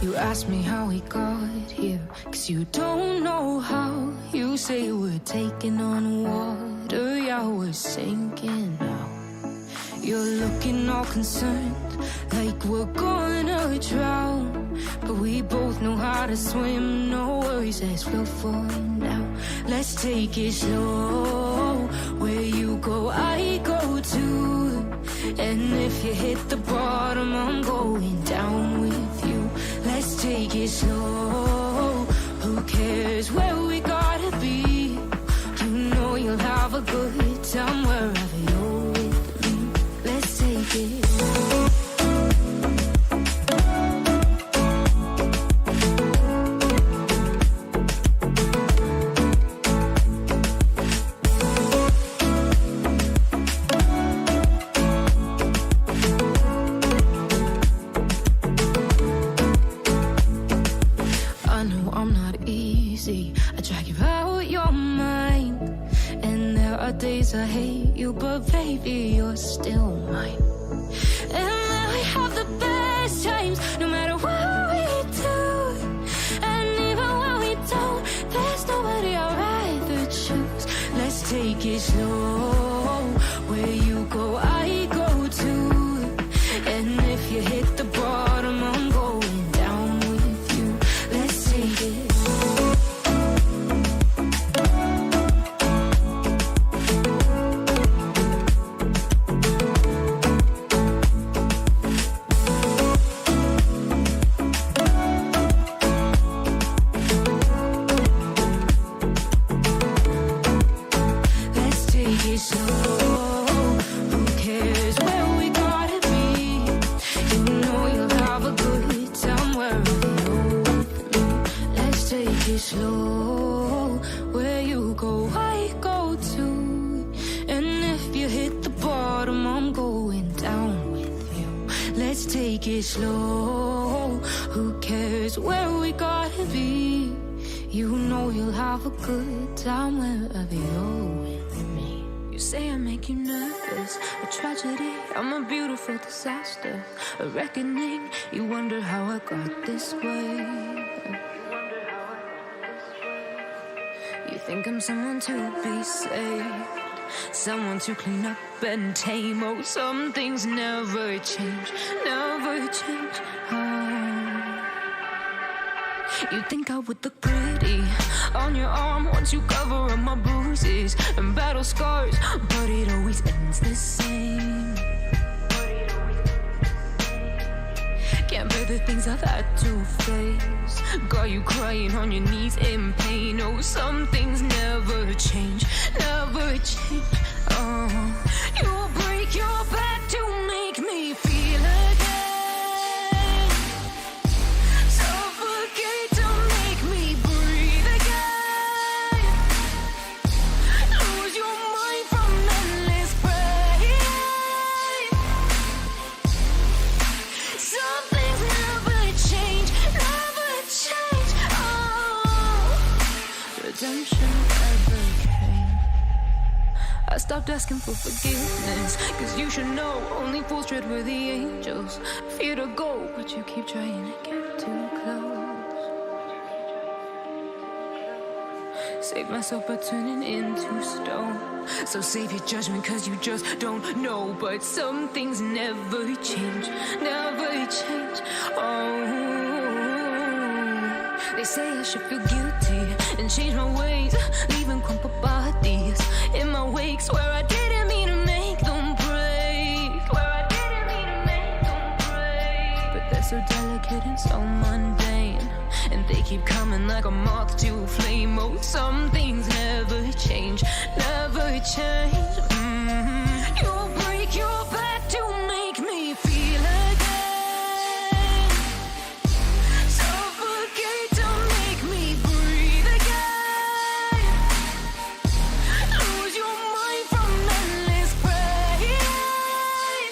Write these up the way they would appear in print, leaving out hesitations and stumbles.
You ask me how we got here, 'cause you don't know how. You say we're taking on water, yeah, we're sinking now. You're looking all concerned, like we're gonna drown. But we both know how to swim, no worries, let's flow for now. Let's take it slow, where you go, I go too. And if you hit the bottom, I'm going down with you. Let's take it slow, who cares where we gotta be? You know you'll have a good time wherever you're with me. Let's take it slow. Days I hate you, but baby, you're still mine. And we have the best times, no matter what we do. And even when we don't, there's nobody I'd rather choose. Let's take it slow, where you go, I go too. And if you hit the bottom, I'm going down with you. Let's take it slow. Slow, where you go, I go too. And if you hit the bottom, I'm going down with you. Let's take it slow, who cares where we gotta be? You know you'll have a good time wherever you're with me. You say I make you nervous, a tragedy, I'm a beautiful disaster, a reckoning. You wonder how I got this way. You think I'm someone to be saved, someone to clean up and tame. Oh, some things never change, never change. Oh. You think I would look pretty on your arm once you cover up my bruises and battle scars, but it always ends the same. Can't bear the things I've had to face. Got you crying on your knees in pain. Oh, some things never change, never change. Oh, you'll break your back to make me feel again. Suffocate to make me breathe again. Lose your mind from endless pain. Some things never change, never change. Oh, redemption never came. I stopped asking for forgiveness, 'cause you should know only fools tread where the angels fear to go, but you keep trying to get too close. Save myself by turning into stone. So save your judgment, 'cause you just don't know. But some things never change, never change. Oh, they say I should feel guilty and change my ways, leaving crumpled bodies in my wake. Swear I didn't mean to make them break, swear I didn't mean to make them break. But they're so delicate and so mundane, and they keep coming like a moth to a flame. Oh, some things never change, never change. You'll break your back to make me feel again. Suffocate to make me breathe again. Lose your mind from endless pain.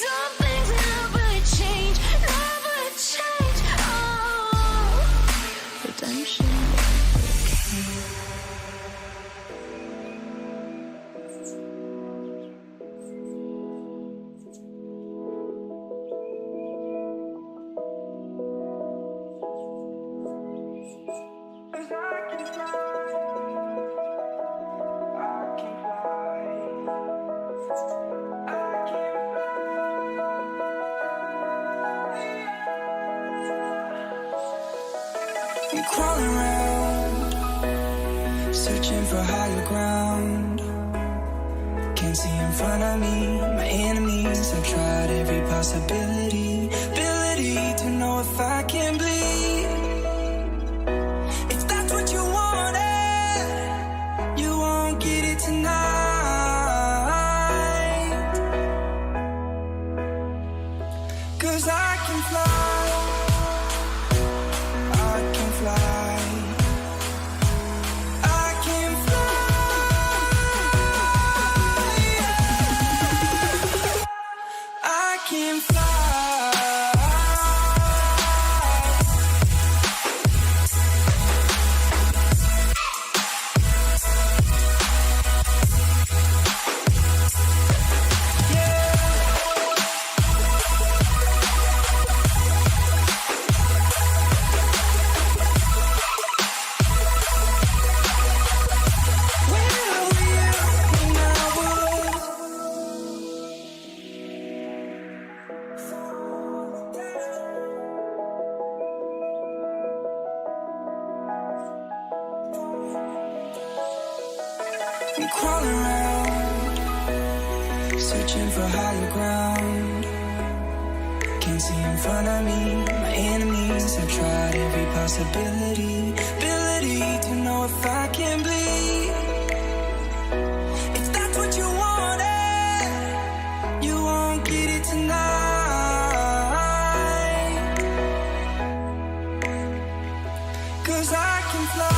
Some things never change, never change. Oh, redemption never came. We crawl around, searching for higher ground. Can't see in front of me, my enemies. I've tried every possibility, ability to know if I can bleed. If that's what you wanted, you won't get it tonight. 'Cause I can fly, I can fly. We crawl around, searching for higher ground. Can't see in front of me, my enemies. I've tried every possibility, ability to know if I can bleed. If that's what you wanted, you won't get it tonight. 'Cause I can fly,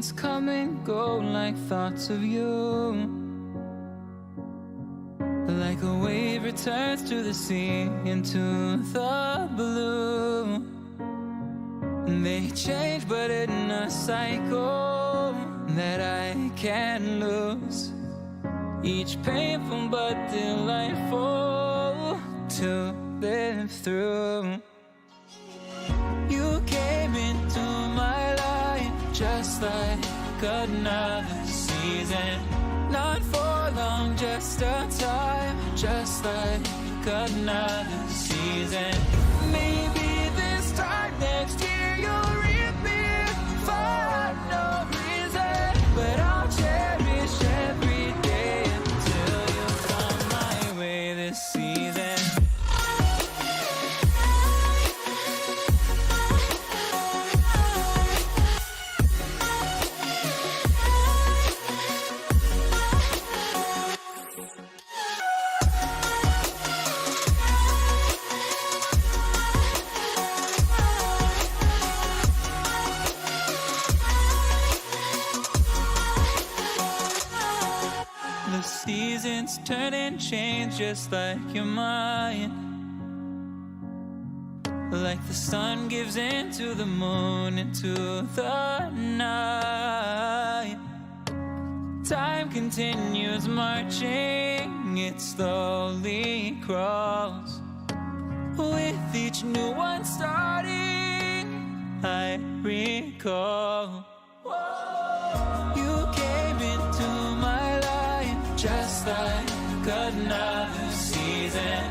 seasons come and go like thoughts of you. Like a wave returns to the sea, into the blue. They change but in a cycle that I can't lose. Each painful but delightful to live through. You came into my life just like another season. Not for long, just a time, just like another season. Maybe this time next year you'll reappear for no reason, but I'll cherish every day until you come my way this season. Seasons turn and change just like your mind. Like the sun gives into the moon, into the night. Time continues marching, it slowly crawls. With each new one starting, I recall. You came into my life just like another season.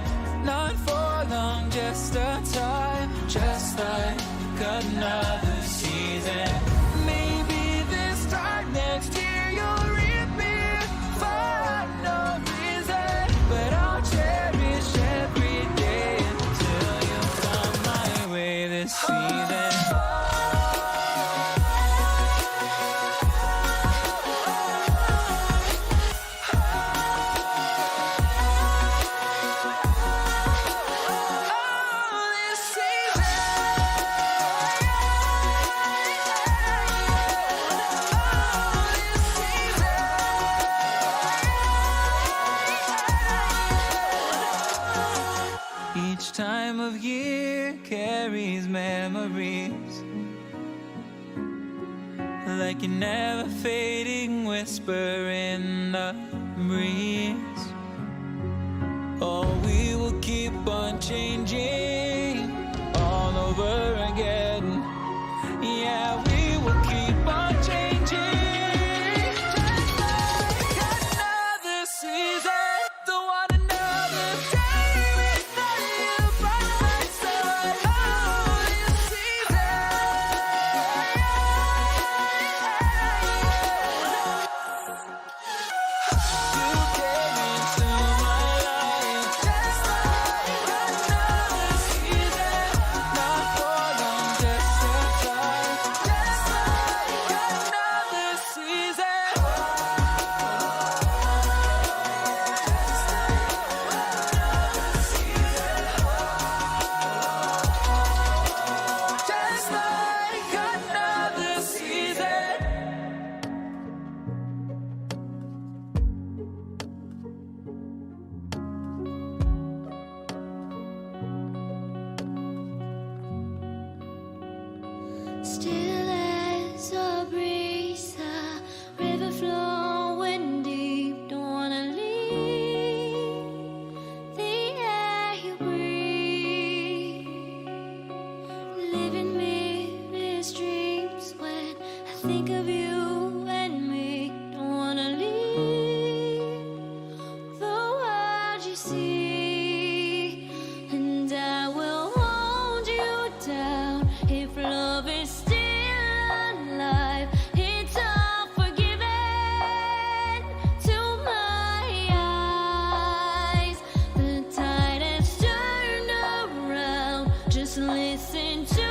Not for long, just a time, just like another season. Maybe this time next year you'll reappear for no reason, but I'll cherish every day until you come my way this season. Time of year carries memories like a never fading whisper in the breeze. Oh, we will keep on changing all over again. Yeah, we will keep on changing. Just like another season, the one another day without you by my side. Oh, this season. You came into my life just like another season. Not for long, just a time, just like another season. Just like another season. Still as a breeze, a river flowing deep. Don't wanna leave the air you breathe. Living mirrors dreams when I think of you and me. Don't wanna leave the world you see, and I will hold you down if love is still alive. It's all forgiven to my eyes. The tide has turned around. Just listen to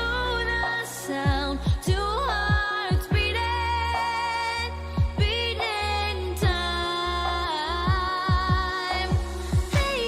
the sound. Two hearts beating, beating time. Hey,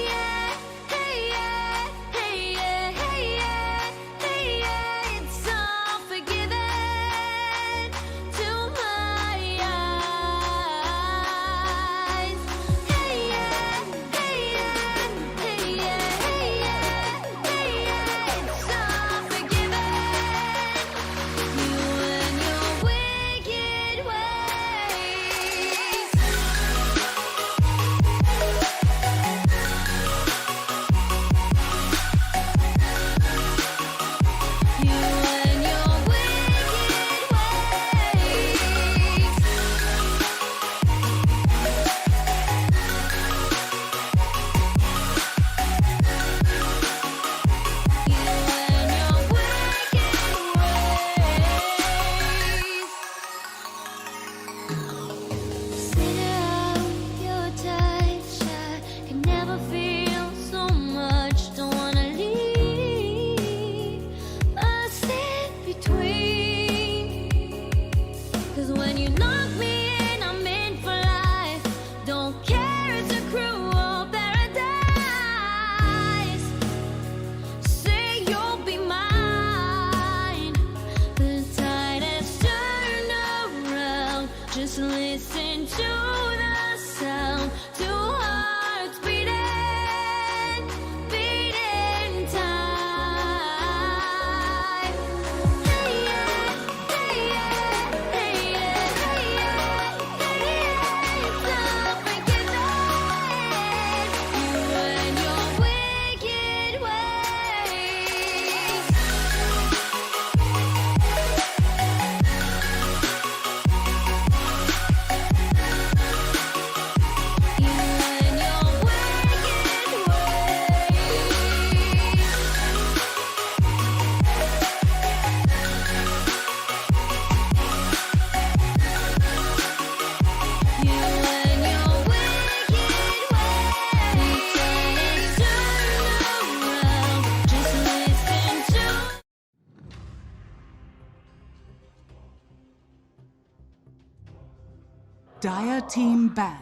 Dire team ban.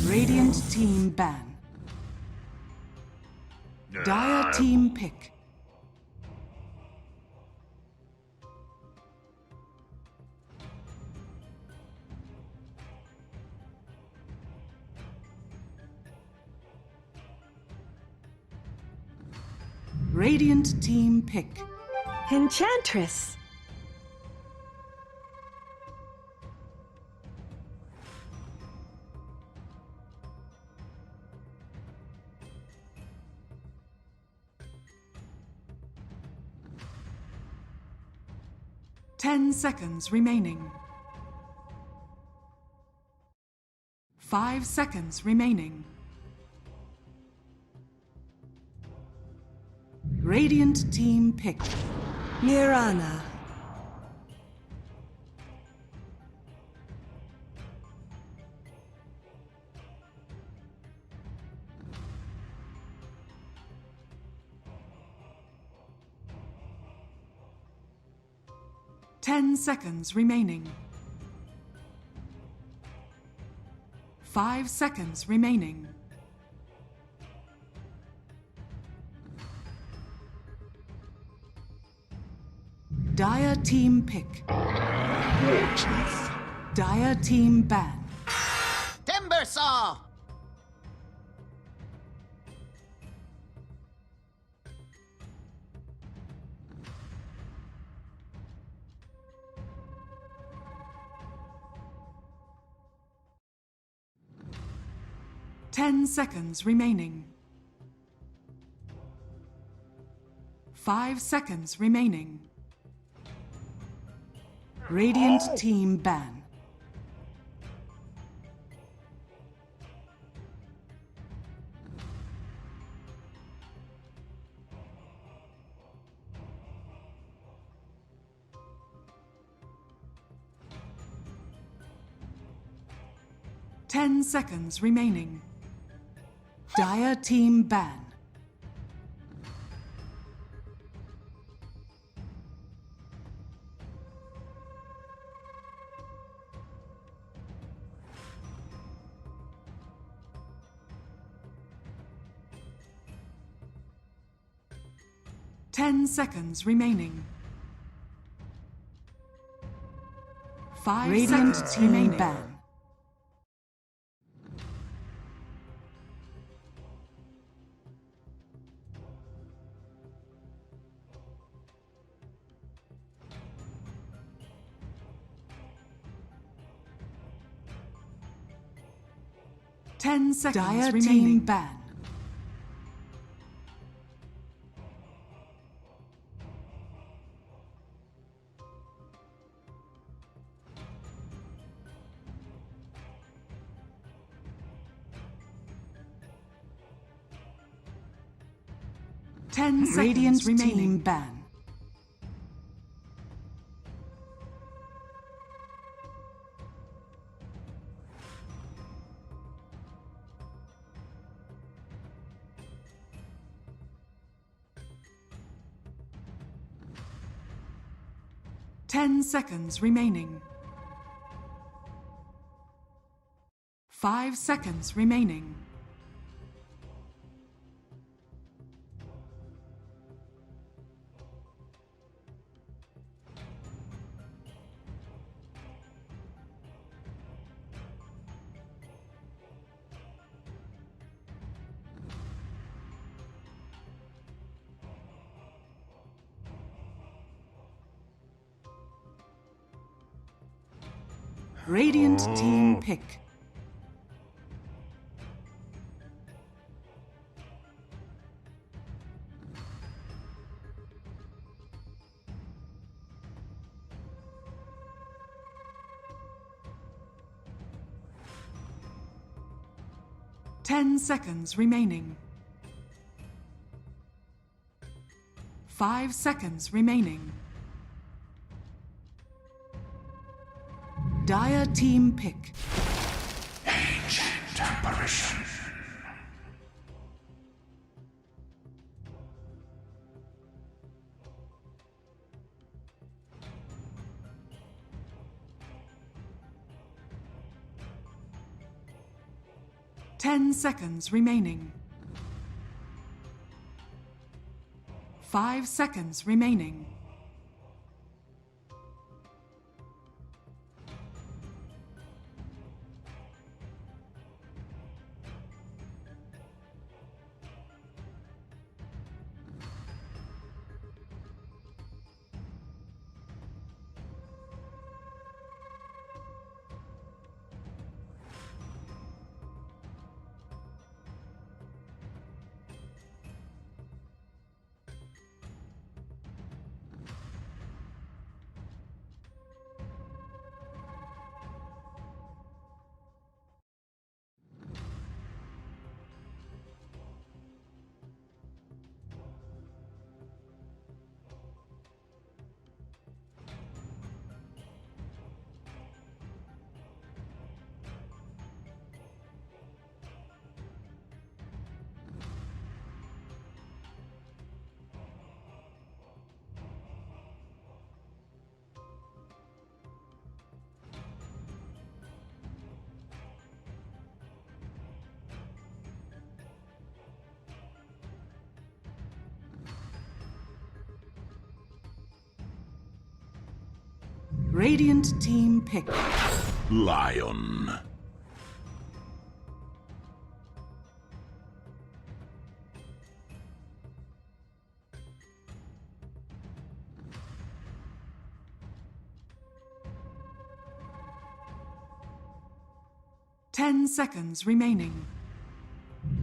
Radiant team ban. Dire team pick. Radiant team pick. Enchantress. Ten seconds remaining. 5 seconds remaining. Radiant team pick. Mirana. Ten seconds remaining. 5 seconds remaining. Dire team pick. Dire team ban. Timber saw! Ten seconds remaining. 5 seconds remaining. Radiant team ban. Ten seconds remaining. Dire team ban. Ten seconds remaining. 5 Radiant seconds team remaining. Ban. Ten seconds Dire remaining. Team ban. Ten seconds Radiant remaining. Team ban. Ten seconds remaining. 5 seconds remaining. Radiant team pick. Ten seconds remaining. 5 seconds remaining. Dire team pick. Ancient apparition. 10 seconds remaining. 5 seconds remaining. Radiant team pick. Lion. Ten seconds remaining.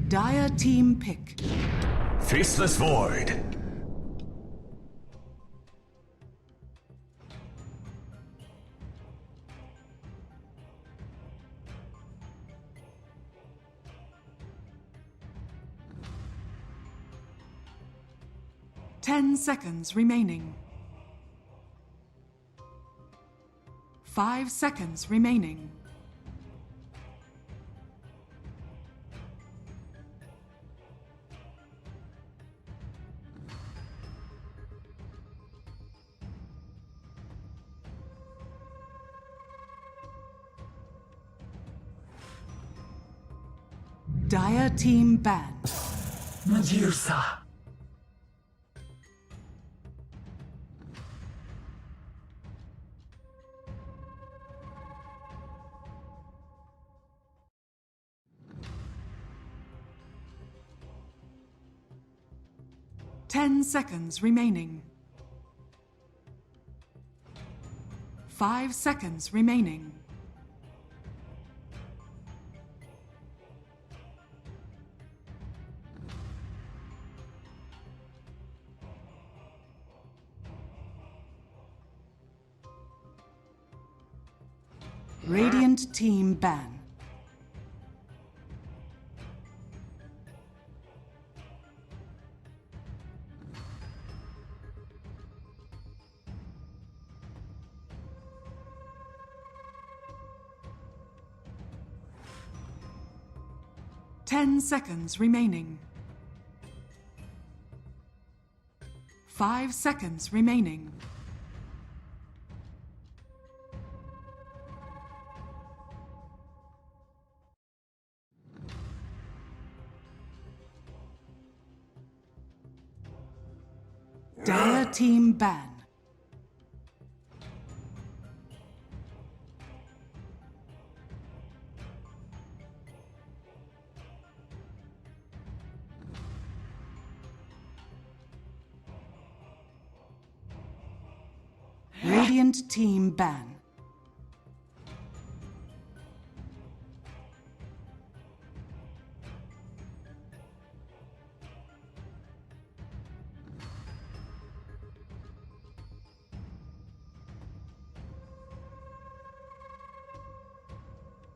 Dire team pick. Faceless Void. Ten seconds remaining. 5 seconds remaining. Dire team ban. Medusa. Ten seconds remaining. 5 seconds remaining. Radiant team ban. Ten seconds remaining. 5 seconds remaining. Dire team ban. Radiant team ban.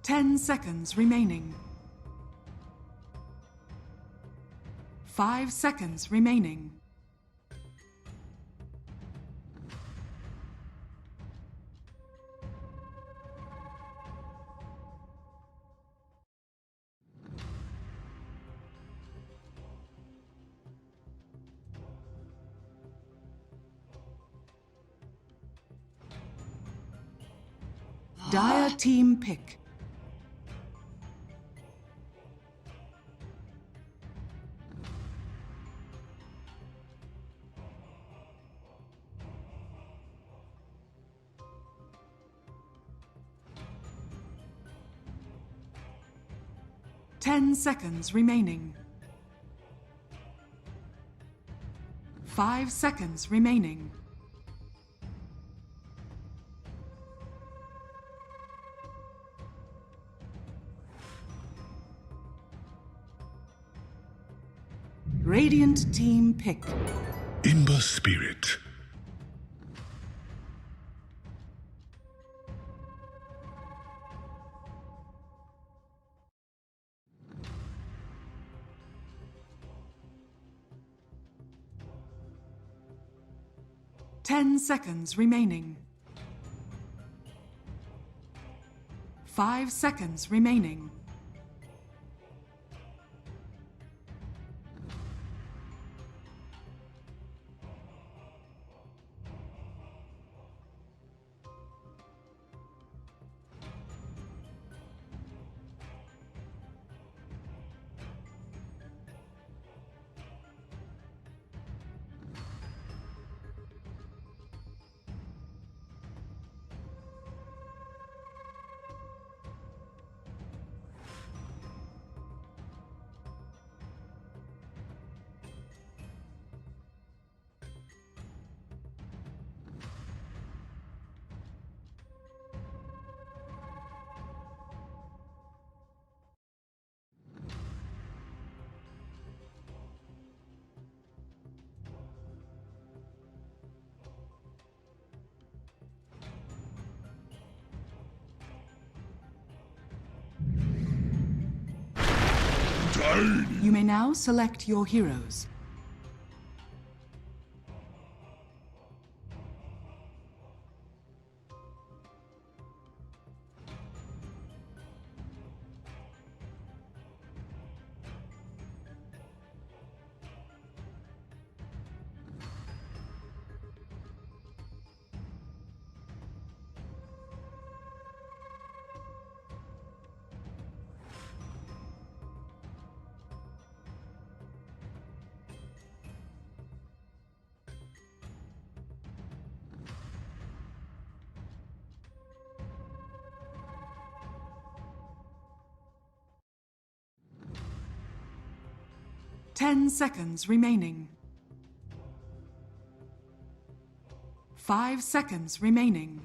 Ten seconds remaining. 5 seconds remaining. Dire team pick. 10 seconds remaining. 5 seconds remaining. Radiant team pick. Imba Spirit. Ten seconds remaining. 5 seconds remaining. You may now select your heroes. Ten seconds remaining. 5 seconds remaining.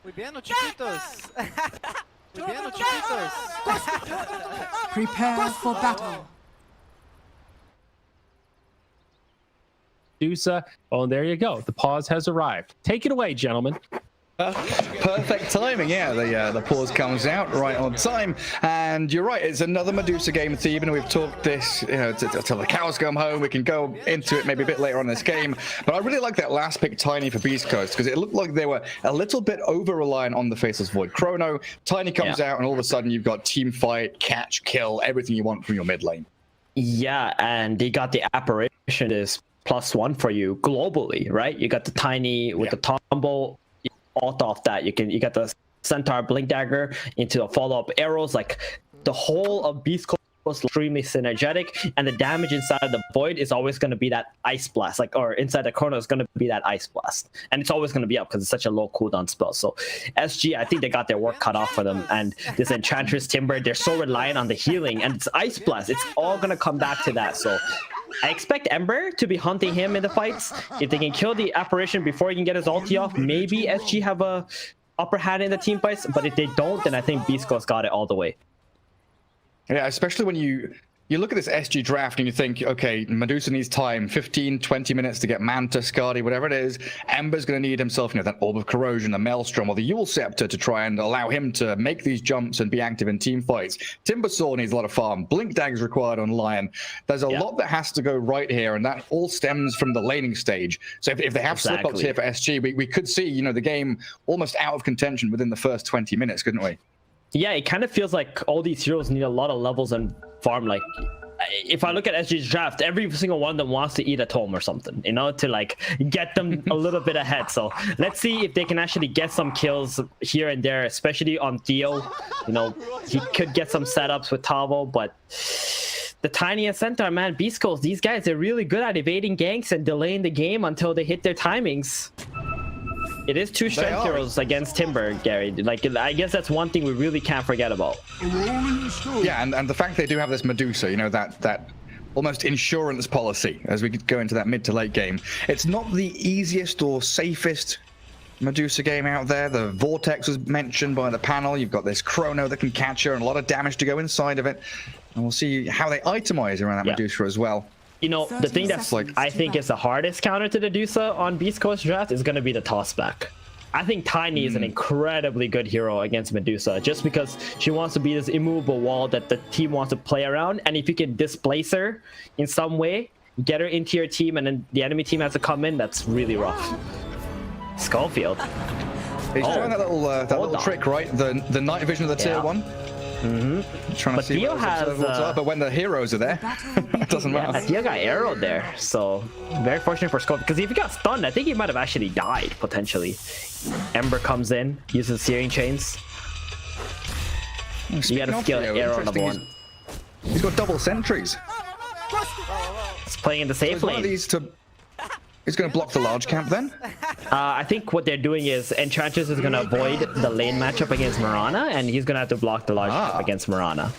Muy bien, los chiquitos. Muy bien, los chiquitos. Prepare for battle. DOTA. Oh, and there you go. The pause has arrived. Take it away, gentlemen. Perfect timing, yeah. The pause comes out right on time, and you're right. It's another Medusa game, Theban. We've talked this, till the cows come home. We can go into it maybe a bit later on in this game, but I really like that last pick, Tiny, for Beastcoast, because it looked like they were a little bit over reliant on the Faceless Void Chrono. Tiny comes out, and all of a sudden you've got team fight, catch, kill, everything you want from your mid lane. Yeah, and they got the apparition is +1 for you globally, right? You got the Tiny with the Tombow. Alt off that, you got the Centaur Blink Dagger into the follow-up arrows. Like the whole of Beastcoast extremely synergetic, and the damage inside of the void is always going to be that ice blast, like, or inside the corner is going to be that ice blast, and it's always going to be up because it's such a low cooldown spell. So SG, I think they got their work cut off for them, and this Enchantress Timber, they're so reliant on the healing, and it's ice blast. It's all going to come back to that. So I expect Ember to be hunting him in the fights. If they can kill the apparition before he can get his ulti off, maybe SG have a upper hand in the team fights, but if they don't, then I think Beastcoast got it all the way. Yeah, especially when you look at this SG draft and you think, okay, Medusa needs time, 15, 20 minutes to get Manta, Skadi, whatever it is. Ember's going to need himself, that Orb of Corrosion, the Maelstrom, or the Yule Scepter to try and allow him to make these jumps and be active in team fights. Timbersaw needs a lot of farm. Blink Dagger's required on Lion. There's a lot that has to go right here, and that all stems from the laning stage. So if they have slip-ups here for SG, we could see, the game almost out of contention within the first 20 minutes, couldn't we? Yeah, it kind of feels like all these heroes need a lot of levels and farm. Like, if I look at SG's draft, every single one of them wants to eat at home or something, to like get them a little bit ahead. So let's see if they can actually get some kills here and there, especially on Theo. He could get some setups with Tavo, but the Tiny and Centaur, man, Beastcoast, these guys are really good at evading ganks and delaying the game until they hit their timings. It is two strength heroes against Timber, Gary. Like, I guess that's one thing we really can't forget about. Yeah, and the fact they do have this Medusa, that almost insurance policy as we go into that mid to late game. It's not the easiest or safest Medusa game out there. The Vortex was mentioned by the panel. You've got this Chrono that can catch her and a lot of damage to go inside of it. And we'll see how they itemize around that Medusa as well. The thing that's I think is the hardest counter to the Medusa on Beastcoast draft is going to be the tossback. I think Tiny is an incredibly good hero against Medusa, just because she wants to be this immovable wall that the team wants to play around, and if you can displace her in some way, get her into your team, and then the enemy team has to come in, that's really rough. Schofield. He's trying that little trick, right? The night vision of the tier 1. Trying to see Theo what those observables are, but when the heroes are there, it doesn't matter. Yeah, Theo got arrowed there, so very fortunate for Skrff, because if he got stunned, I think he might have actually died, potentially. Ember comes in, uses Searing Chains. You gotta skill arrow number 1. He's got double sentries. He's playing in the safe lane. He's going to block the large camp then? I think what they're doing is Enchantress is going to avoid the lane matchup against Mirana, and he's going to have to block the large camp against Mirana.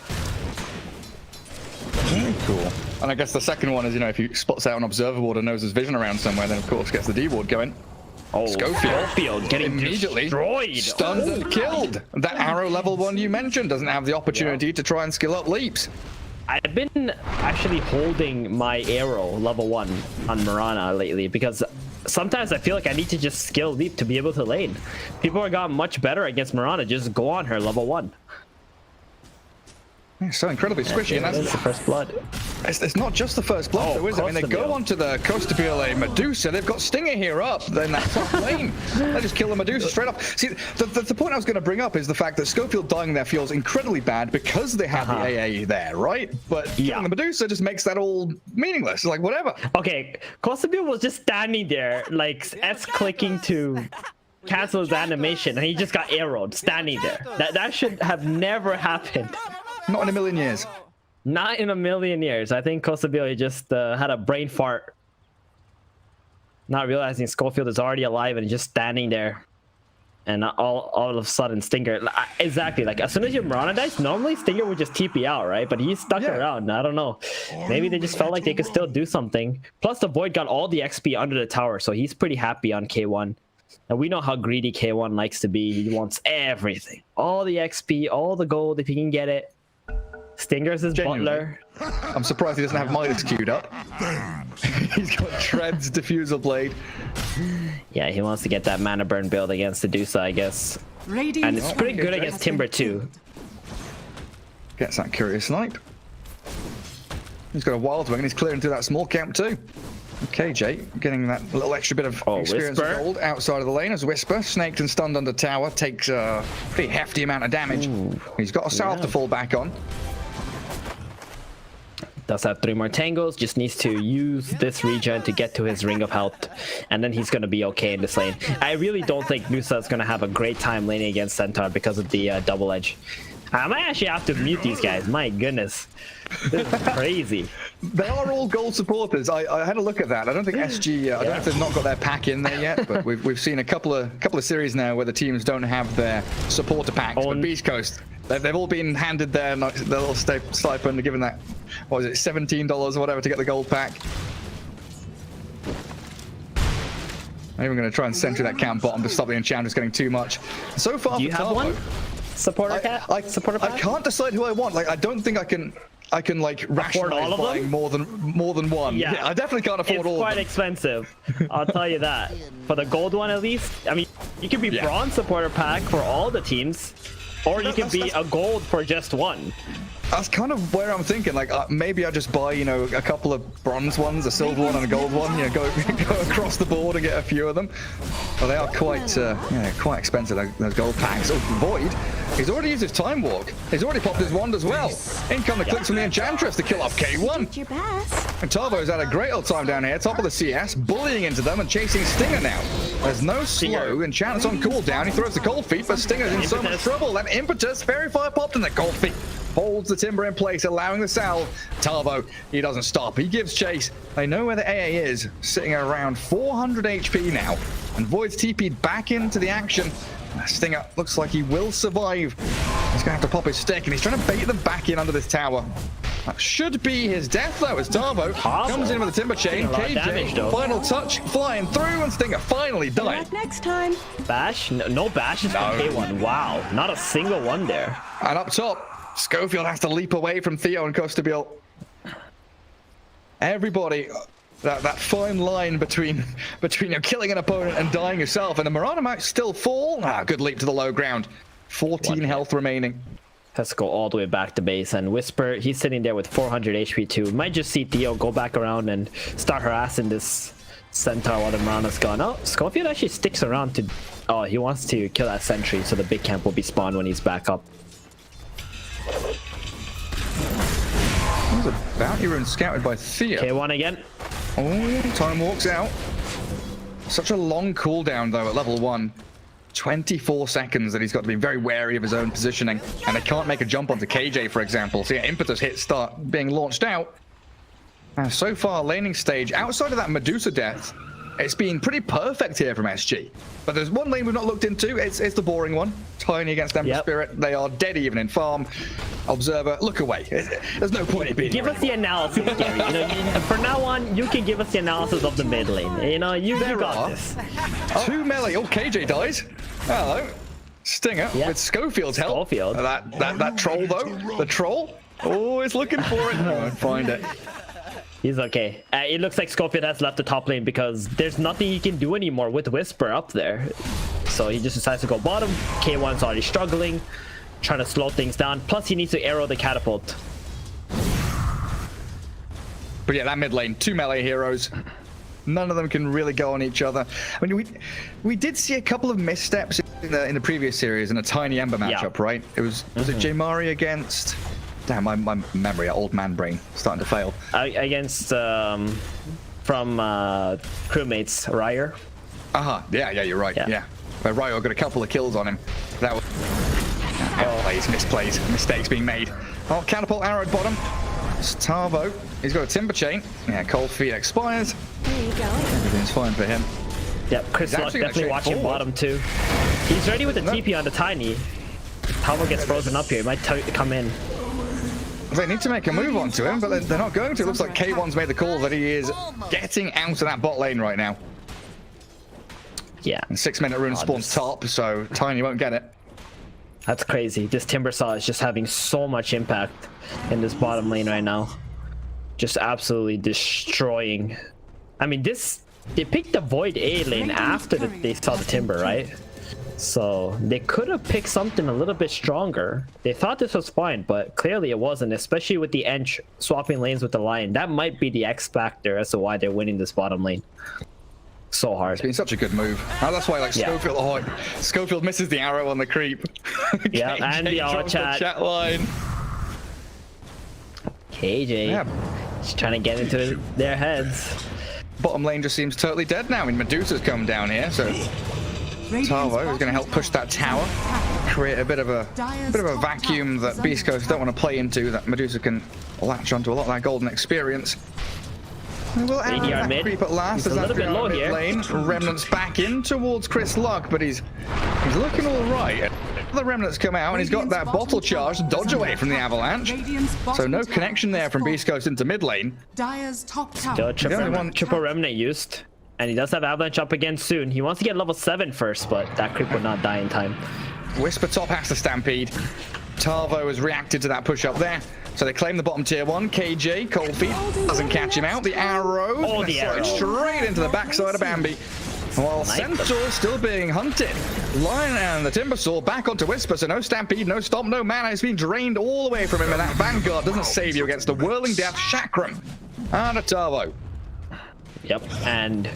Very cool. And I guess the second one is, if he spots out an observer ward and knows his vision around somewhere, then of course gets the D ward going. Oh, Schofield getting immediately destroyed. Stunned and killed. That arrow level 1 you mentioned doesn't have the opportunity to try and skill up leaps. I've been actually holding my arrow level 1 on Mirana lately, because sometimes I feel like I need to just skill leap to be able to lane. People have gotten much better against Mirana. Just go on her level 1. Yeah, so incredibly squishy, and that's the first blood. It's not just the first blood, though, is it? I mean, they go on to the Costapile Medusa. They've got Stinger here up, then that top lane. They just kill the Medusa straight up. See, the point I was going to bring up is the fact that Schofield dying there feels incredibly bad because they have the AA there, right? But killing the Medusa just makes that all meaningless. Like, whatever. Okay, Costapile was just standing there, like, S-clicking to cancel his animation, and he just got arrowed, standing there. That should have never happened. Not in a million years. Not in a million years. I think Costapile just had a brain fart, not realizing Schofield is already alive and just standing there. And all of a sudden, Stinger... Exactly. Like, as soon as your Mirana dies, normally Stinger would just TP out, right? But he's stuck around. I don't know. Maybe they just felt like they could still do something. Plus, the Void got all the XP under the tower, so he's pretty happy on K1. And we know how greedy K1 likes to be. He wants everything. All the XP, all the gold, if he can get it. Stinger's his butler. I'm surprised he doesn't have Midas queued up. He's got Tread's diffusal blade. Yeah, he wants to get that mana burn build against the Medusa, I guess. And it's pretty good against Timber too. Gets that curious snipe. He's got a wild wing and he's clearing through that small camp too. Okay, Jay, getting that little extra bit of experience with gold outside of the lane as Whisper, snaked and stunned under tower, takes a pretty hefty amount of damage. Ooh. He's got a South to fall back on. Does have 3 more tangos, just needs to use this regen to get to his ring of health, and then he's going to be okay in this lane. I really don't think Nusa is going to have a great time laning against Centaur because of the double edge. I might actually have to mute these guys. My goodness. This is crazy. They are all gold supporters. I had a look at that. I don't think SG. I don't know if they've not got their pack in there yet, but we've seen a couple of series now where the teams don't have their supporter packs. But Beastcoast, they've all been handed their little stipend, given that, what was it, $17 or whatever to get the gold pack. I'm even going to try and center that camp bottom to stop the Enchantress getting too much. So far, do you have one? Supporter pack? Supporter pack? I can't decide who I want. Like, I don't think I can like rationalize buying more than one. Yeah, I definitely can't afford all of them. It's quite expensive. I'll tell you that. For the gold one, at least. I mean, you could be bronze supporter pack for all the teams, or you could be a gold for just one. That's kind of where I'm thinking. Like, maybe I just buy, you know, a couple of bronze ones, a silver one, and a gold one. You know, go across the board and get a few of them. Well, they are quite expensive. Those gold packs. Oh, Void. He's already used his time walk. He's already popped his wand as well. In come the clicks from the Enchantress to kill off K1. And Tarbo's had a great old time down here, top of the CS, bullying into them and chasing Stinger now. There's no slow. Enchantment's on cooldown. He throws the cold feet, but Stinger's in so much trouble. That impetus, Fairy Fire popped in the cold feet. Holds the timber in place, allowing the salve. Tarbo, he doesn't stop. He gives chase. They know where the AA is, sitting at around 400 HP now. And Void's TP'd back into the action. Stinger looks like he will survive. He's going to have to pop his stick, and he's trying to bait them back in under this tower. That should be his death, though, as Tarbo comes in with the timber chain. KJ, final touch, flying through, and Stinger finally died. Next time. Bash? No bashes from K1. Wow, not a single one there. And up top, Schofield has to leap away from Theo and Costabile. Everybody, that fine line between killing an opponent and dying yourself, and the Marauder might still fall. Good leap to the low ground. 14 health remaining. Let's go all the way back to base, and Whisper, he's sitting there with 400 HP too. Might just see Theo go back around and start harassing this Centaur while the Marauder's gone. Oh, Schofield actually sticks around to... Oh, he wants to kill that sentry, so the big camp will be spawned when he's back up. There's a bounty rune scouted by Theo. K1 again. Oh, time walks out. Such a long cooldown though at level 1. 24 seconds that he's got to be very wary of his own positioning. And they can't make a jump onto KJ, for example. So yeah, impetus hits start being launched out. And so far, laning stage, outside of that Medusa death, it's been pretty perfect here from SG. But there's one lane we've not looked into. It's the boring one. Tiny against Ember Spirit. They are dead even in farm. Observer, look away. There's no point in being. Give us the analysis, Gary. You know, from now on, you can give us the analysis of the mid lane. You know, you got this. 2 melee. Oh, KJ dies. Hello. Stinger with Schofield's help. Schofield. That troll though. The troll. Oh, he's looking for it. I won't find it. He's okay. It looks like Schofield has left the top lane because there's nothing he can do anymore with Whisper up there. So he just decides to go bottom. K1's already struggling, trying to slow things down. Plus he needs to arrow the catapult. But yeah, that mid lane, 2 melee heroes. None of them can really go on each other. I mean, we did see a couple of missteps in the previous series in a tiny Ember matchup, right? It was it J-Mari against... Damn, my memory, old man brain, starting to fail. Against, from crewmates, Ryer. Yeah, you're right, yeah. Where Ryer got a couple of kills on him. That was... misplays, mistakes being made. Oh, catapult arrow at bottom. It's Tarbo. He's got a timber chain. Yeah, cold feet expires. There you go. Everything's fine for him. Yep, Chris Luck definitely watching bottom too. He's ready with the TP on the Tiny. Tarbo gets frozen up here. He might come in. They need to make a move onto him, but they're not going to. It looks like K1's made the call that he is getting out of that bot lane right now. Yeah. And 6-minute rune spawns top, so Tiny won't get it. That's crazy. This Timbersaw is just having so much impact in this bottom lane right now. Just absolutely destroying. I mean, they picked the Void A lane after they saw the Timber, right? So they could have picked something a little bit stronger. They thought this was fine, but clearly it wasn't, especially with the Ench swapping lanes with the Lion. That might be the X factor as to why they're winning this bottom lane. So hard. It's been such a good move. That's why, like, Schofield, Schofield misses the arrow on the creep. Yeah, and the auto chat line. KJ, just trying to get into their heads. Bottom lane just seems totally dead now. I mean, Medusa's come down here, so Tarbo is going to help push that tower. create a bit of a vacuum that Beastcoast don't want to play into, that Medusa can latch onto a lot of that golden experience. We'll add that mid. creep at last as that mid lane. Remnants back in towards Chris Luck, but he's looking all right. The Remnants come out and he's got that bottle charge to dodge away from the avalanche. So no connection there from Beastcoast into mid lane. Dire's top tower. Still triple Remnant used. And he does have avalanche up again soon. He wants to get level 7 first, but that creep would not die in time. Whisper top has to stampede. Tarvo has reacted to that push up there. So they claim the bottom tier 1. KJ, Cold Feet, doesn't catch him out. The arrow, straight into the backside of Bambi. While Centaur still being hunted. Lion and the Timbersaw back onto Whisper, so no stampede, no stop, no mana. It's been drained all the way from him, and that Vanguard doesn't save you against the Whirling Death Chakram. And a Tarvo. Yep, and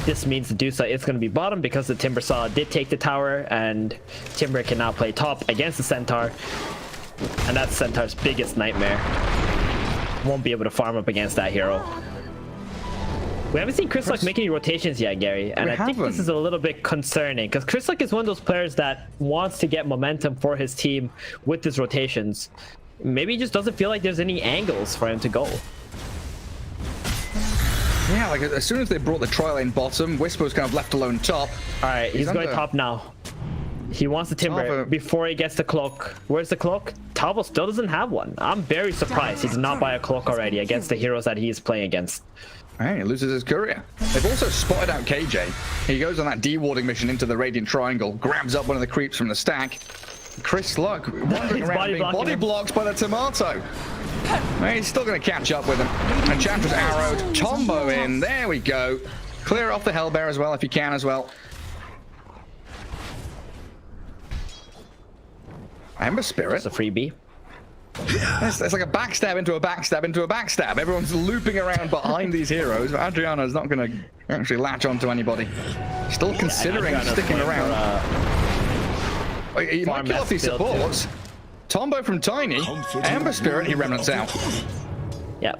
this means the DOTA is going to be bottom because the Timbersaw did take the tower, and Timber can now play top against the Centaur. And that's Centaur's biggest nightmare. Won't be able to farm up against that hero. We haven't seen Chris Luck make any rotations yet, Gary, and I think this is a little bit concerning because Chris Luck is one of those players that wants to get momentum for his team with his rotations. Maybe he just doesn't feel like there's any angles for him to go. Yeah, like as soon as they brought the tri-lane bottom, Whisper was kind of left alone top. All right, he's going top now. He wants the Timber before he gets the cloak. Where's the cloak? Tavo still doesn't have one. I'm very surprised he did not buy a cloak already against the heroes that he is playing against. Hey, he loses his courier. They've also spotted out KJ. He goes on that dewarding mission into the Radiant Triangle, grabs up one of the creeps from the stack. Chris Luck wandering around being body blocked by the tomato. He's still going to catch up with him. Enchantress arrowed, Tombo in. There we go. Clear off the Hellbear as well if you can as well. Ember Spirit. It's a freebie. It's like a backstab into a backstab into a backstab. Everyone's looping around behind these heroes, but Adriana's not going to actually latch onto anybody. Still considering sticking around. He might kill off these supports. Tombo from Tiny. Ember Spirit, he remnants out. Yeah.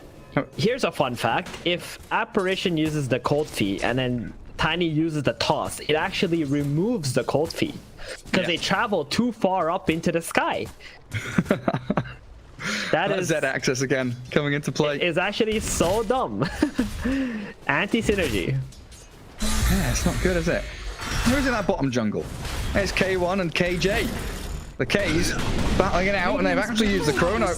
Here's a fun fact. If Apparition uses the Cold Feet and then Tiny uses the Toss, it actually removes the Cold Feet. Because they travel too far up into the sky. That is Z-axis again coming into play. It's actually so dumb. Anti-synergy. Yeah, it's not good, is it? Who's in that bottom jungle? It's K1 and KJ. The K's battling it out, and they've actually used the Chrono.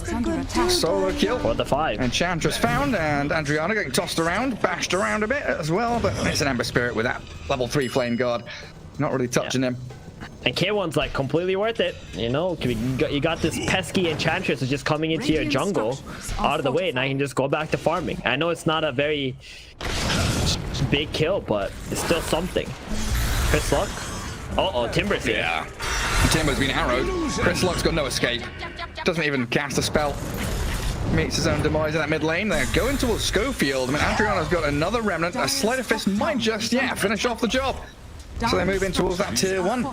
Solo kill. For the 5. Enchantress found, and Adriana getting tossed around, bashed around a bit as well, but it's an Ember Spirit with that level 3 Flame Guard. Not really touching him. And K1's like completely worth it, you know. You got this pesky Enchantress who's just coming into your jungle out of the way, and I can just go back to farming. I know it's not a very big kill, but it's still something. Chris Luck. Uh-oh, Timber's here. Yeah. Timber's been arrowed. Chris Luck's got no escape. Doesn't even cast a spell. Meets his own demise in that mid lane. They're going towards Schofield. I mean, Adriana's got another remnant. A Sleight of Fist might just, finish off the job. So they move in towards that tier 1.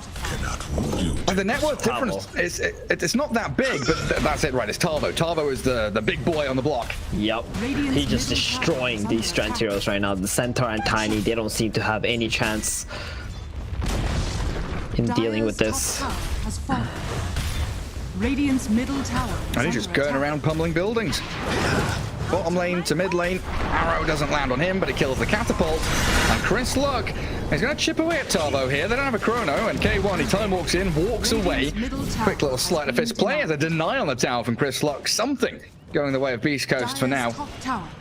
And the net worth difference it's not that big, but that's it, right? It's Tarvo. Tarvo is the big boy on the block. Yep. He's just destroying these strength heroes right now. The Centaur and Tiny, they don't seem to have any chance in dealing with this. Radiant's middle tower. And he's just going around pummeling buildings. Bottom lane to mid lane. Arrow doesn't land on him, but it kills the catapult. And Chris Luck is going to chip away at Tarvo here. They don't have a chrono, and K1, he time walks in, walks away. Quick little Sleight of Fist play as a deny on the tower from Chris Luck. Something going the way of Beastcoast for now.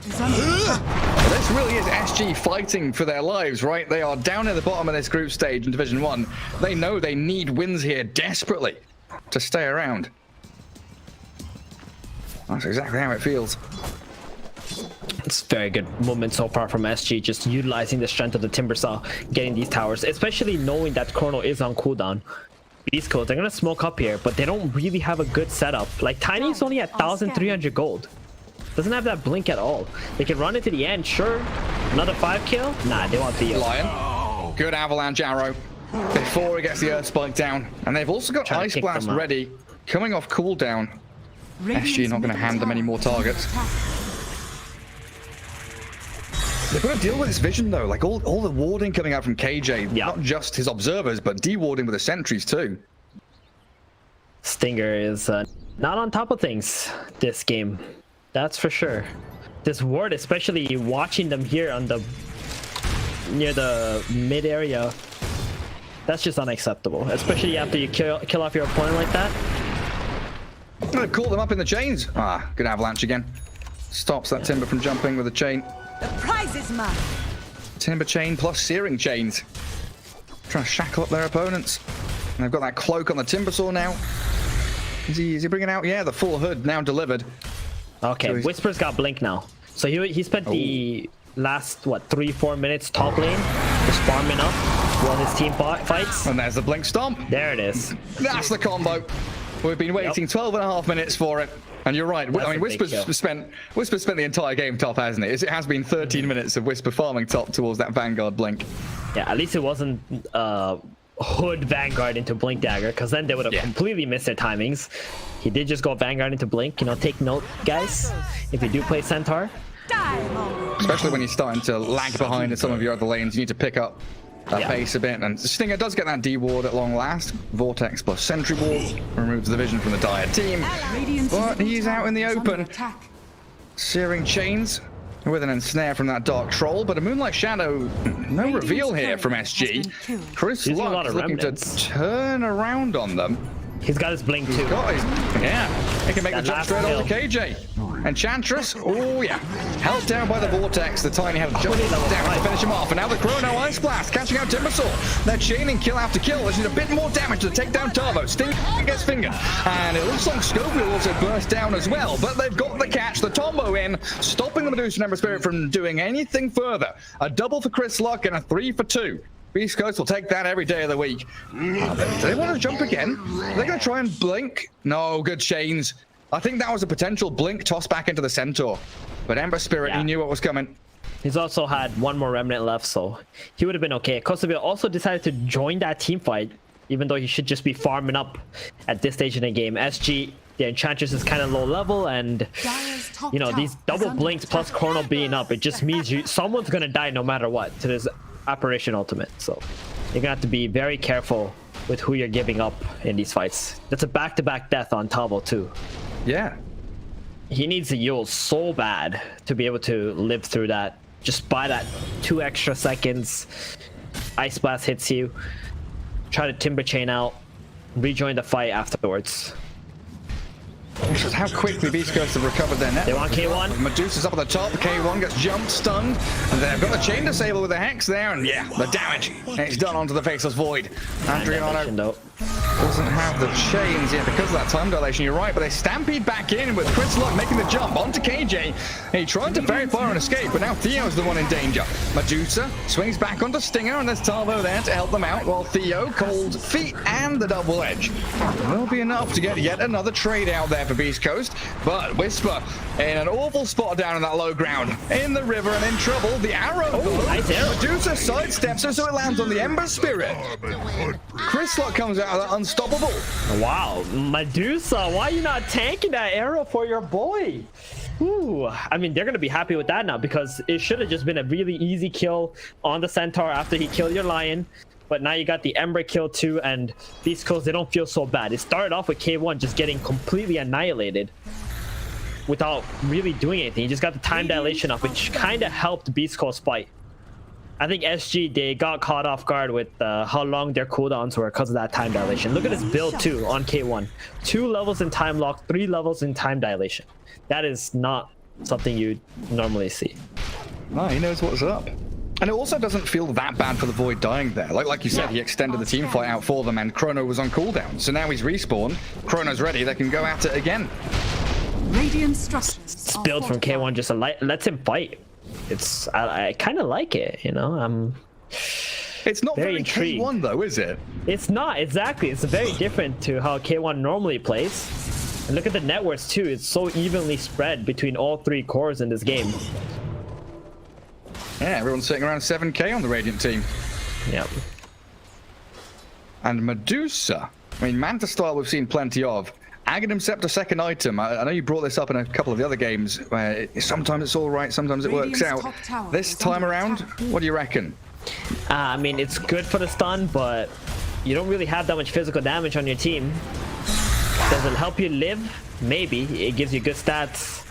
This really is SG fighting for their lives, right? They are down at the bottom of this group stage in Division 1. They know they need wins here desperately to stay around. That's exactly how it feels. It's a very good moment so far from SG, just utilizing the strength of the Timbersaw, getting these towers, especially knowing that Chrono is on cooldown. Beastcoast, they're gonna smoke up here, but they don't really have a good setup. Like, Tiny's only at 1,300 gold. Doesn't have that blink at all. They can run it to the end, sure. Another 5 kill? Nah, they want the Lion. Good avalanche arrow before he gets the earth spike down. And they've also got Ice Blast ready, coming off cooldown. SG not going to hand them any more targets. They've got to deal with this vision though, like all the warding coming out from KJ, not just his observers, but dewarding with the sentries too. Stinger is not on top of things this game. That's for sure. This ward, especially watching them here on the near the mid area, that's just unacceptable. Especially after you kill off your opponent like that. I'm gonna call them up in the chains. Good avalanche again. Stops that Timber from jumping with a chain. The prize is mine. Timber chain plus searing chains. Trying to shackle up their opponents. And they've got that cloak on the Timber Saw now. Is he bringing out? Yeah, the full hood now delivered. Okay, so Whisper's got blink now. So he spent the last, what, 3-4 minutes top lane just farming up while his team fights. And there's the blink stomp. There it is. That's the combo. We've been waiting 12.5 minutes for it. And you're right. I mean, Whisper's spent the entire game top, hasn't it? It has been 13 minutes of Whisper farming top towards that Vanguard blink. Yeah, at least it wasn't hood Vanguard into blink dagger, because then they would have completely missed their timings. He did just go Vanguard into blink. You know, take note, guys, if you do play Centaur. Especially when you're starting to lag behind in some of your other lanes, you need to pick up that pace a bit. And Stinger does get that D ward at long last. Vortex plus Sentry Ward removes the vision from the Dire team. But he's out in the open. Searing chains with an ensnare from that Dark Troll, but a Moonlight Shadow, no reveal here from SG. Chris Luck is looking to turn around on them. He's got his blink too. He can make the jump straight onto KJ. Enchantress, oh yeah. Held down by the Vortex, the Tiny had just down to finish him off. And now the Chrono Ice Blast catching out Timbersaw. They're chaining kill after kill. There's a bit more damage to take down Tarbo. Sting gets fingered. And it looks like Scoville also burst down as well. But they've got the catch, the Tombo in, stopping the Medusa and Ember Spirit from doing anything further. A double for Chris Luck and a 3 for 2. Beastcoast will take that every day of the week. Do they want to jump again? Are they going to try and blink? No, good chains. I think that was a potential blink toss back into the Centaur. But Ember Spirit, he knew what was coming. He's also had one more Remnant left, so he would have been okay. Kosovo also decided to join that team fight, even though he should just be farming up at this stage in the game. SG, the Enchantress is kind of low level, and you know, these double blinks plus Chrono being up, it just means someone's going to die no matter what to this Apparition ultimate. So you're gonna have to be very careful with who you're giving up in these fights. That's a back-to-back death on Tavo too. Yeah, he needs the Yule so bad to be able to live through that. Just buy that 2 extra seconds. Ice Blast hits you, try to Timber Chain out, rejoin the fight afterwards. This is how quickly Beastcoast have recovered their net. They want K1. Medusa's up at the top. K1 gets jumped, stunned. And they've got the chain disable with the Hex there. And yeah, the damage. It's done onto the Faceless Void. Adriano doesn't have the chains yet because of that time dilation. You're right, but they stampede back in with Chris Luck making the jump onto KJ. He tried to very far and escape, but now Theo's the one in danger. Medusa swings back onto Stinger, and there's Tarvo there to help them out, while Theo, Cold Feet, and the double edge will be enough to get yet another trade out there for Beastcoast. But Whisper in an awful spot down in that low ground, in the river and in trouble. The arrow, nice arrow. Medusa sidesteps her so it lands on the Ember Spirit. Chris Luck comes out of that unstoppable. Wow, Medusa, why are you not tanking that arrow for your boy? Ooh, I mean, they're going to be happy with that now, because it should have just been a really easy kill on the Centaur after he killed your Lion. But now you got the Ember kill too, and Beastcoast, they don't feel so bad. It started off with K1 just getting completely annihilated without really doing anything. He just got the time dilation up, which kind of helped Beastcoast fight. I think SG, they got caught off guard with how long their cooldowns were because of that time dilation. Look at his build too on K1. 2 levels in time lock, 3 levels in time dilation. That is not something you normally see. No, he knows what's up. And it also doesn't feel that bad for the Void dying there. Like you said, he extended the team fight out for them, and Chrono was on cooldown. So now he's respawned. Chrono's ready. They can go at it again. Radiant structures. This build from K1 just lets him fight. It's I kind of like it, you know. It's not very intrigued. K1 though, is it? It's not, exactly. It's very different to how K1 normally plays. And look at the net worths too. It's so evenly spread between all 3 cores in this game. Yeah, everyone's sitting around 7k on the Radiant team. Yep. And Medusa, I mean, Manta style we've seen plenty of. Aghanim Scepter second item. I know you brought this up in a couple of the other games where sometimes it's all right, sometimes it works out. This time around, what do you reckon? I mean, it's good for the stun, but you don't really have that much physical damage on your team. Does it help you live? Maybe. It gives you good stats.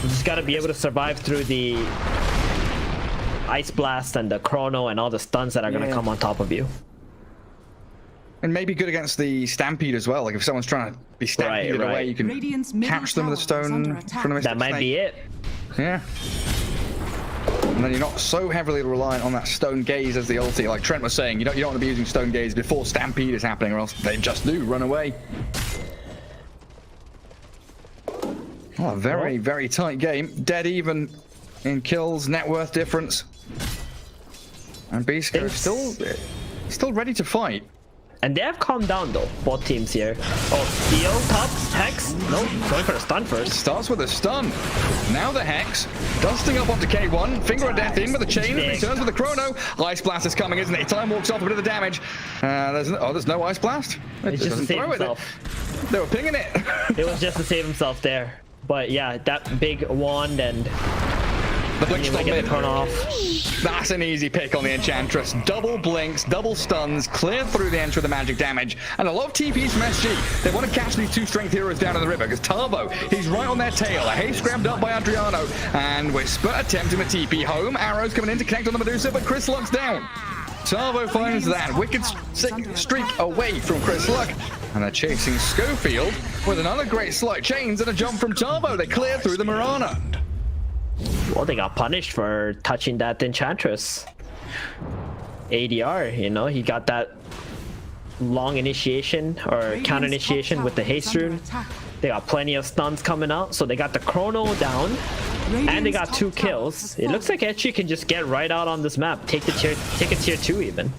You just gotta be able to survive through the Ice Blast and the Chrono and all the stuns that are gonna come on top of you. And maybe good against the Stampede as well. Like if someone's trying to be stampeded away, you can catch them with a stone from the That might be it. Yeah. And then you're not so heavily reliant on that Stone Gaze as the ulti. Like Trent was saying, you don't want to be using Stone Gaze before Stampede is happening, or else they just do run away. Oh, a very, very tight game. Dead even in kills, net worth difference. And Beastcoast still ready to fight. And they have calmed down though, both teams here. Oh, Steel, top, Hex. No, going for a stun first. Starts with a stun. Now the Hex. Dusting up onto K1. Finger of Death in with the chain. Returns with the Chrono. Ice Blast is coming, isn't it? Time walks off a bit of the damage. There's no Ice Blast. It's just to save himself. They were pinging it. It was just to save himself there. But yeah, that big wand and the blink stun mid. Turn off. That's an easy pick on the Enchantress. Double blinks, double stuns, clear through the entry of the magic damage. And a lot of TPs from SG. They want to catch these two strength heroes down in the river because Tavo, he's right on their tail. A haste grabbed up by Adriano. And Whisper attempting the TP home. Arrows coming in to connect on the Medusa, but Chris Luck's down. Tavo finds that wicked streak away from Chris Luck. And they're chasing Schofield with another great slight chains and a jump from Tavo. They clear through the Mirana. Well, they got punished for touching that Enchantress. ADR, you know, he got that long initiation or counter initiation with the haste rune. They got plenty of stuns coming out, so they got the Chrono down and they got 2 kills. It looks like SG can just get right out on this map, take a tier 2 even.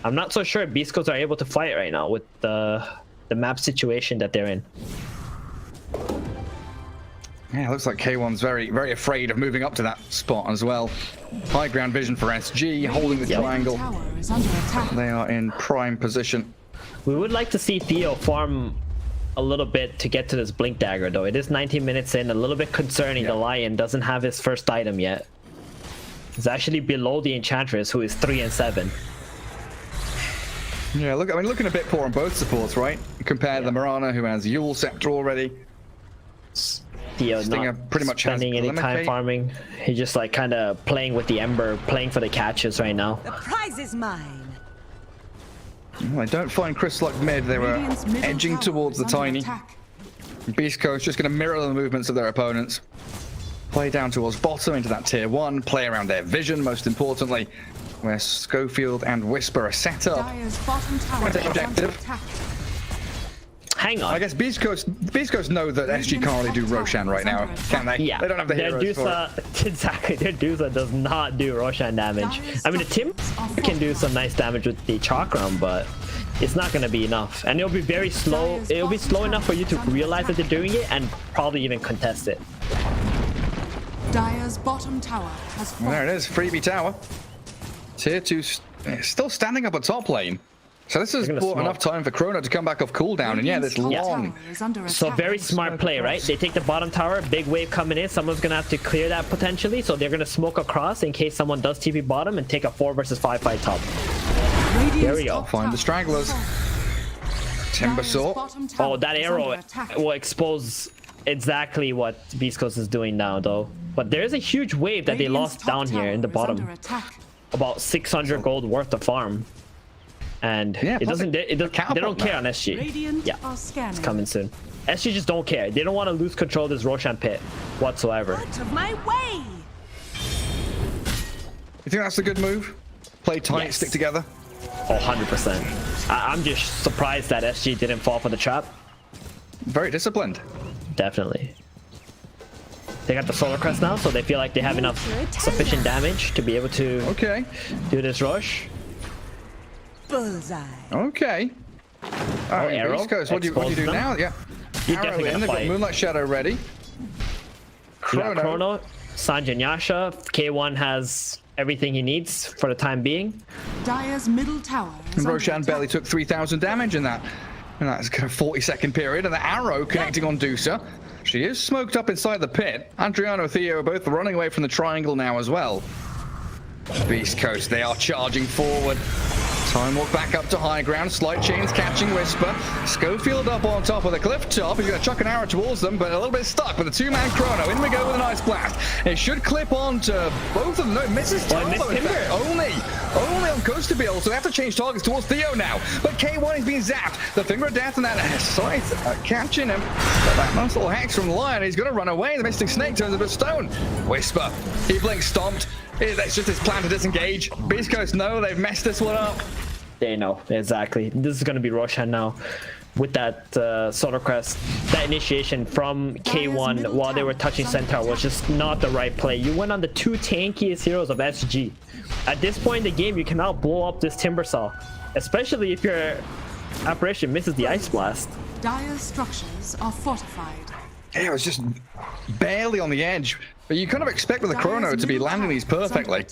I'm not so sure Beastcoast are able to fight right now with the map situation that they're in. Yeah, it looks like K1's very, very afraid of moving up to that spot as well. High ground vision for SG, holding the triangle. They are in prime position. We would like to see Theo farm a little bit to get to this Blink Dagger, though. It is 19 minutes in, a little bit concerning. The Lion doesn't have his first item yet. He's actually below the Enchantress, who is 3 and 7. Yeah, look, I mean, looking a bit poor on both supports, right? Compared to the Mirana, who has Yule Scepter already. Theo not pretty much spending any time farming. He's just like kind of playing with the Ember, playing for the catches right now. The prize is mine. Well, I don't find Chris Luck mid. They were edging towards the Tiny. Beastcoast just going to mirror the movements of their opponents. Play down towards bottom into that tier 1. Play around their vision, most importantly, where Schofield and Whisper are set up. Objective. Hang on. I guess Beastcoast know that SG can't really do Roshan right now, can they? Yeah. They don't have the heroes for it. Exactly. Their Dusa does not do Roshan damage. I mean, the Tim can do some nice damage with the Chakram, but it's not going to be enough. And it'll be very slow. It'll be slow enough for you to realize that they're doing it and probably even contest it. Dire's bottom tower has fallen. There it is, freebie tower. Tier 2 still standing up at top lane. So this has bought enough time for Chrono to come back off cooldown, and yeah, this long. So very smart play, right? They take the bottom tower, big wave coming in. Someone's gonna have to clear that potentially, so they're gonna smoke across in case someone does TP bottom and take a 4 versus 5 fight top. There we go. Find the stragglers. Timber Saw. Oh, that arrow will expose exactly what Beastcoast is doing now, though. But there's a huge wave that they lost down here in the bottom. About 600 gold worth of farm. And yeah, they don't care on SG. Yeah, it's coming soon. SG just don't care. They don't want to lose control of this Roshan pit whatsoever. Out of my way. You think that's a good move? Play tight, stick together? Oh, 100%. I'm just surprised that SG didn't fall for the trap. Very disciplined. Definitely. They got the Solar Crest now, so they feel like they have enough sufficient damage to be able to do this rush. Bullseye. Okay. Alright, Arrow. Beastcoast, what do you do now? Yeah. You're Arrow definitely in, they've got Moonlight Shadow ready. Chrono, Sanjay Nyasha. K1 has everything he needs for the time being. Dire's middle tower. And Roshan barely took 3,000 damage in that. And that's a 40-second period. And the arrow connecting on Dusa. She is smoked up inside the pit. Adriano and Theo are both running away from the triangle now as well. Beastcoast, they are charging forward. Time walk back up to high ground. Slight chains catching Whisper. Schofield up on top of the cliff top. He's going to chuck an arrow towards them, but a little bit stuck with a two-man chrono. In we go with an ice blast. It should clip on to both of them. No, it misses Tarbo. Only on Coastabil, so they have to change targets towards Theo now. But K1 is being zapped. The finger of death and that sight catching him. But that nice little hex from Lion. He's going to run away. The Mystic Snake turns into a stone. Whisper. He blinks, stomped. It's just his plan to disengage. Beastcoast know they've messed this one up. They know, exactly. This is going to be Roshan now with that Solar Crest. That initiation from K1 while they were touching Centaur was just not the right play. You went on the two tankiest heroes of SG. At this point in the game, you cannot blow up this Timbersaw, especially if your apparition misses the Ice Blast. Dire structures are fortified. Yeah, it was just barely on the edge. But you kind of expect with the chrono to be landing these perfectly.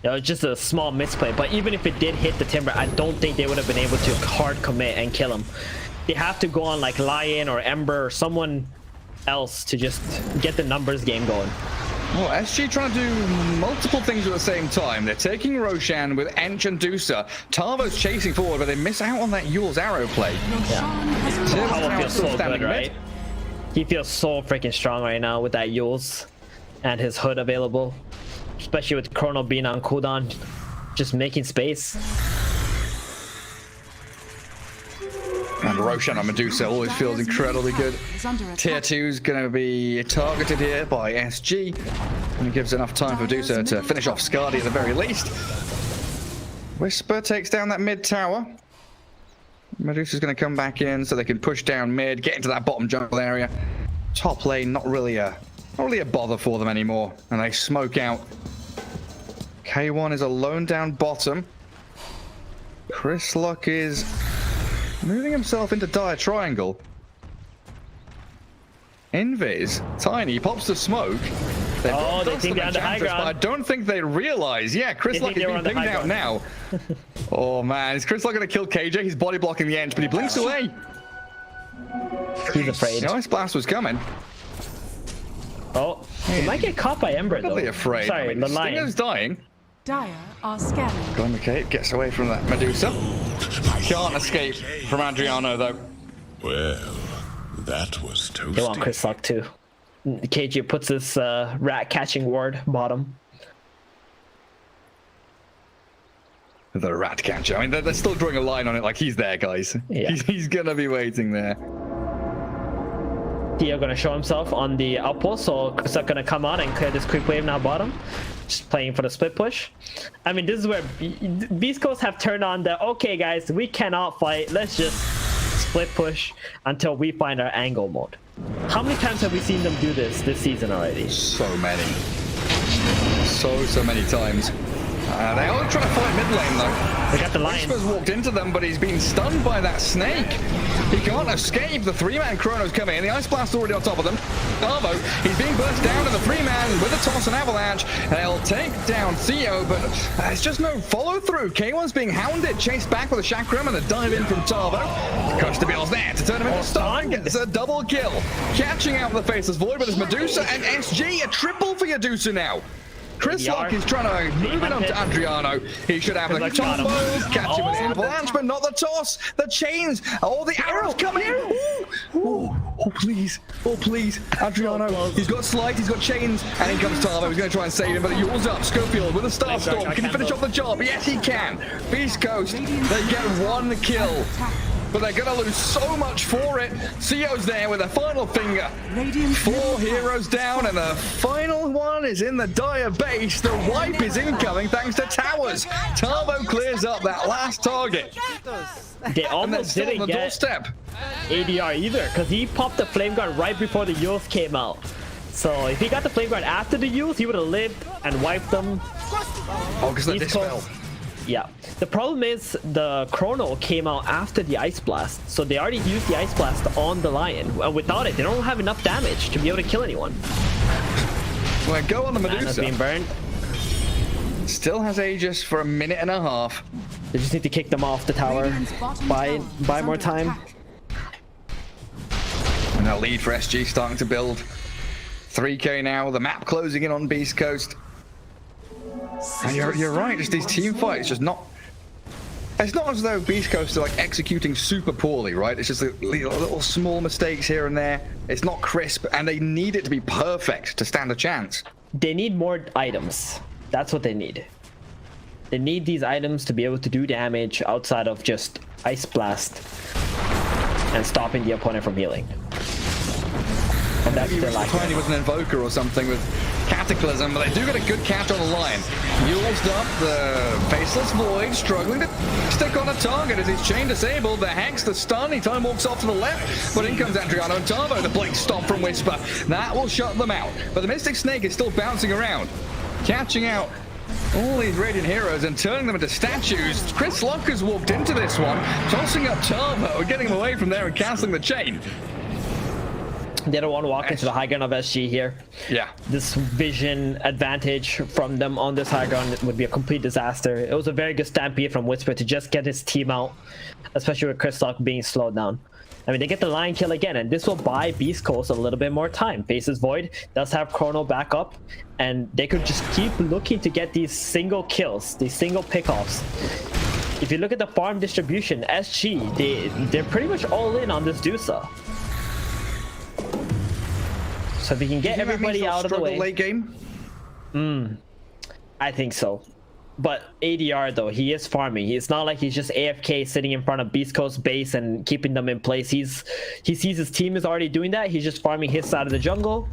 It was just a small misplay, but even if it did hit the Timber, I don't think they would have been able to hard commit and kill him. They have to go on like Lion or Ember or someone else to just get the numbers game going. Well, SG trying to do multiple things at the same time. They're taking Roshan with Ench and Dusa. Tarvo's chasing forward, but they miss out on that Yule's arrow play. Yeah. Tarvo feels so good, right? He feels so freaking strong right now with that Yule's and his hood available. Especially with Chrono being on cooldown, just making space. And Roshan on Medusa always feels incredibly good. Tier 2 is going to be targeted here by SG. And it gives enough time for Medusa to finish off Skadi at the very least. Whisper takes down that mid tower. Medusa's going to come back in so they can push down mid, get into that bottom jungle area. Top lane, not really a bother for them anymore. And they smoke out. K1 is alone down bottom. Chris Luck is moving himself into dire triangle. Invis, Tiny, pops the smoke. They think they're on the high ground. But I don't think they realize. Yeah, Chris Luck is being pinged out now. Oh man, is Chris Luck going to kill KJ? He's body blocking the end, but he blinks away. He's afraid. The Ice Blast was coming. Oh, he might get caught by Ember though. Really afraid. Sorry, the Lion. Stinger's dying. Dire are scanning. Glenn McCabe gets away from that Medusa. Can't escape from Adriano though. Well, that was toasty. They want Chris Luck too. KJ puts this rat catching ward bottom. The rat catcher. I mean, they're still drawing a line on it like he's there, guys. Yeah. He's gonna be waiting there. Theo gonna show himself on the outpost, so Chris Luck gonna come on and clear this creep wave now bottom. Just playing for the split push. I mean, this is where Beastcoast have turned on the, okay guys, we cannot fight, let's just split push until we find our angle mode. How many times have we seen them do this season already? So many. So many times. They are trying to fight mid lane though. They got the Lion. Whisper's walked into them, but he's been stunned by that snake. He can't escape. The three-man Chrono's coming in. The Ice Blast already on top of them. Darvo, he's being burst down to the three-man with a toss and avalanche. They'll take down Theo, but there's just no follow-through. K1's being hounded, chased back with a chakram and a dive in from Tarvo. Costabil's there to turn him into stun. Gets a double kill. Catching out the Faceless Void with his Medusa and SG. A triple for Medusa now. Chris Luck is trying to move it on to Adriano. He should have the combo, catch him with the avalanche, but not the toss. The chains, the arrows coming in. Oh, please. Oh, please. Adriano, he's got slight, he's got chains, and in comes Tarvo. He's going to try and save him, but the Yule's up. Schofield with a Starstorm. Can he finish off the job? Yes, he can. Beastcoast, they get one kill. But they're going to lose so much for it. Sio's there with a final finger. 4 heroes down, and the final one is in the dire base. The wipe is incoming thanks to towers. Tarvo clears up that last target. They almost didn't get doorstep. ADR either, because he popped the Flame Guard right before the Yules came out. So if he got the Flame Guard after the Yules, he would have lived and wiped them. Oh, because the dispel. Yeah. The problem is the Chrono came out after the Ice Blast, so they already used the Ice Blast on the Lion. And without it, they don't have enough damage to be able to kill anyone. Well, go on the Medusa. Being burned. Still has Aegis for a minute and a half. They just need to kick them off the tower. Buy more time. And that lead for SG starting to build. 3k now, the map closing in on Beastcoast. And you're right, just these team fights, just not It's not as though Beastcoast are like executing super poorly, right? It's just little small mistakes here and there. It's not crisp, and they need it to be perfect to stand a chance. They need more items. That's what they need. They need these items to be able to do damage outside of just Ice Blast and stopping the opponent from healing. And that's their lack. Tiny was an invoker or something with Cataclysm, but they do get a good catch on the line. Yulesed up, the Faceless Void struggling to stick on a target as he's chain disabled. The Hex, the stun, he time walks off to the left, but in comes Adriano and Tavo. The Blink Stomp from Whisper. That will shut them out, but the Mystic Snake is still bouncing around, catching out all these Radiant heroes and turning them into statues. Chris Locker's walked into this one, tossing up Tavo, getting him away from there and cancelling the chain. They don't want to walk into the high ground of SG here. Yeah. This vision advantage from them on this high ground would be a complete disaster. It was a very good stampede from Whisper to just get his team out, especially with Chris Lock being slowed down. I mean, they get the lion kill again, and this will buy Beastcoast a little bit more time. Faces Void does have Chrono back up, and they could just keep looking to get these single kills, these single pickoffs. If you look at the farm distribution, SG, they're pretty much all in on this DOTA. So if we can get everybody out of the way. Late game? I think so. But ADR though, he is farming. It's not like he's just AFK sitting in front of Beastcoast base and keeping them in place. He sees his team is already doing that. He's just farming his side of the jungle.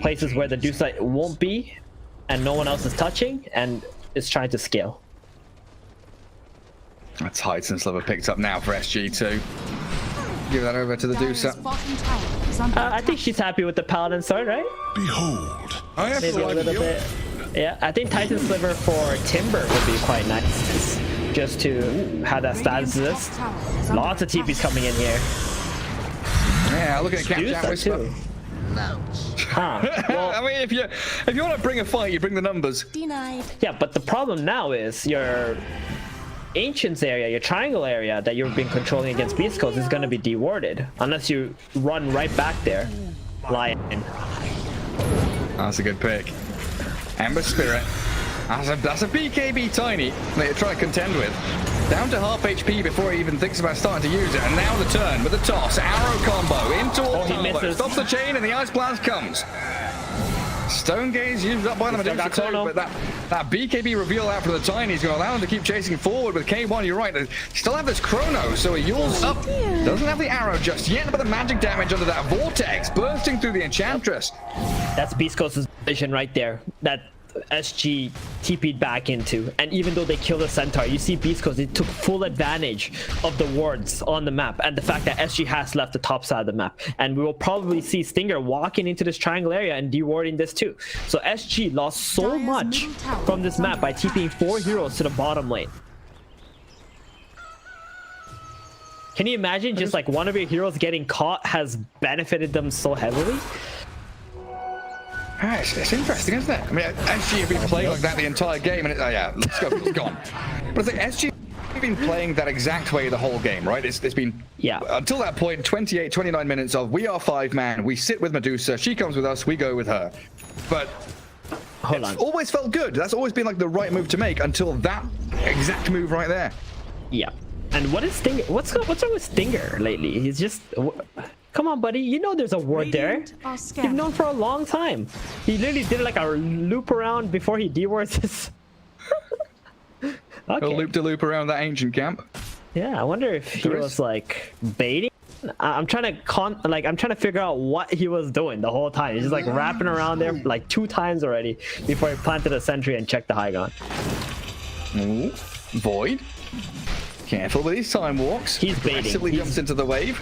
Places where the DOTA won't be and no one else is touching, and is trying to scale. That's Heijden Sliver picked up now for SG too. Give that over to the DOTA. I think she's happy with the Paladin sword, right? Behold. I have Maybe a little bit. Yeah, I think Titan Sliver for Timber would be quite nice, just to have that status of this. Lots of TPs coming in here. Yeah, looking at Captain Whisper. Huh. Well, I mean, if you want to bring a fight, you bring the numbers. Denied. yeah, but the problem now is your Ancients area, your triangle area that you've been controlling against Beastcoast is going to be dewarded unless you run right back there. Lion. That's a good pick. Ember Spirit. That's a BKB Tiny that you're trying to contend with. Down to half HP before he even thinks about starting to use it. And now the turn with the toss. Arrow combo into Tavo. Stops the chain and the Ice Blast comes. Stone Gaze used up by the Medusa too, but that BKB reveal out from the Tiny is going to allow him to keep chasing forward with K1. You're right, they still have this Chrono, so he yules up. Doesn't have the arrow just yet, but the magic damage under that Vortex bursting through the Enchantress. That's Beastcoast's vision right there. That SG TP'd back into, and even though they killed the Centaur, you see Beastcoast, they took full advantage of the wards on the map and the fact that SG has left the top side of the map, and we will probably see Stinger walking into this triangle area and dewarding this too. So SG lost so much from this map by TPing 4 heroes to the bottom lane. Can you imagine just like one of your heroes getting caught has benefited them so heavily? It's interesting, isn't it? I mean, SG have been playing like that the entire game, and yeah, let's go, it's gone. But I think SG have been playing that exact way the whole game, right? It's been, until that point, 28, 29 minutes of we are 5-man, we sit with Medusa, she comes with us, we go with her. But it's always felt good. That's always been like the right move to make until that exact move right there. Yeah. And what is Stinger? What's wrong with Stinger lately? He's just... Come on, buddy. You know there's a ward there. You've known for a long time. He literally did like a loop around before he dewards his... Okay. He'll loop around that ancient camp. Yeah, I wonder if he was like baiting. I'm trying to figure out what he was doing the whole time. He's just like wrapping around there like 2 times already before he planted a sentry and checked the high ground. Ooh, Void. Careful with his time walks. He's baiting. He jumps into the wave.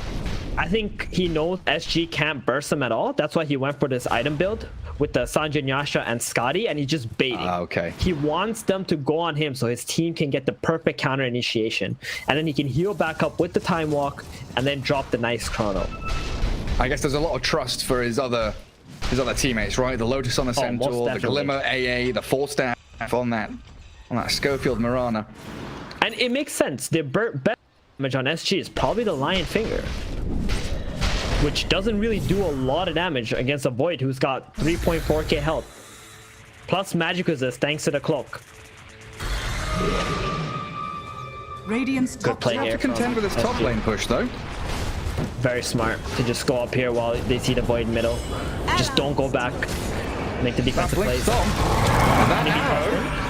I think he knows SG can't burst him at all. That's why he went for this item build with the Sanjay Nyasha and Scotty, and he's just baiting. Okay. He wants them to go on him so his team can get the perfect counter initiation, and then he can heal back up with the time walk and then drop the nice Chrono. I guess there's a lot of trust for his other teammates, right? The Lotus on the Centaur, the Glimmer AA, the 4-staff on that Schofield Mirana. And it makes sense. The best damage on SG is probably the Lion Finger, which doesn't really do a lot of damage against a Void who's got 3.4k health. Plus magic resist thanks to the cloak. Radiant's Good play Have here. to contend with this top lane push though. Very smart to just go up here while they see the void middle. Just don't go back. Make the defensive Blink plays. storm. And that arrow.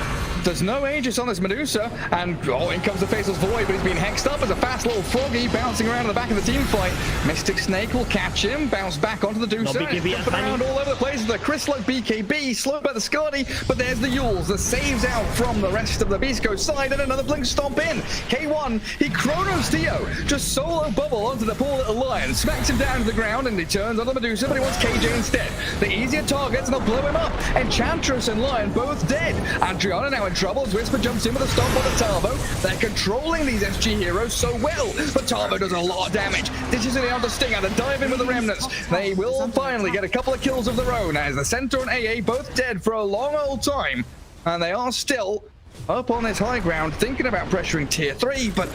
There's no Aegis on this Medusa, and in comes the Faceless Void, but he's been hexed up as a fast little froggy bouncing around in the back of the team fight. Mystic Snake will catch him, bounce back onto the Deucer, jumping around all over the place with the Chryslike BKB, slowed by the Scotty, but there's the Yules that saves out from the rest of the Beastcoast side, and another Blink Stomp in. K1, he chronos Theo, just solo bubble onto the poor little lion, smacks him down to the ground, and he turns on the Medusa, but he wants KJ instead. The easier targets, and they'll blow him up. Enchantress and Lion both dead. Adriana now in trouble. Whisper jumps in with a stomp on the Tarbo. They're controlling these SG heroes so well, but Tarbo does a lot of damage. Dishes it out to Stinger to dive in with the remnants. They will finally get a couple of kills of their own as the Centaur and AA both dead for a long old time, and they are still up on this high ground thinking about pressuring tier 3, but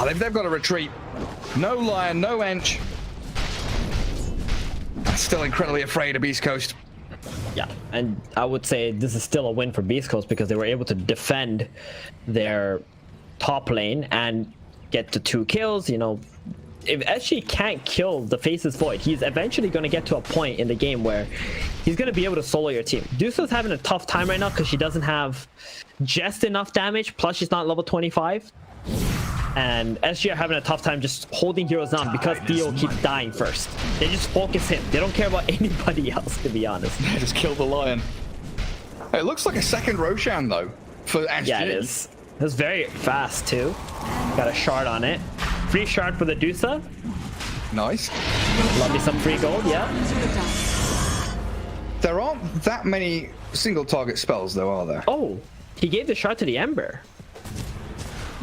they've got to retreat. No Lion, no Ench. Still incredibly afraid of Beastcoast. Yeah, and I would say this is still a win for Beastcoast because they were able to defend their top lane and get to 2 kills. You know, if SG can't kill the Faceless Void, he's eventually going to get to a point in the game where he's going to be able to solo your team. Duso's having a tough time right now because she doesn't have just enough damage, plus she's not level 25. And SG are having a tough time just holding heroes down because Theo keeps dying first. They just focus him. They don't care about anybody else, to be honest. They just killed the Lion. It looks like a second Roshan, though, for SG. Yeah, it is. It's very fast, too. Got a shard on it. Free shard for the Dusa. Nice. Love me some free gold, yeah. There aren't that many single target spells, though, are there? Oh, he gave the shard to the Ember.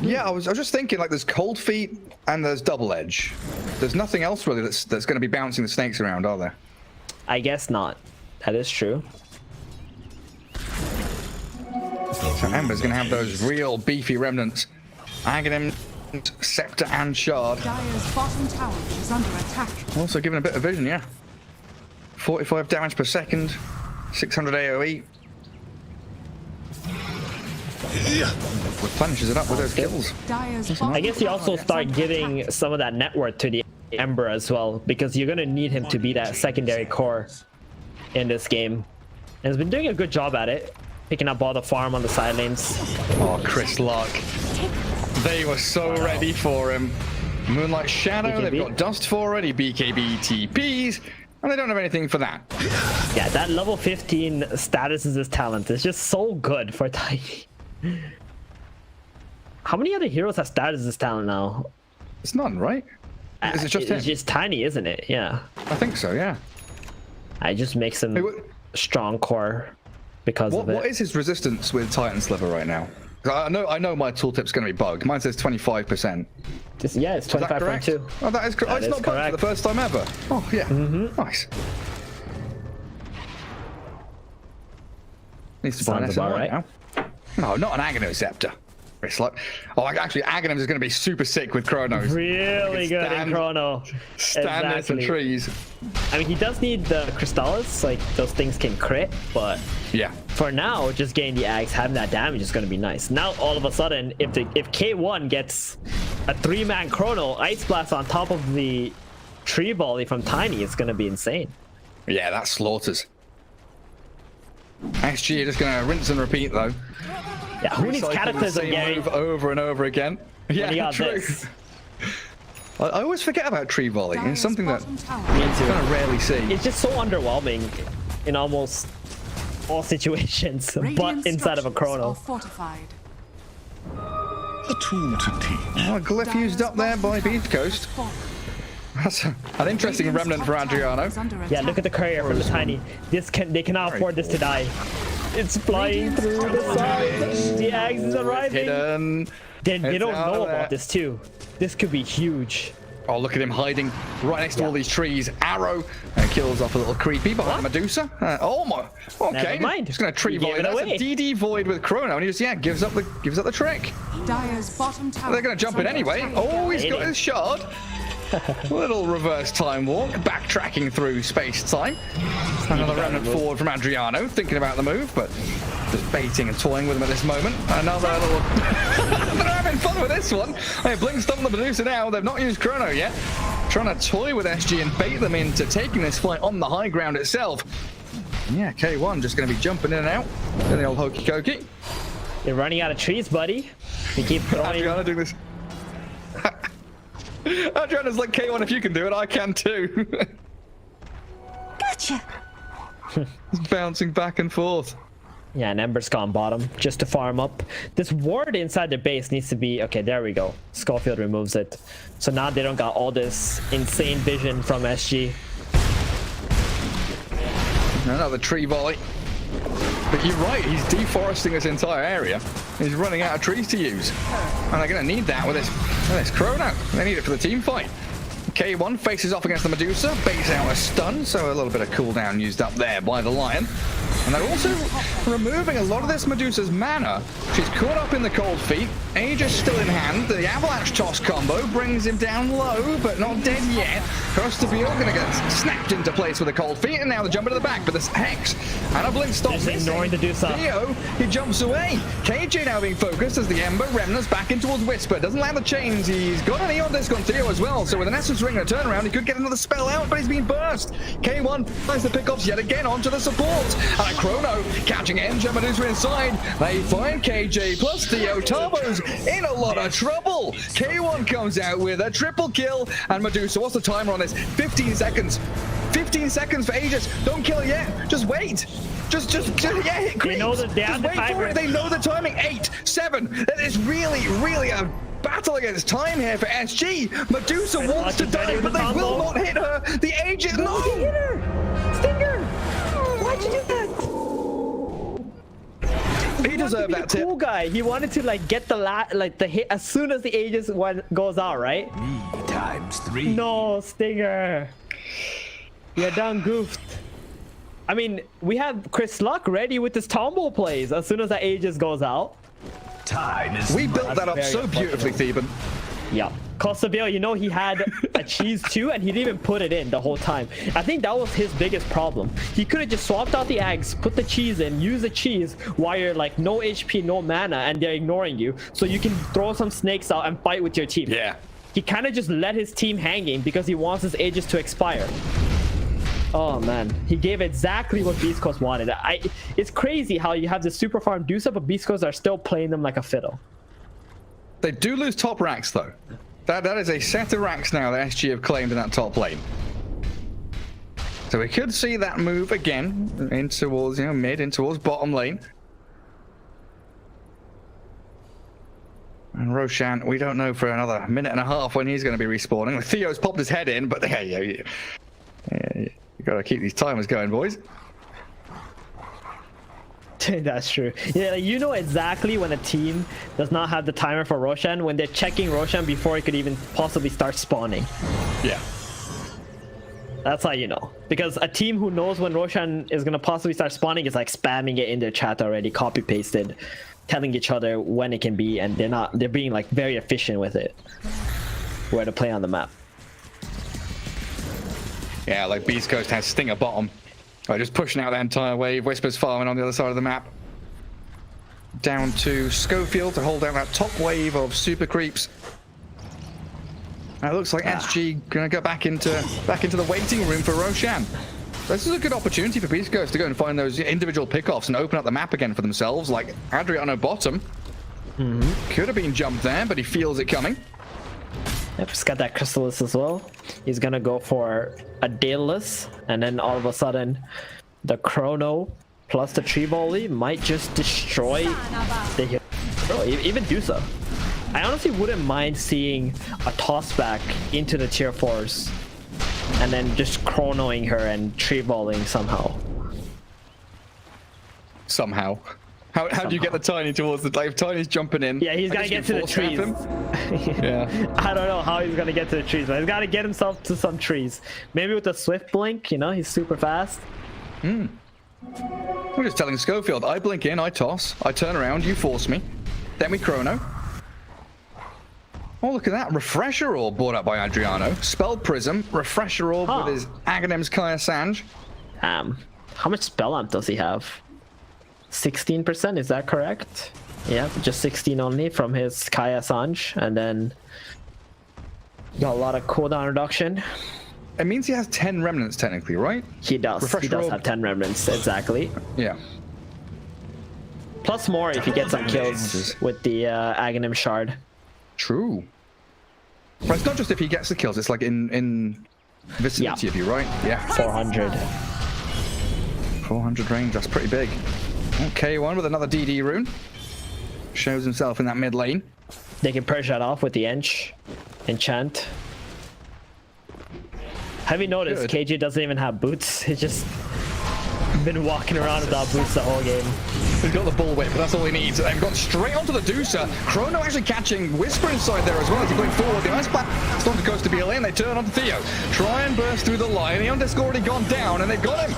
Yeah, I was just thinking, like, there's Cold Feet and there's Double Edge. There's nothing else really that's going to be bouncing the snakes around, are there? I guess not. That is true. So Ember's going to have those real beefy remnants. Aghanim, Scepter, and Shard. Dire's bottom tower is under attack. Also giving a bit of vision, yeah. 45 damage per second, 600 AoE. Replenishes it up with those kills. I guess you also start giving some of that net worth to the Ember as well, because you're going to need him to be that secondary core in this game. And he's been doing a good job at it, picking up all the farm on the side lanes. Oh, Chris Luck. They were so ready for him. Moonlight Shadow, BKB. They've got Dust for already, BKB TPs, and they don't have anything for that. Yeah, that level 15 status is his talent. It's just so good for Tiny. How many other heroes have status as talent now? It's none, right? Is it just him? It's just Tiny, isn't it? Yeah. I think so, yeah. I just makes him strong core because of it. What is his resistance with Titan Sliver right now? I know my tooltip's going to be bugged. Mine says 25%. Yeah, it's 25.2. Oh, that is correct. Oh, it's not bugged for the first time ever. Oh, yeah. Nice. Needs to buy an SR right now. No, not an Aghanim Scepter. It's like, actually, Aghanim is going to be super sick with Chronos. Really good in Chrono. Stand there for trees. I mean, he does need the Crystallis, like those things can crit, but yeah, for now, just getting the Ags, having that damage is going to be nice. Now, all of a sudden, if K1 gets a 3-man Chrono Ice Blast on top of the Tree Volley from Tiny, it's going to be insane. Yeah, that slaughters. SG are just going to rinse and repeat, though. Yeah, who needs Cataclysm, Gary? Over and over again. Yeah, true. I always forget about Tree Volley. It's something that you kind of rarely see. It's just so underwhelming in almost all situations, but inside of a Chrono. A tool to teach. Oh, glyph used up there by Beastcoast. That's an interesting remnant for Adriano. Yeah, look at the courier from the Tiny. They cannot afford this to die. It's flying through the side. The Ags is arriving. Hidden. They don't know about this too. This could be huge. Oh, look at him hiding right next to all these trees. Arrow kills off a little creepy behind Medusa. Oh my. Okay. Never mind. Just gonna tree void. That's a DD void with Chrono, and he just gives up the trick. Dire's bottom tower. They're gonna jump in anyway. Oh, he's got his shard. Little reverse time walk, backtracking through space time. Another remnant forward from Adriano, thinking about the move, but Just baiting and toying with him at this moment. Another little... They're having fun with this one. Hey, Blink stopped the Medusa now. They've not used Chrono yet. Trying to toy with SG and bait them into taking this fight on the high ground itself. Yeah, K1 just going to be jumping in and out. Doing the old hokey cokey. You're running out of trees, buddy. You keep throwing... Adriana doing this. Adriana's like, K1, if you can do it, I can too. Gotcha. It's bouncing back and forth. Yeah, and Ember's gone bottom just to farm up. This ward inside the base needs to be... Okay, there we go. Schofield removes it. So now they don't got all this insane vision from SG. Another tree volley. But you're right, he's deforesting this entire area. He's running out of trees to use. And they're going to need that with this Chrono. They need it for the team fight. K1 faces off against the Medusa, baits out a stun, so a little bit of cooldown used up there by the Lion. And they're also removing a lot of this Medusa's mana. She's caught up in the cold feet. Aegis still in hand. The avalanche toss combo brings him down low, but not dead yet. Crostabile going to get snapped into place with the cold feet, and now the jump into the back. But this Hex and a Blink stops ignoring the Medusa. Theo, he jumps away. KJ now being focused as the Ember remnants back in towards Whisper. Doesn't land the chains. He's got an Eon Disc on Theo as well, so with an Essence Ring and a turnaround, he could get another spell out, but he's been burst. K1 finds the pickups yet again onto the support. And Chrono catching Enja, Medusa inside. They find KJ plus Theo. Turbo's in a lot of trouble. K1 comes out with a triple kill, and Medusa, what's the timer on this? 15 seconds. 15 seconds for Aegis. Don't kill yet. Just wait. Just yeah, hit creeps. They know that they have the timer. They know the timing. 8, 7. That is really a battle against time here for SG. Medusa wants to die, but they will not hit her. The Aegis. No! Hit her! Stinger! Why'd you do that? He deserved that tip. Cool guy. He wanted to like get the hit as soon as the Aegis one goes out, right? 3 times 3. No, Stinger. You're done goofed. I mean, we have Chris Luck ready with his Tombo plays as soon as the Aegis goes out. Time is We built that up so beautifully, Theban. Yeah. Costabile, you know, he had a cheese too, and he didn't even put it in the whole time. I think that was his biggest problem. He could have just swapped out the eggs, put the cheese in, use the cheese while you're like no HP, no mana, and they're ignoring you. So you can throw some snakes out and fight with your team. Yeah. He kind of just let his team hanging because he wants his Aegis to expire. Oh man, he gave exactly what Beastcoast wanted. It's crazy how you have the super farm Medusa, but Beastcoast are still playing them like a fiddle. They do lose top racks though. That is a set of racks now that SG have claimed in that top lane. So we could see that move again in towards, you know, mid, in towards bottom lane. And Roshan, we don't know for another minute and a half when he's going to be respawning. Theo's popped his head in, but yeah, you got to keep these timers going, boys. That's true. Yeah, like, you know exactly when a team does not have the timer for Roshan when they're checking Roshan before he could even possibly start spawning. Yeah. That's how you know. Because a team who knows when Roshan is going to possibly start spawning is like spamming it in their chat already, copy pasted, telling each other when it can be, and they're being like very efficient with it. Where to play on the map. Yeah, like Beastcoast has Stinger bottom. Just pushing out the entire wave. Whisper's farming on the other side of the map. Down to Schofield to hold down that top wave of super creeps. And it looks like SG gonna go back into the waiting room for Roshan. This is a good opportunity for Beastcoast to go and find those individual pickoffs and open up the map again for themselves. Like Adriano bottom. Could have been jumped there, but he feels it coming. Yep, he's got that Chrysalis as well. He's gonna go for a Daedalus, and then all of a sudden, the Chrono plus the Tree Volley might just destroy the hero. Oh, even Dusa. I honestly wouldn't mind seeing a toss back into the tier 4s, and then just chronoing her and Tree Volleying somehow. Somehow. How do you get the Tiny towards the dive? Tiny's jumping in. Yeah, he's gotta get to the trees. Yeah. I don't know how he's gonna get to the trees, but he's gotta get himself to some trees. Maybe with a swift blink, you know, he's super fast. I'm just telling Schofield, I blink in, I toss, I turn around, you force me. Then we chrono. Oh, look at that. Refresher Orb brought up by Adriano. Spell Prism, Refresher Orb with his Aghanim's Kaya Sanj. How much spell amp does he have? 16%, is that correct? Yeah, just 16 only from his Kaya Sanj, and then got a lot of cooldown reduction. It means he has 10 remnants technically, right? He does. He does have 10 remnants, exactly. Yeah. Plus more if he gets some kills with the Aghanim Shard. True. But it's not just if he gets the kills, it's like in vicinity of you, right? Yeah. 400. 400 range, that's pretty big. Okay, one with another DD rune. Shows himself in that mid lane. They can purge that off with the enchant. Have you noticed KJ doesn't even have boots? He's just been walking around without boots the whole game. He's got the bullwhip, but that's all he needs. They've gone straight onto the DOTA. Chrono actually catching Whisper inside there as well as he's going forward. The ice blast on the coast to be in. They turn onto Theo. Try and burst through the line. The Undisk already gone down, and they've got him.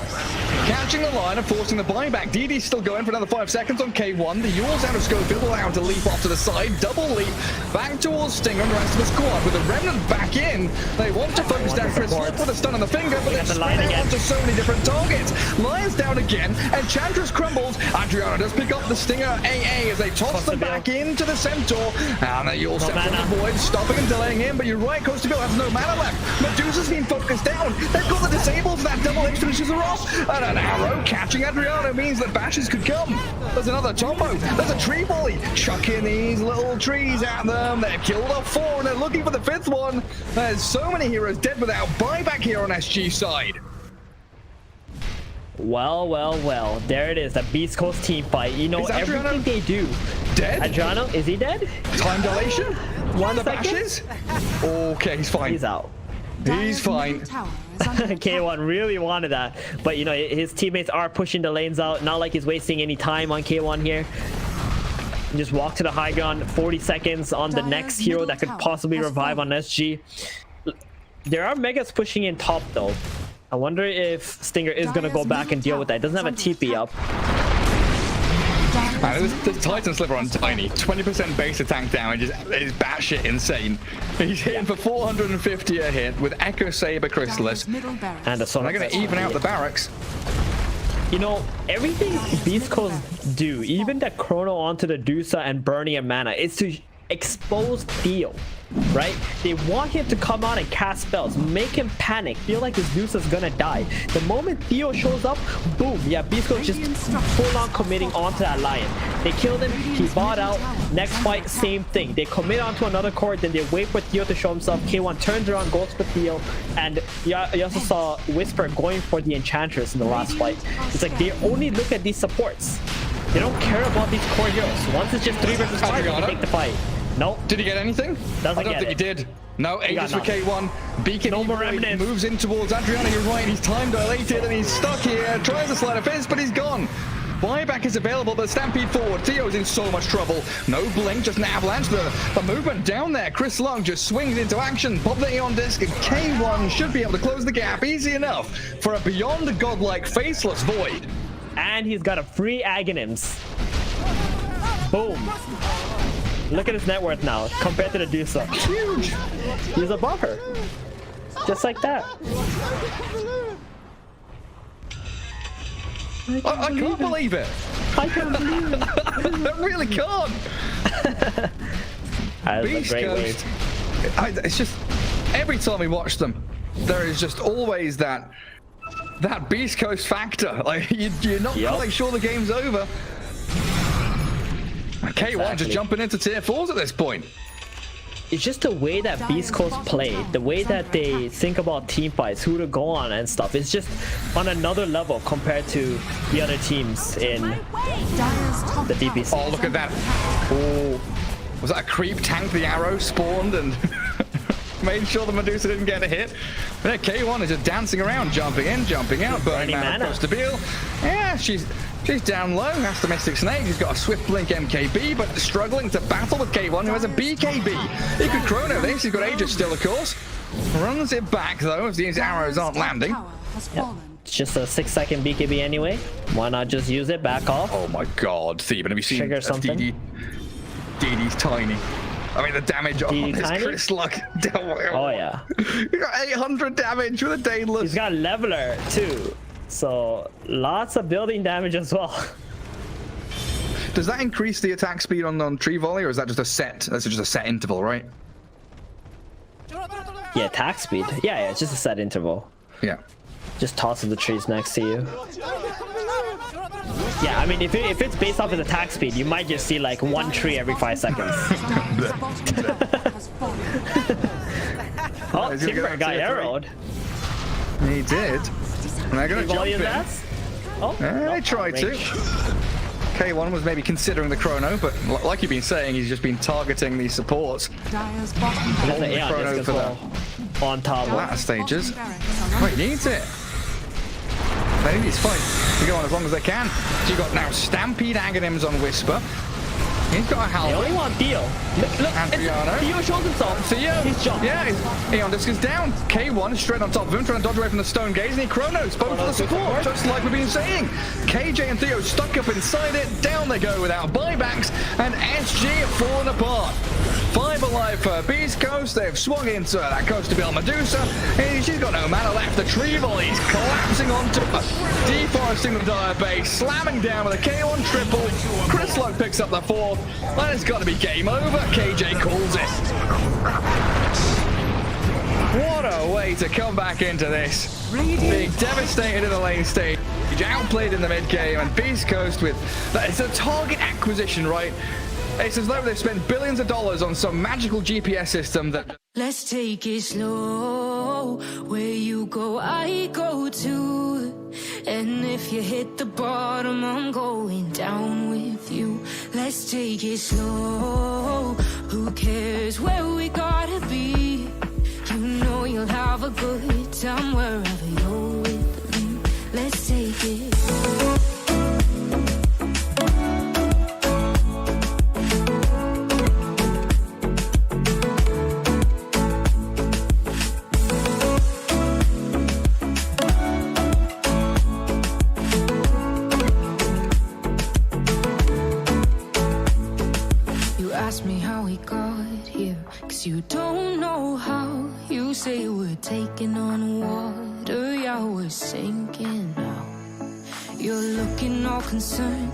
Catching the line and forcing the buyback. DD's still going for another 5 seconds on K1. The Yule's out of scope. He'll allow him to leap off to the side. Double leap back towards Stinger and the rest of the squad. With the Remnant back in, they want to focus down Chris with a stun on the finger, but they're spread out onto so many different targets. Lion's down again, and Chantress crumbles. Adriana does pick up the Stinger AA as they toss them back into the Centaur. And the Yule steps from the void, stopping and delaying him, but you're right, Coastabile has no mana left. Medusa's been focused down. They've got the disable for that double H finishes her off. And an arrow catching Adriano means that bashes could come. There's another Tombo. There's a tree volley. Chucking these little trees at them. They've killed off 4 and they're looking for the 5th one. There's so many heroes dead without buyback here on SG side. Well, well, well. There it is. The Beastcoast team fight. You know, everything they do. Dead? Adriano, is he dead? Time dilation? 1 the second? bashes? Okay, he's fine. He's out. He's fine. K1 really wanted that, but you know his teammates are pushing the lanes out. Not like he's wasting any time on K1 here. Just walk to the high ground. 40 seconds on the next hero that could possibly revive on SG. There are megas pushing in top though. I wonder if Stinger is gonna go back and deal with that. Doesn't have a TP up. The Titan Sliver on Tiny, 20% base attack damage is batshit insane. He's hitting for 450 a hit with Echo Saber Chrysalis. And they're going to even out the barracks. You know, everything Beastcoast do, even the Chrono onto the Dusa and burning a mana, is to expose Theo, right? They want him to come out and cast spells, make him panic, feel like his Dusa's gonna die. The moment Theo shows up, boom, yeah, Beastcoast just full on committing onto that Lion. They killed him, he bought out, next fight, same thing. They commit onto another core, then they wait for Theo to show himself. K1 turns around, goes for Theo, and you also saw Whisper going for the Enchantress in the last fight. It's like they only look at these supports. They don't care about these core heroes. Once it's just 3 versus 5, they take the fight. Nope. Did he get anything? I don't think he did. No, Aegis for K1. Beacon no more remnants. Moves in towards Adriana. You're right. He's time dilated and he's stuck here. Tries to slide a fist, but he's gone. Buyback is available, but Stampede forward. Theo's in so much trouble. No blink, just an avalanche. The movement down there. Chris Long just swings into action. Pop the Eon Disc, and K1 should be able to close the gap easy enough for a beyond the godlike faceless void. And he's got a free Aghanims. Boom. Look at his net worth now compared to the Dusa. Huge. He's above her. Just like that. I can't believe it. I can't believe it. I really can't. Beastcoast. It's just every time we watch them, there is just always that Beastcoast factor. Like you're not quite sure the game's over. K1 just jumping into tier 4s at this point. It's just the way that Beastcoast play, the way that they think about team fights, who to go on and stuff. It's just on another level compared to the other teams in the DPC. Oh, look at that. Oh, was that a creep tank? The arrow spawned and made sure the Medusa didn't get a hit. But yeah, K1 is just dancing around, jumping in, jumping out, burning mana across the field. Yeah, she's down low, has the Mystic Snake. She's got a Swift Blink MKB, but struggling to battle with K1, who has a BKB. He could chrono this. He's got Aegis still, of course. Runs it back, though, as these arrows aren't landing. Yep. It's just a 6-second BKB anyway. Why not just use it, back off? Oh my god, Theban, have you seen DD's tiny? I mean, the damage on this Chris Luck. Oh, yeah. He got 800 damage with a Daedalus. He's got Leveler, too. So, lots of building damage as well. Does that increase the attack speed on tree volley, or is that just a set? That's just a set interval, right? Yeah, attack speed. Yeah, it's just a set interval. Yeah. Just tossing the trees next to you. Yeah, I mean, if it's based off his attack speed, you might just see like one tree every 5 seconds. Oh, Timber got arrowed. He did. And they're going to jump in. Oh, They tried to. K1 was maybe considering the chrono, but like you've been saying, he's just been targeting these supports. Yeah, Chrono for the on top latter stages. Wait, he needs it. They need these fights to go on as long as they can. So you've got now Stampede Aghanim's on Whisper. He's got a Halberd. They only want Theo. Look, Theo shows himself. Theo. He's jumped. Yeah, Aeon Disc is down. K1 is straight on top of him, trying to dodge away from the Stone Gaze, and he chronos, both for the support, just like we've been saying. KJ and Theo stuck up inside it. Down they go without buybacks, and SG have fallen apart. 5 alive for Beastcoast. They've swung into that Coast to Bell Medusa. She's got no mana left. The tree volley's collapsing onto her, deforesting the dire base, slamming down with a K1 triple. Chrislow picks up the 4th. And it's got to be game over. KJ calls it. What a way to come back into this. Being devastated in the lane stage, outplayed in the mid game, and Beastcoast with that. It's a target acquisition, right? It's as though they've spent billions of dollars on some magical GPS system that... Let's take it slow. Where you go, I go too. And if you hit the bottom, I'm going down with you. Let's take it slow. Who cares where we gotta be? You know you'll have a good time wherever you're with me. Let's take it slow. Ask me how we got here, 'cause you don't know how. You say we're taking on water, yeah, we're sinking now. You're looking all concerned,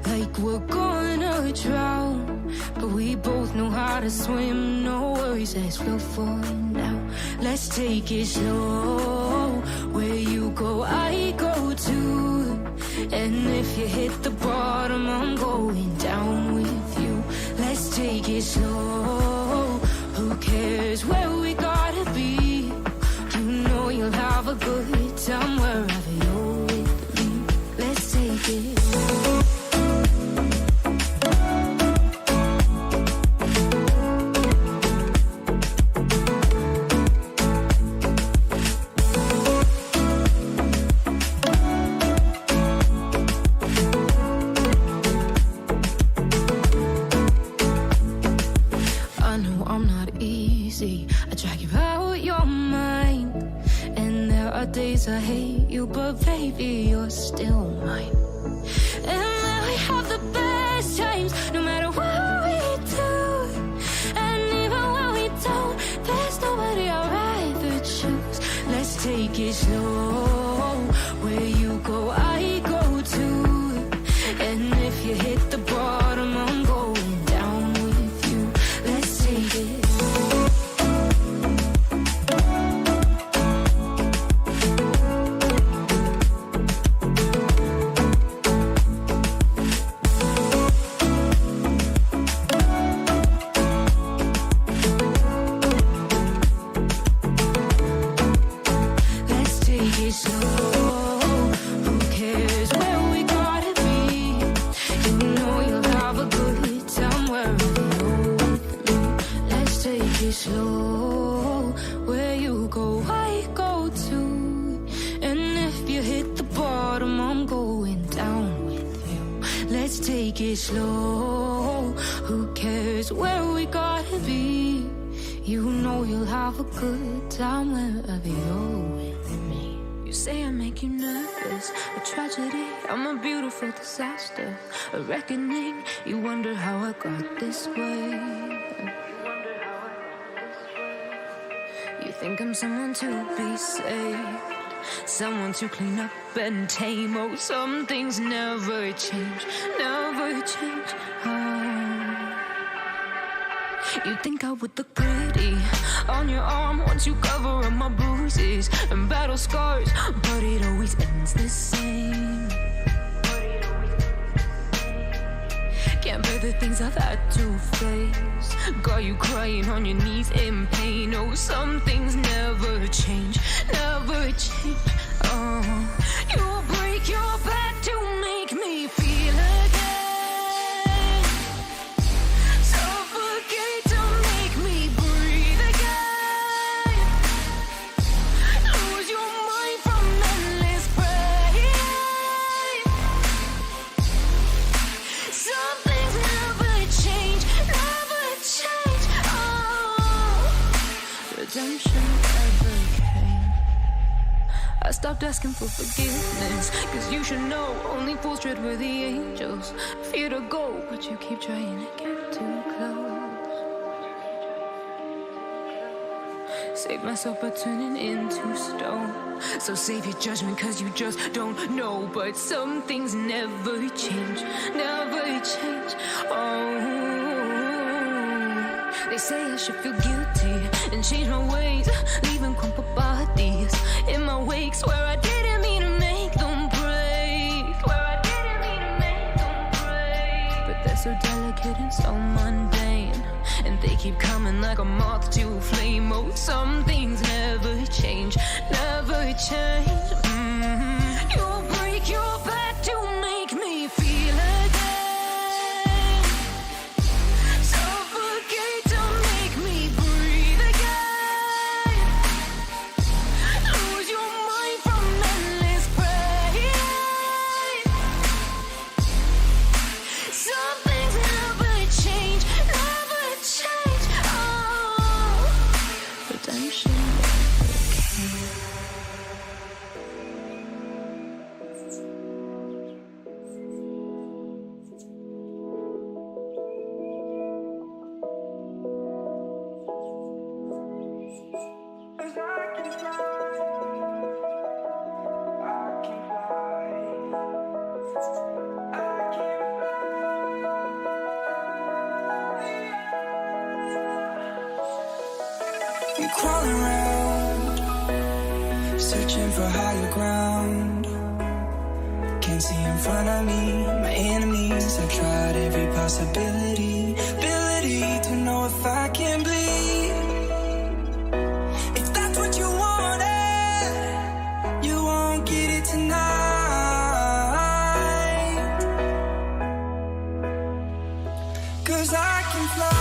like we're gonna drown. But we both know how to swim, no worries, let's flow for now. Let's take it slow. Where you go, I go too. And if you hit the bottom, I'm going down with you. Let's take it slow. Who cares where we gotta be? You know you'll have a good time wherever you're with me. Let's take it slow. I drag you out your mind, and there are days I hate you, but baby, you're still mine. And then we have the best times, no matter what we do. And even when we don't, there's nobody I'd rather choose. Let's take it slow. Where you go, I go too. And if you hit the bottom, I'm going down with you. Let's take it. Slow, where you go, I go too. And if you hit the bottom, I'm going down with you. Let's take it slow. Who cares where we gotta be? You know you'll have a good time wherever you're with me. You say I make you nervous, a tragedy, I'm a beautiful disaster, a reckoning. You wonder how I got this way. You think I'm someone to be saved. someone to clean up and tame. Oh, some things never change, never change. Oh, you think I would look pretty on your arm once you cover up my bruises and battle scars, but it always ends the same. Can't bear the things I've had to face. Got you crying on your knees in pain. Oh, some things never change, never change. Oh, you'll break your back to make me feel again. Suffocate to make me breathe again. Lose your mind from endless pain. Some things never change, never change. Oh, redemption never came. I stopped asking for forgiveness, cause you should know only fools tread where the angels fear to go, but you keep trying to get too close. Save myself by turning into stone. So save your judgment cause you just don't know. But some things never change, never change. Oh, they say I should feel guilty and change my ways, leaving crumpled bodies in my wake. Swear I didn't mean to make them break. Swear I didn't mean to make them break. But they're so delicate and so mundane, and they keep coming like a moth to a flame. Oh, some things never change, never change. You'll break your back to make me feel again. Suffocate to make me breathe again. Lose your mind from endless pain. Some things never change, never change. Oh, redemption never came. I'm crawling around, searching for higher ground. Can't see in front of me, my enemies. I've tried every possibility, ability to know if I can bleed. If that's what you wanted, you won't get it tonight. 'Cause I can fly.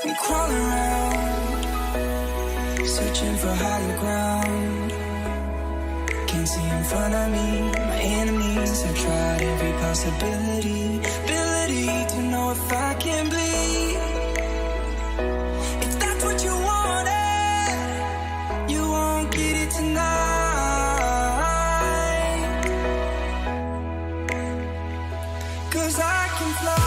I'm crawling around, searching for higher ground. Can't see in front of me, my enemies. I've tried every possibility, ability to know if I can bleed. If that's what you wanted, you won't get it tonight. 'Cause I can fly.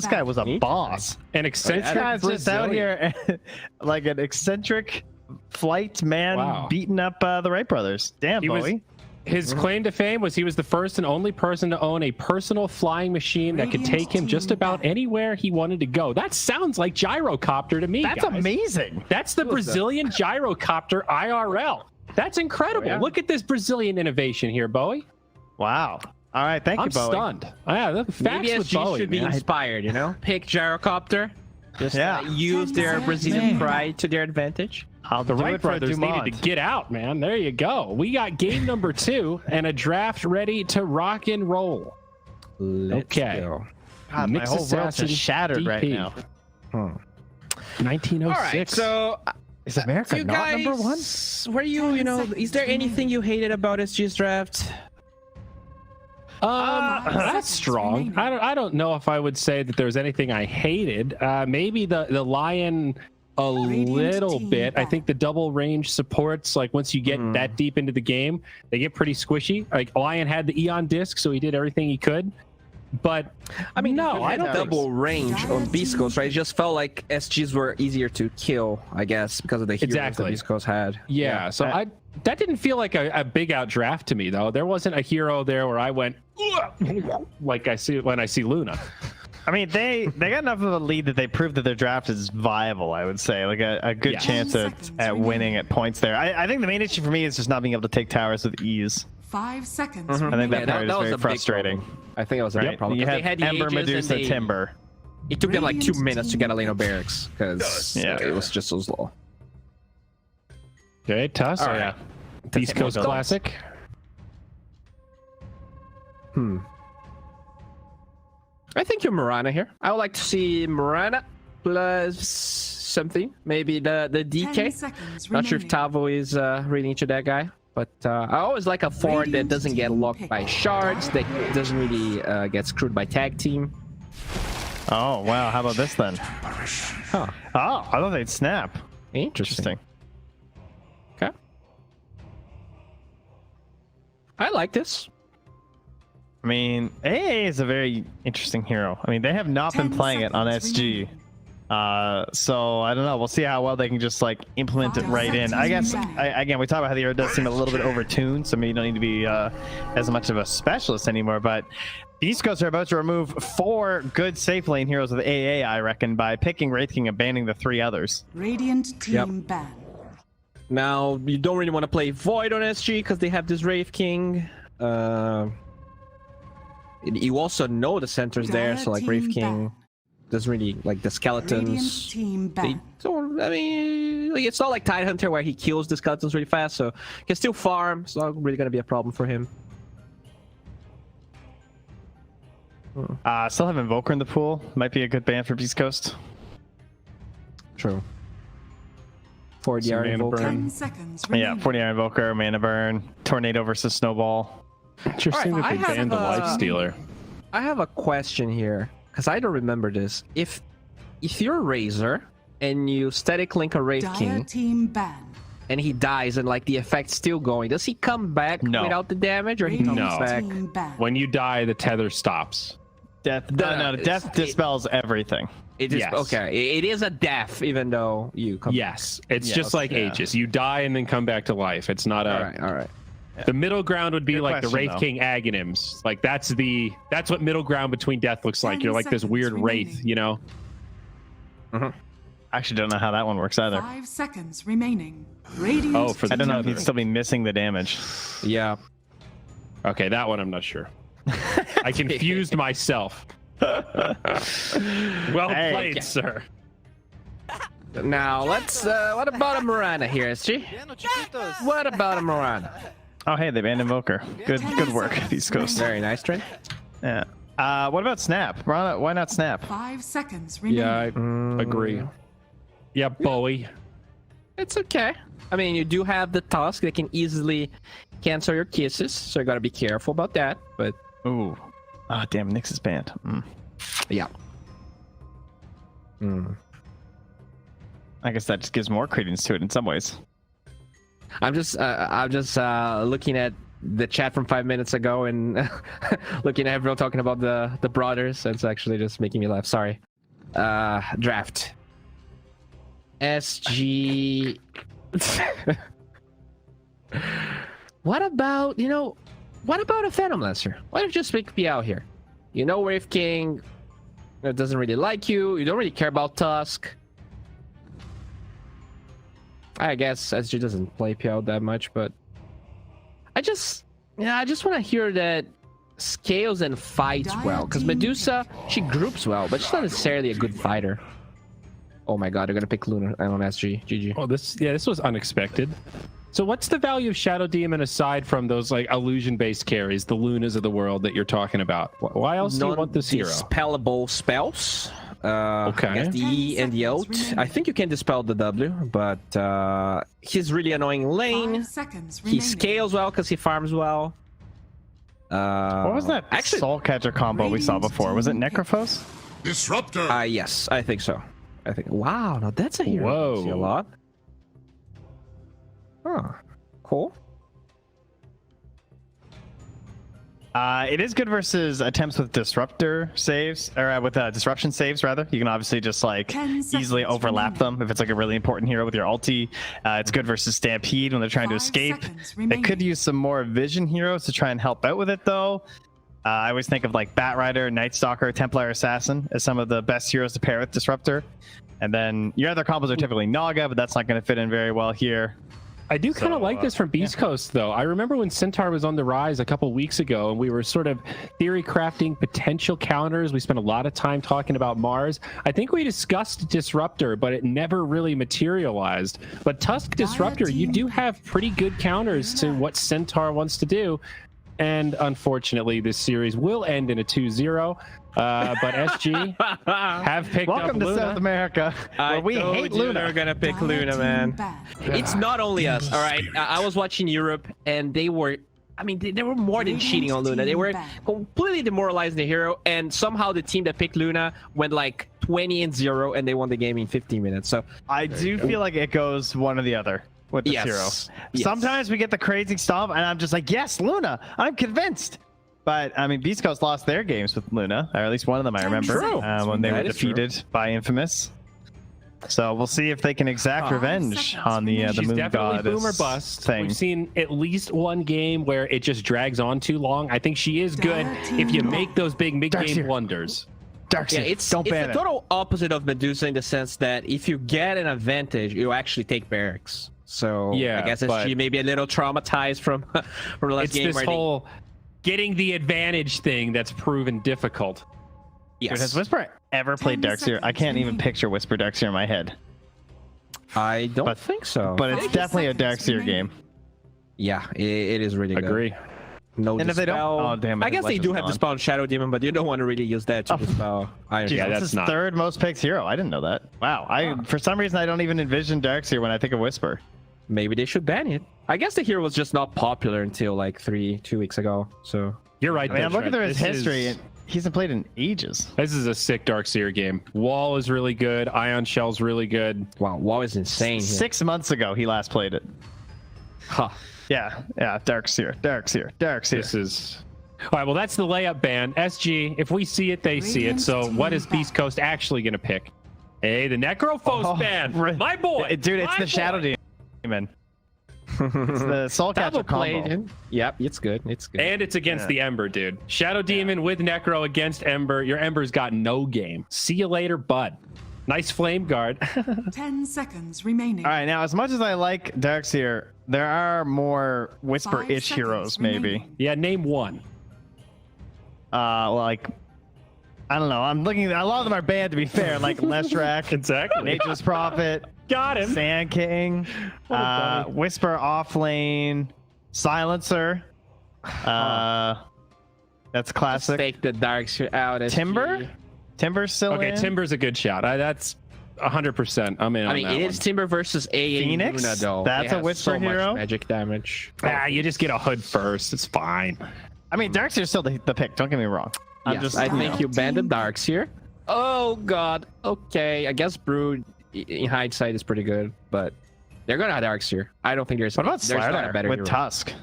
This guy was a boss. An eccentric Guy's just out Brazilian. here like an eccentric flight man beating up the Wright brothers. Damn, Bowie. His claim to fame was he was the first and only person to own a personal flying machine that could take him just about anywhere he wanted to go. That sounds like gyrocopter to me. That's amazing. That's the Brazilian gyrocopter IRL. That's incredible. Oh, yeah. Look at this Brazilian innovation here, Bowie. Wow. All right, thank you, Bowie. I'm stunned. Yeah, the facts Maybe with SG Bowie, should be man. inspired, you know? Pick gyrocopter. Just use their Brazilian pride to their advantage. The Wright brothers needed to get out, man. There you go. We got game number 2 and a draft ready to rock and roll. Let's go. God, my whole world's just shattered right now. 1906. All right, so is America you not guys, number 1? Were you, is there anything you hated about SG's draft? That's strong. I don't know if I would say that there was anything I hated. Maybe the Lion a little bit. I think the double range supports, like once you get that deep into the game, they get pretty squishy. Like Lion had the Eon disc, so he did everything he could. But I mean, no, I don't double range on Beastcoast, right? It just felt like SGs were easier to kill, I guess, because of the heroes that Beastcoast had. Yeah, so that didn't feel like a big out draft to me, though. There wasn't a hero there where I went like I see when I see Luna. I mean, they got enough of a lead that they proved that their draft is viable, I would say. Like a good chance at winning at points there. I think the main issue for me is just not being able to take towers with ease. 5 seconds. I think that part is very frustrating. I think it was a big problem. You They had the Ember, Aegis Medusa, and Timber. It took them like 2 minutes to get Aleno Barracks because it was just so slow. Okay, Tusk. All right. Beast Coast Classic. I think you're Mirana here. I would like to see Mirana plus something. Maybe the DK. Not sure if Tavo is really into that guy. But I always like a forward that doesn't get locked by shards, that doesn't really get screwed by tag team. Oh, wow. How about this then? Huh. Oh, I thought they'd snap. Interesting. Okay. I like this. I mean, AA is a very interesting hero. I mean, they have not been playing it on SG. So I don't know. We'll see how well they can just like implement it right in. I guess again, we talk about how the hero does seem a little bit overtuned, so maybe you don't need to be as much of a specialist anymore. But Beastcoast are about to remove 4 good safe lane heroes with AA, I reckon, by picking Wraith King and banning the 3 others. Radiant team ban. Now you don't really want to play Void on SG because they have this Wraith King. You also know the centers there, so like Wraith King doesn't really like the skeletons. They don't, I mean, like, it's not like Tidehunter where he kills the skeletons really fast, so he can still farm. It's not really gonna be a problem for him. Still have Invoker in the pool. Might be a good ban for Beastcoast. True. 40 Invoker. 10 seconds. Yeah, 40 Invoker, Mana Burn, Tornado versus Snowball. Interesting that they banned the Lifestealer. I have a question here, because I don't remember this. If you're a Razor and you static link a Wraith King team ban. and he dies and like the effect's still going, does he come back without the damage, or he comes back? When you die, the tether stops. Death dispels everything. It is okay. It is a death, even though you come. Yes, it's just like Aegis. You die and then come back to life. It's not a. All right. The middle ground would be Good like question, the Wraith though. King Aghanims. Like that's what middle ground between death looks like. You're like this weird wraith, you know. I actually don't know how that one works either. 5 seconds remaining. Radiant. Oh, for the I don't know if tether. he'd still be missing the damage. Yeah. Okay, that one I'm not sure. I confused myself. Well played, sir. Now let's. What about a Mirana here, SG? What about a Mirana? Oh, hey, they banned Invoker. Good work, Beastcoast. Very nice, Trent. Yeah. What about Snap? Why not Snap? 5 seconds remaining. Yeah, I agree. Yeah, Bowie. It's okay. I mean, you do have the Tusk that can easily cancel your kisses, so you gotta be careful about that. But ooh, damn, Nyx is banned. Yeah. I guess that just gives more credence to it in some ways. I'm just looking at the chat from 5 minutes ago and looking at everyone talking about the brothers. It's actually just making me laugh. Sorry. Draft. SG. What about, what about a Phantom Lancer? Why don't you just pick me out here? Wave King doesn't really like you. You don't really care about Tusk. I guess SG doesn't play PL that much, but I just want to hear that scales and fights well, because Medusa, she groups well, but she's not necessarily a good fighter. Oh my god, they're gonna pick Luna on SG. GG. Oh, this was unexpected. So what's the value of Shadow Demon aside from those like illusion-based carries, the Lunas of the world that you're talking about? Why else do you want this hero? Non-dispellable spells. Okay. I guess the E and the Ult. I think you can dispel the W, but he's really annoying lane. He scales well because he farms well. What was that Soul Catcher combo we saw before? Was it Necrophos? Disruptor. Yes, I think so. Wow, now that's a hero. Whoa. I see a lot. Huh. Cool. It is good versus attempts with disruptor saves, or with disruption saves rather. You can obviously just like easily overlap them if it's like a really important hero with your ulti. It's good versus Stampede when they're trying to escape. They could use some more vision heroes to try and help out with it though. I always think of like Batrider, Night Stalker, Templar Assassin as some of the best heroes to pair with disruptor. And then your other combos are typically Naga, but that's not going to fit in very well here. I do kind of like this from Beastcoast, though. I remember when Centaur was on the rise a couple weeks ago, and we were sort of theory crafting potential counters. We spent a lot of time talking about Mars. I think we discussed Disruptor, but it never really materialized. But Tusk Disruptor, you do have pretty good counters to what Centaur wants to do. And unfortunately, this series will end in a 2-0. But SG have picked Welcome up to Luna. South America, where we hate Luna. They're gonna pick Luna, man. It's not only us, all right? I was watching Europe, and they were more than cheating on Luna. They were completely demoralizing the hero, and somehow the team that picked Luna went like 20-0, and they won the game in 15 minutes. So I do feel like it goes one or the other with this hero. Yes. Sometimes we get the crazy stuff, and I'm just like, yes, Luna, I'm convinced. But I mean, Beastcoast lost their games with Luna, or at least one of them I remember, when they were defeated by Infamous. So we'll see if they can exact revenge on the Moon definitely Goddess boom or bust thing. We've seen at least one game where it just drags on too long. I think she is good if you make those big mid-game blunders. It's the total opposite of Medusa in the sense that if you get an advantage, you actually take barracks. So I guess she may be a little traumatized from the last game. It's this whole getting the advantage thing that's proven difficult. Dude, has Whisper ever played Darkseer? I can't even picture Whisper Darkseer in my head. I don't think so. But it's definitely a Darkseer game. Yeah, it is really good. Agree. No and dispel. if they don't, oh damn it! I guess they do have to spawn Shadow Demon, but you don't want to really use that to dispel Iron. Geez, that's his third most picked hero. I didn't know that. Wow. For some reason I don't even envision Darkseer when I think of Whisper. Maybe they should ban it. I guess the hero was just not popular until like 2 weeks ago. So you're right. I mean, I'm looking through his history, and he hasn't played in ages. This is a sick Darkseer game. Wall is really good. Ion Shell's really good. Wow, Wall is insane. 6 months ago, he last played it. Huh. Yeah. Darkseer. This is... All right, well, that's the layup ban. SG, if we see it, they see it. So what is Beastcoast actually going to pick? Hey, the Necrophos ban. My boy. Dude, it's the Shadow Demon. It's the Soul Catcher combo. Yep, it's good. It's good. And it's against the Ember, dude. Shadow Demon with Necro against Ember. Your Ember's got no game. See you later, bud. Nice flame guard. 10 seconds remaining. All right, now as much as I like Darkseer, there are more Whisper-ish heroes, maybe. Yeah, name one. Like, I don't know. I'm looking. A lot of them are banned, to be fair. Like Leshrac, exactly. Nature's Prophet, got him. Sand King, Whisper off lane, Silencer. That's classic. Take the Darkseer out. Timber. Timber's still in. Timber's a good shot. That's 100%. I'm in. I mean, it is Timber versus Phoenix. Luna, though. That's a Whisper hero. Magic damage. You just get a hood first. It's fine. I mean, Darkseer's still the pick. Don't get me wrong. I think you banned the Darkseer. Oh god. Okay, I guess Brood in hindsight is pretty good, but they're gonna have Darkseer. I don't think there's. What about there's not a Slardar better with hero. Tusk?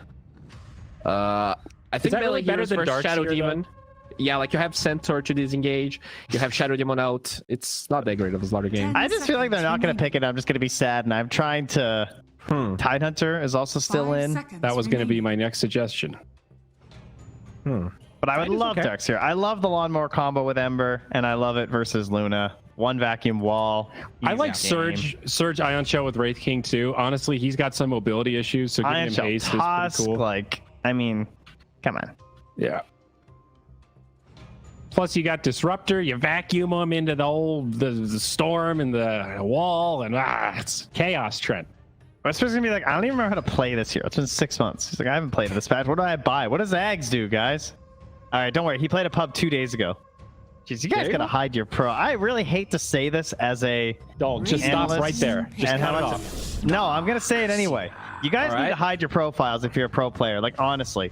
I think that really better heroes than versus Shadow Darkseer, Demon. Yeah, like you have Centaur to disengage, you have Shadow Demon out. It's not that great of a slaughter game. I just feel like they're not going to pick it. I'm just going to be sad, and I'm trying to. Tidehunter is also still in. That was going to be my next suggestion. But I would love Darkseer. I love the Lawnmower combo with Ember, and I love it versus Luna. One vacuum wall. I like Surge Ion Shell with Wraith King too. Honestly, he's got some mobility issues, so giving him haste is pretty cool. Like, I mean, come on. Yeah. Plus, you got Disruptor. You vacuum him into the storm and the wall, and it's chaos, Trent. Whisper's gonna be like, I don't even remember how to play this here. It's been 6 months. He's like, I haven't played this patch. What do I buy? What does Ags do, guys? All right, don't worry. He played a pub 2 days ago. Jeez, you guys gotta hide your pro. I really hate to say this as a just stop right there. Just cut it off. No, I'm gonna say it anyway. You guys need to hide your profiles if you're a pro player. Like, honestly,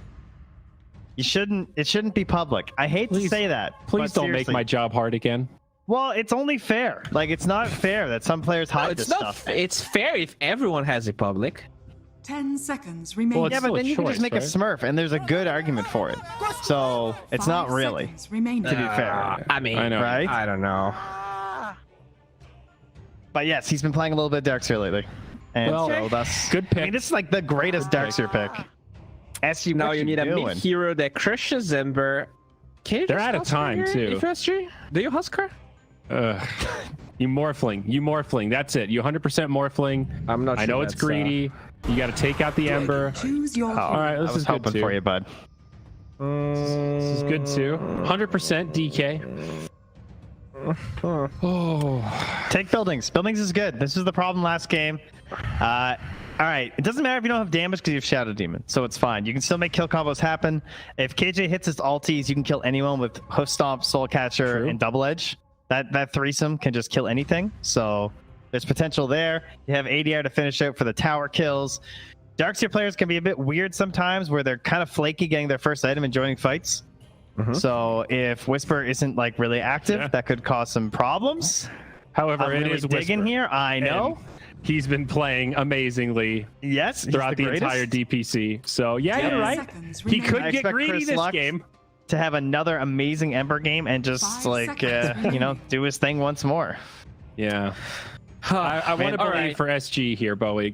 you shouldn't. It shouldn't be public. I hate to say that. Please don't make my job hard again. Well, it's only fair. Like, it's not fair that some players hide this stuff. It's fair if everyone has a public. 10 seconds remain. Well, yeah, but then you can just make a Smurf, and there's a good argument for it. So it's not really, to be fair. I mean, right? I don't know. But yes, he's been playing a little bit Darkseer lately. And so that's good pick. I mean, this is like the greatest Darkseer pick. SG, now you need a mid hero that crushes Ember. They're out of time too. Do you Husker? You morphling. That's it. You 100% morphling. I'm not. I know it's greedy. You got to take out the Ember. Choose your. All right, this is good too. for you, bud. This is good too. 100% DK. Take buildings. Buildings is good. This is the problem last game. All right, it doesn't matter if you don't have damage because you have Shadow Demon, so it's fine. You can still make kill combos happen. If KJ hits his ulties, you can kill anyone with Hoof Stomp, Soul Catcher, and Double Edge. That threesome can just kill anything. So there's potential there. You have ADR to finish out for the tower kills. Darkseer players can be a bit weird sometimes, where they're kind of flaky getting their first item and joining fights. So if Whisper isn't like really active, that could cause some problems. However, it is digging here. I know. He's been playing amazingly. Yes, throughout the entire DPC. So yeah, you're right. He could get greedy this game. To have another amazing Ember game and just like do his thing once more. Yeah. I want to believe for SG here, Bowie.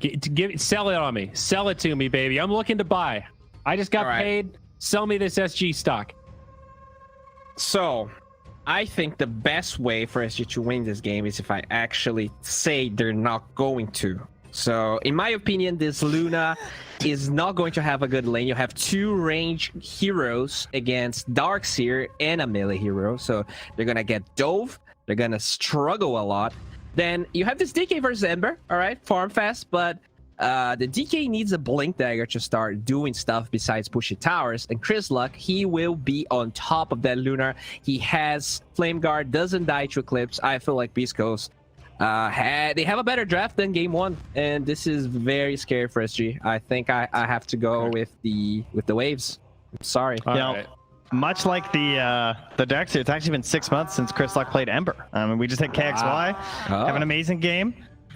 Sell it on me. Sell it to me, baby. I'm looking to buy. I just got paid. Sell me this SG stock. So, I think the best way for SG to win this game is if I actually say they're not going to. So, in my opinion, this Luna is not going to have a good lane. You have two range heroes against Darkseer and a melee hero. So, they're going to get dove. They're going to struggle a lot. Then you have this DK versus Ember, all right? Farm fast, but the DK needs a Blink Dagger to start doing stuff besides pushing towers. And Chrisluck, he will be on top of that Lunar. He has Flame Guard, doesn't die to Eclipse. I feel like Beastcoast, they have a better draft than game one, and this is very scary for SG. I think I have to go with the waves. I'm sorry. Much like the Darkseer, it's actually been 6 months since Chrisluck played Ember. We just hit KXY, have an amazing game,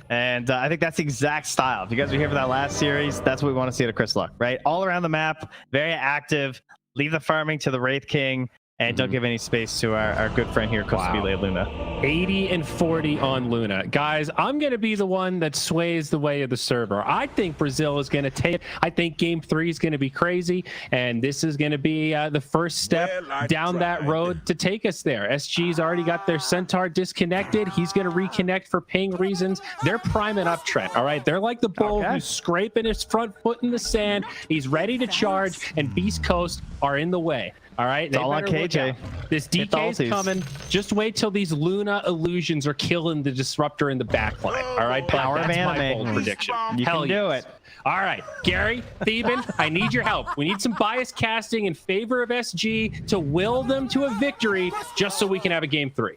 and I think that's the exact style. If you guys were here for that last series, that's what we want to see out of Chrisluck, right? All around the map, very active. Leave the farming to the Wraith King, and don't give any space to our good friend here, Cosplay Luna. 80 and 40 on Luna. Guys, I'm going to be the one that sways the way of the server. I think Brazil is going to take it. I think game 3 is going to be crazy, and this is going to be the first step down that road to take us there. SG's already got their Centaur disconnected. He's going to reconnect for ping reasons. They're priming up Trent, all right? They're like the bull who's scraping his front foot in the sand. He's ready to charge, and Beastcoast are in the way. All right, it's all on KJ. This DK is coming. Just wait till these Luna illusions are killing the disruptor in the backline. All right, power of that's anime. my bold prediction. You can do it. All right, Gary, Thieben, I need your help. We need some bias casting in favor of SG to will them to a victory, just so we can have a game 3.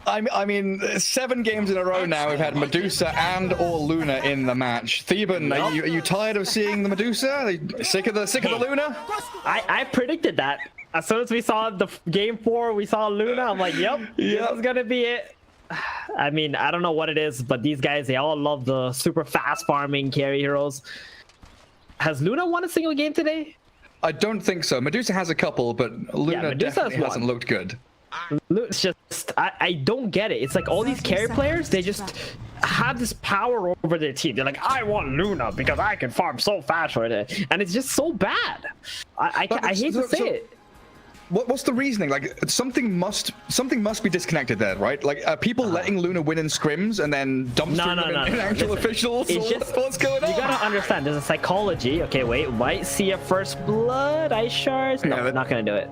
I mean, 7 games in a row now we've had Medusa and or Luna in the match. Theban, are you tired of seeing the Medusa? Are you sick of the Luna? I predicted that. As soon as we saw the game 4, we saw Luna. I'm like, yep, this is gonna be it. I mean, I don't know what it is, but these guys, they all love the super fast farming carry heroes. Has Luna won a single game today? I don't think so. Medusa has a couple, but Luna Medusa definitely has hasn't one. looked good. It's just I don't get it. It's like all these carry players, they just have this power over their team. They're like, I want Luna because I can farm so fast for it, and it's just so bad. I hate to say it. What's the reasoning? Like something must be disconnected there, right? Like are people letting Luna win in scrims and then dumpstering them in actual officials? It's just, what's going on? You gotta understand. There's a psychology. Okay, wait. Might see a first blood. Ice shards. No, not gonna do it.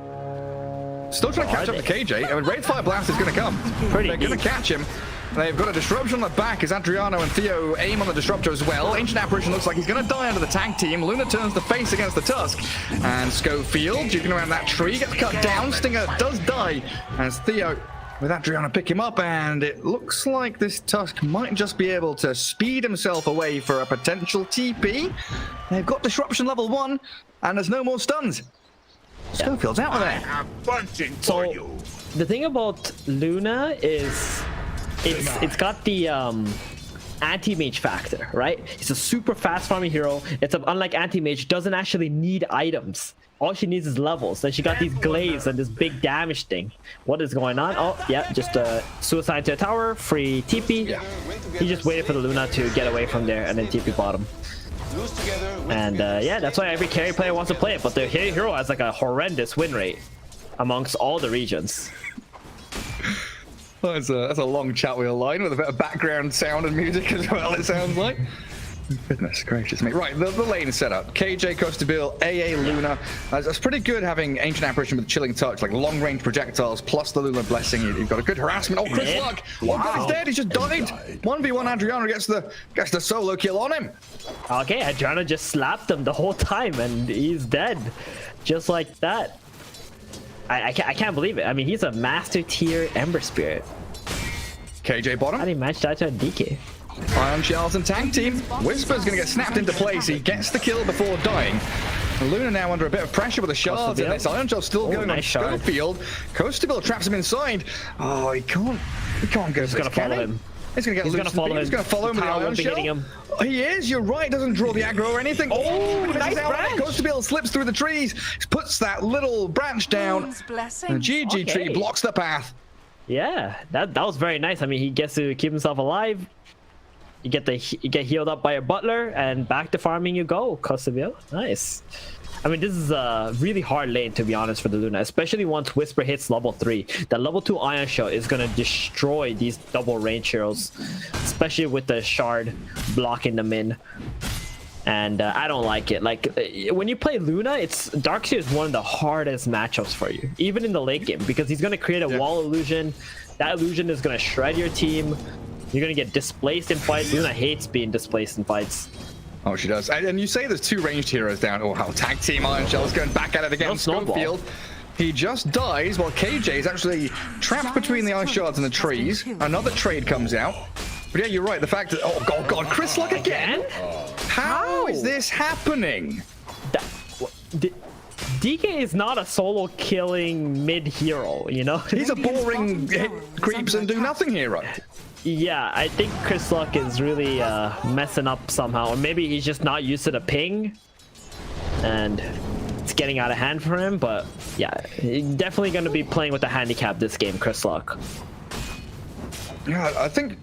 Still trying to catch up to KJ. I mean, Wraithfire Blast is going to come. They're going to catch him. They've got a disruption on the back as Adriano and Theo aim on the disruptor as well. Ancient Apparition looks like he's going to die under the tag team. Luna turns the face against the Tusk. And Schofield, juking around that tree, gets cut down. Stinger does die as Theo with Adriano pick him up. And it looks like this Tusk might just be able to speed himself away for a potential TP. They've got disruption level 1 and there's no more stuns. Schofield's out of there. So the thing about Luna is it's got the anti-mage factor, right? It's a super fast farming hero. It's unlike anti-mage, doesn't actually need items. All she needs is levels. Then she got these glaives and this big damage thing. What is going on? Oh yeah, just suicide to a tower, free TP. He just waited for the Luna to get away from there and then TP bottom. And yeah, that's why every carry player wants to play it, but the hero has like a horrendous win rate amongst all the regions. Well, that's a long chat wheel line with a bit of background sound and music as well, it sounds like. Goodness gracious me. Right, the lane setup. KJ, Costabile, AA, Luna. That's pretty good having Ancient Apparition with Chilling Touch, like long-range projectiles, plus the Luna Blessing. You've got a good harassment. Oh, Chris Luck! Wow. Oh, God, he's dead. He's just died. 1v1 Adriano gets the solo kill on him. Okay, Adriano just slapped him the whole time, and he's dead. Just like that. I can't believe it. I mean, he's a master tier Ember Spirit. KJ bottom. How do you match that to a DK? Iron Shells and tag team. Whisper's going to get snapped into place. He gets the kill before dying. And Luna now under a bit of pressure with the shards in this. Iron Shell still going on Schofield. Costabile traps him inside. Oh, he can't go. He's going to follow him. He's going to get He's going to follow him. He's going to follow him with the Iron Shell. He is, you're right. Doesn't draw the aggro or anything. Oh, nice branch. Costabile slips through the trees. Puts that little branch down. And GG tree blocks the path. Yeah, that was very nice. I mean, he gets to keep himself alive. You get healed up by a butler, and back to farming you go, Costabile. Nice. I mean, this is a really hard lane, to be honest, for the Luna, especially once Whisper hits level 3. The level 2 Iron Shell is going to destroy these double range heroes, especially with the shard blocking them in. And I don't like it. Like, when you play Luna, Darkseer is one of the hardest matchups for you, even in the late game, because he's going to create a wall illusion. That illusion is going to shred your team. You're going to get displaced in fights. Luna hates being displaced in fights. Oh, she does. And you say there's 2 ranged heroes down. Oh, how tag team Iron Shell's going back at it again. Schofield. He just dies while KJ is actually trapped between the ice shards and the trees. Another trade comes out. But yeah, you're right. The fact that... Oh, God. Chris Luck again? How is this happening? DK is not a solo killing mid hero, you know? He's a boring hit creeps and do nothing hero. Yeah, I think Chris Luck is really messing up somehow, or maybe he's just not used to the ping and it's getting out of hand for him. But yeah, he's definitely going to be playing with the handicap this game, Chris Luck. Yeah, I think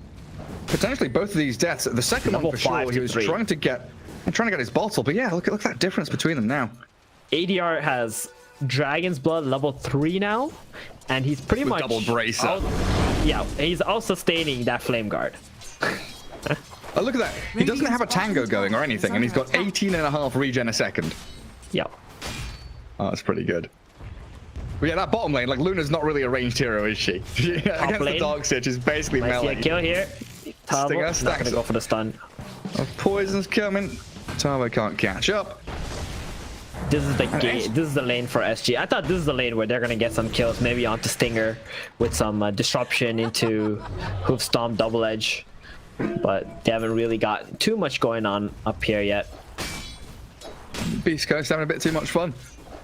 potentially both of these deaths, the second one for sure, he was trying to get his bottle, but yeah, look at that difference between them now. ADR has Dragon's Blood level 3 now, and he's pretty much double bracer. Yeah, he's out sustaining that Flame Guard. Oh, look at that. He doesn't have a tango going or anything, and he's got 18.5 regen a second. Yep. Oh, that's pretty good. But yeah, that bottom lane, like, Luna's not really a ranged hero, is she? Against the Darkseer, she's basically melee. See a kill here. Tavo, not gonna go for the stun. Oh, poison's coming. Tavo can't catch up. This is the gate. This is the lane for SG. I thought this is the lane where they're gonna get some kills, maybe onto Stinger with some disruption into Hoof Stomp double edge, but they haven't really got too much going on up here yet. Beastcoast having a bit too much fun.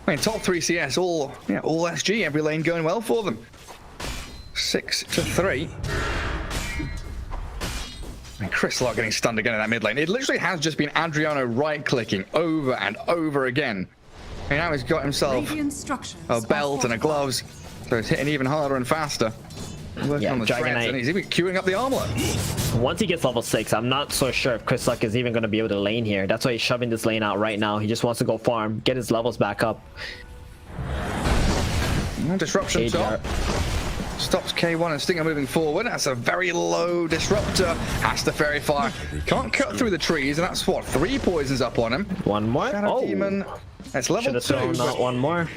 I mean, top 3 CS, all SG, every lane going well for them. 6-3. And Chris Luck getting stunned again in that mid lane. It literally has just been Adriano right-clicking over and over again. And now he's got himself a belt and a gloves, so he's hitting even harder and faster. Working on the Trent, and he's even queuing up the armlet. Once he gets level 6, I'm not so sure if KristLuck is even going to be able to lane here. That's why he's shoving this lane out right now. He just wants to go farm, get his levels back up. Disruption top. Stops K1 and Stinger moving forward. That's a very low disruptor. Has to fairy fire. Can't cut through the trees, and that's what, 3 poisons up on him. One more. Demon. That's level 2. Not one more.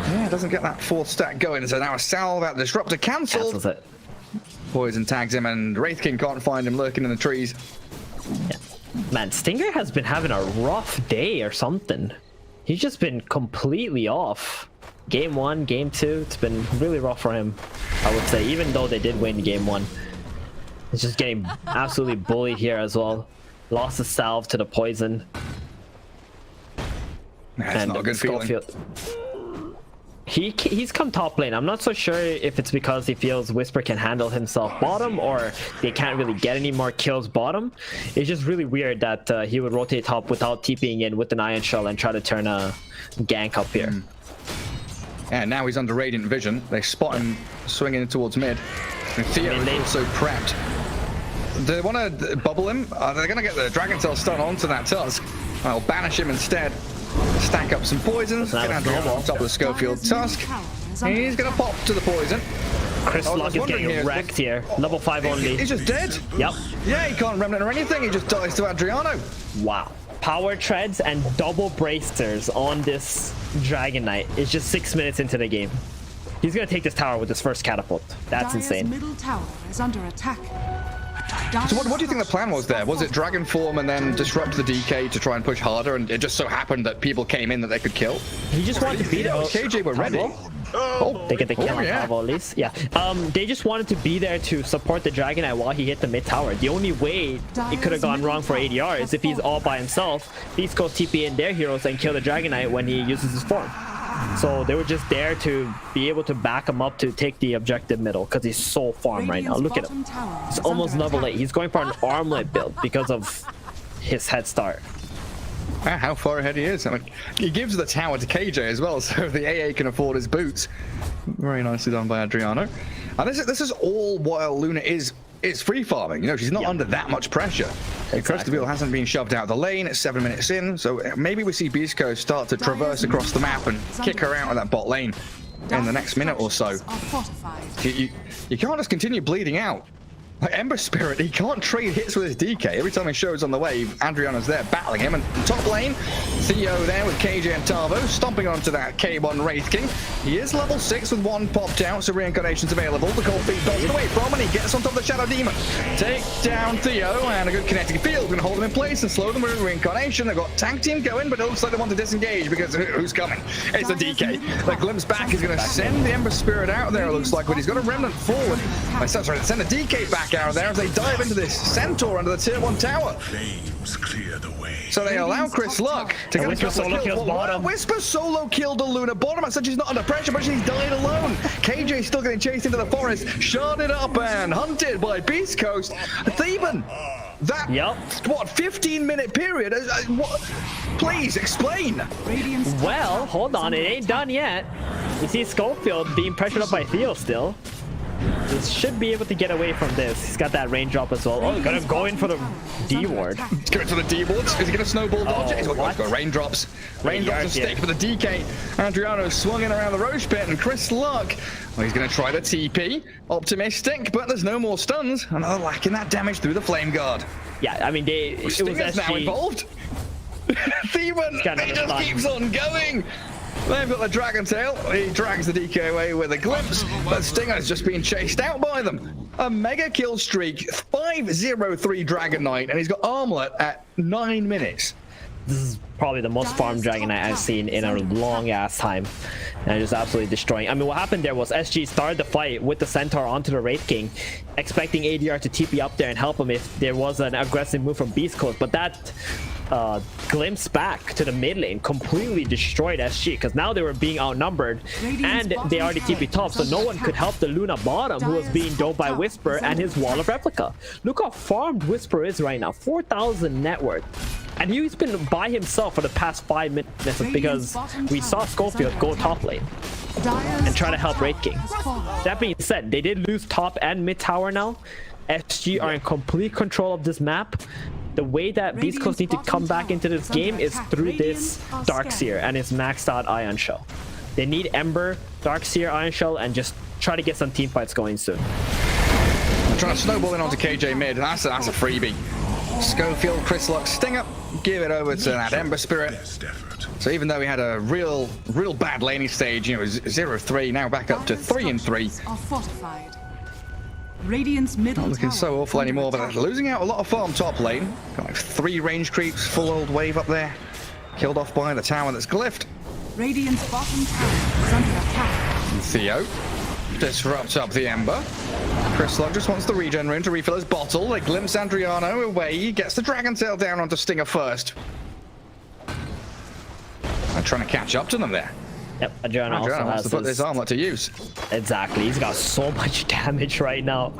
Yeah, doesn't get that 4th stack going. So now a salve out the disruptor cancelled. Cancels it. Poison tags him, and Wraith King can't find him lurking in the trees. Yeah. Man, Stinger has been having a rough day or something. He's just been completely off. Game 1, game 2, it's been really rough for him, I would say, even though they did win game 1. He's just getting absolutely bullied here as well. Lost the salve to the poison. That's not a good feeling. He's come top lane. I'm not so sure if it's because he feels Whisper can handle himself bottom, or they can't really get any more kills bottom. It's just really weird that he would rotate top without TPing in with an Iron Shell and try to turn a gank up here. And now he's under Radiant Vision. They spot him swinging in towards mid. And Theo is also prepped. Do they want to bubble him? They're going to get the Dragon Tail stun onto that Tusk. I'll banish him instead. Stack up some poisons. Get Andrew on top of the Schofield Tusk. He's going to pop to the poison. KristLuck is getting wrecked here. Level 5 only. He's just dead? Yep. Yeah, he can't remnant or anything. He just dies to Adriano. Wow. Power treads and double bracers on this Dragon Knight. It's just 6 minutes into the game. He's gonna take this tower with his first catapult. That's insane. Middle tower is under attack. So what do you think the plan was there? Was it Dragon Form and then disrupt the DK to try and push harder, and it just so happened that people came in that they could kill? He just wanted to beat it. KJ were ready. Oh, they get the kill on yeah. Tavo at least. Yeah. They just wanted to be there to support the Dragon Knight while he hit the mid tower. The only way it could have gone wrong for ADR is if he's all by himself. Beastcoast TP in their heroes and kill the Dragon Knight when he uses his form. So they were just there to be able to back him up to take the objective middle, because he's so farm right now. Look at him. He's almost level 8. He's going for an armlet build because of his head start. How far ahead he is. I mean, he gives the tower to KJ as well, so the AA can afford his boots. Very nicely done by Adriano. And this is all while Luna is free farming. You know, she's not under that much pressure. Exactly. Hasn't been shoved out of the lane. It's 7 minutes in, so maybe we see Beastcoast start to traverse across the map and kick her out of that bot lane in the next minute or so. You can't just continue bleeding out. Like Ember Spirit, he can't trade hits with his DK. Every time he shows on the wave, Adriano's there battling him. And top lane, Theo there with KJ and Tavo, stomping onto that K1 Wraith King. He is level 6 with 1 popped out, so reincarnation's available. The cold feet dodged away from, and he gets on top of the Shadow Demon. Take down Theo, and a good kinetic field. Gonna hold him in place and slow them with reincarnation. They've got tag team going, but it looks like they want to disengage because who's coming? It's the DK. The glimpse back is gonna send the Ember Spirit out there, it looks like, but he's got a remnant forward. Sorry, send the DK back out there as they dive into this Centaur under the tier 1 tower. So they allow KristLuck to get a solo kill bottom. Whisper solo killed the Luna bottom. I said she's not under pressure, but she's died alone. KJ still getting chased into the forest, sharded up and hunted by Beastcoast. Thieben, that what 15-minute period? What? Please explain. Well, hold on, it ain't done yet. You see Schofield being pressured up by Theo still. He should be able to get away from this. He's got that range drop as well. Oh, gonna go in for the D ward. He's going for the D wards. Is he gonna snowball dodge it? He's going to go raindrops. Raindrops are stick for the DK. Adriano swung in around the Roche pit, and KristLuck, well, he's gonna try the TP. Optimistic, but there's no more stuns. Another lacking that damage through the Flame Guard. Yeah, I mean, it was SG. Now involved. Thieben, he just keeps on going. They've got the Dragon Tail. He drags the DK away with a glimpse, but Stinger's just being chased out by them. A mega kill streak, 5-0-3 Dragon Knight, and he's got armlet at 9 minutes. This is probably the most farmed Dragon Knight I've seen in a long ass time, and just absolutely destroying. I mean, what happened there was SG started the fight with the Centaur onto the Wraith King, expecting ADR to TP up there and help him if there was an aggressive move from Beastcoast, but that glimpse back to the mid lane completely destroyed SG, because now they were being outnumbered and they already TP top, so no one could help the Luna bottom, who was being doped by Whisper and his wall of replica. Look how farmed Whisper is right now. 4,000 net worth. And he's been by himself for the past 5 minutes because we saw Schofield go top lane and try to help Wraith King. That being said, they did lose top and mid tower now. SG are in complete control of this map. The way that Beastcoast need to come back into this game is through this Darkseer and his maxed out Ion Shell. They need Ember, Darkseer, Ion Shell, and just try to get some team fights going soon. I'm trying to snowball in onto KJ mid. That's a freebie. Schofield, Chris Luck, sting up, give it over to that Ember Spirit. So even though we had a real bad laning stage, you know, it was 0-3, now back up to 3-3. Radiant's middle Not looking so awful anymore, but losing out a lot of farm top lane. Got like 3 range creeps, full old wave up there. Killed off by the tower that's glyphed. Radiant's bottom tower is under attack. Theo disrupts up the Ember. Chris Luck just wants the regen rune to refill his bottle. They glimpse Adriano away. He gets the Dragon Tail down onto Stinger first. I'm trying to catch up to them there. Yep, Adriano also wants has to put this armlet to use. Exactly, he's got so much damage right now.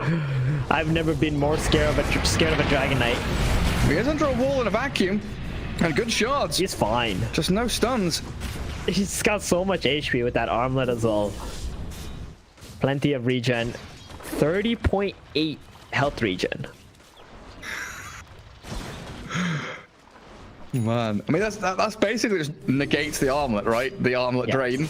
I've never been more scared of a Dragon Knight. He is under a wall in a vacuum, and good shards. He's fine. Just no stuns. He's got so much HP with that armlet as well. Plenty of regen. 30.8 health regen. Man, I mean that's basically just negates the armlet, right? The armlet drain.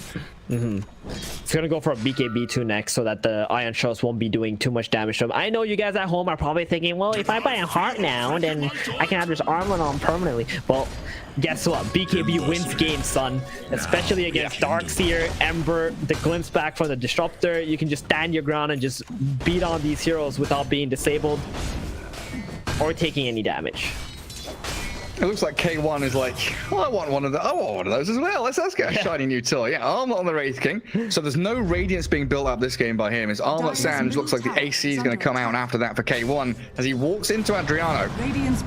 It's gonna go for a BKB2 next so that the Iron Shells won't be doing too much damage to him. I know you guys at home are probably thinking, well, if I buy a heart now, then I can have this armlet on permanently. Well, guess what? BKB wins games, son. Especially against Darkseer, Ember, the glimpse back for the Disruptor. You can just stand your ground and just beat on these heroes without being disabled or taking any damage. It looks like K1 is like, well, I want one of those as well. Let's get a shiny new toy. Yeah, armlet on the Wraith King. So there's no radiance being built up this game by him. His armlet Sands looks like the AC is going to come out after that for K1 as he walks into Adriano.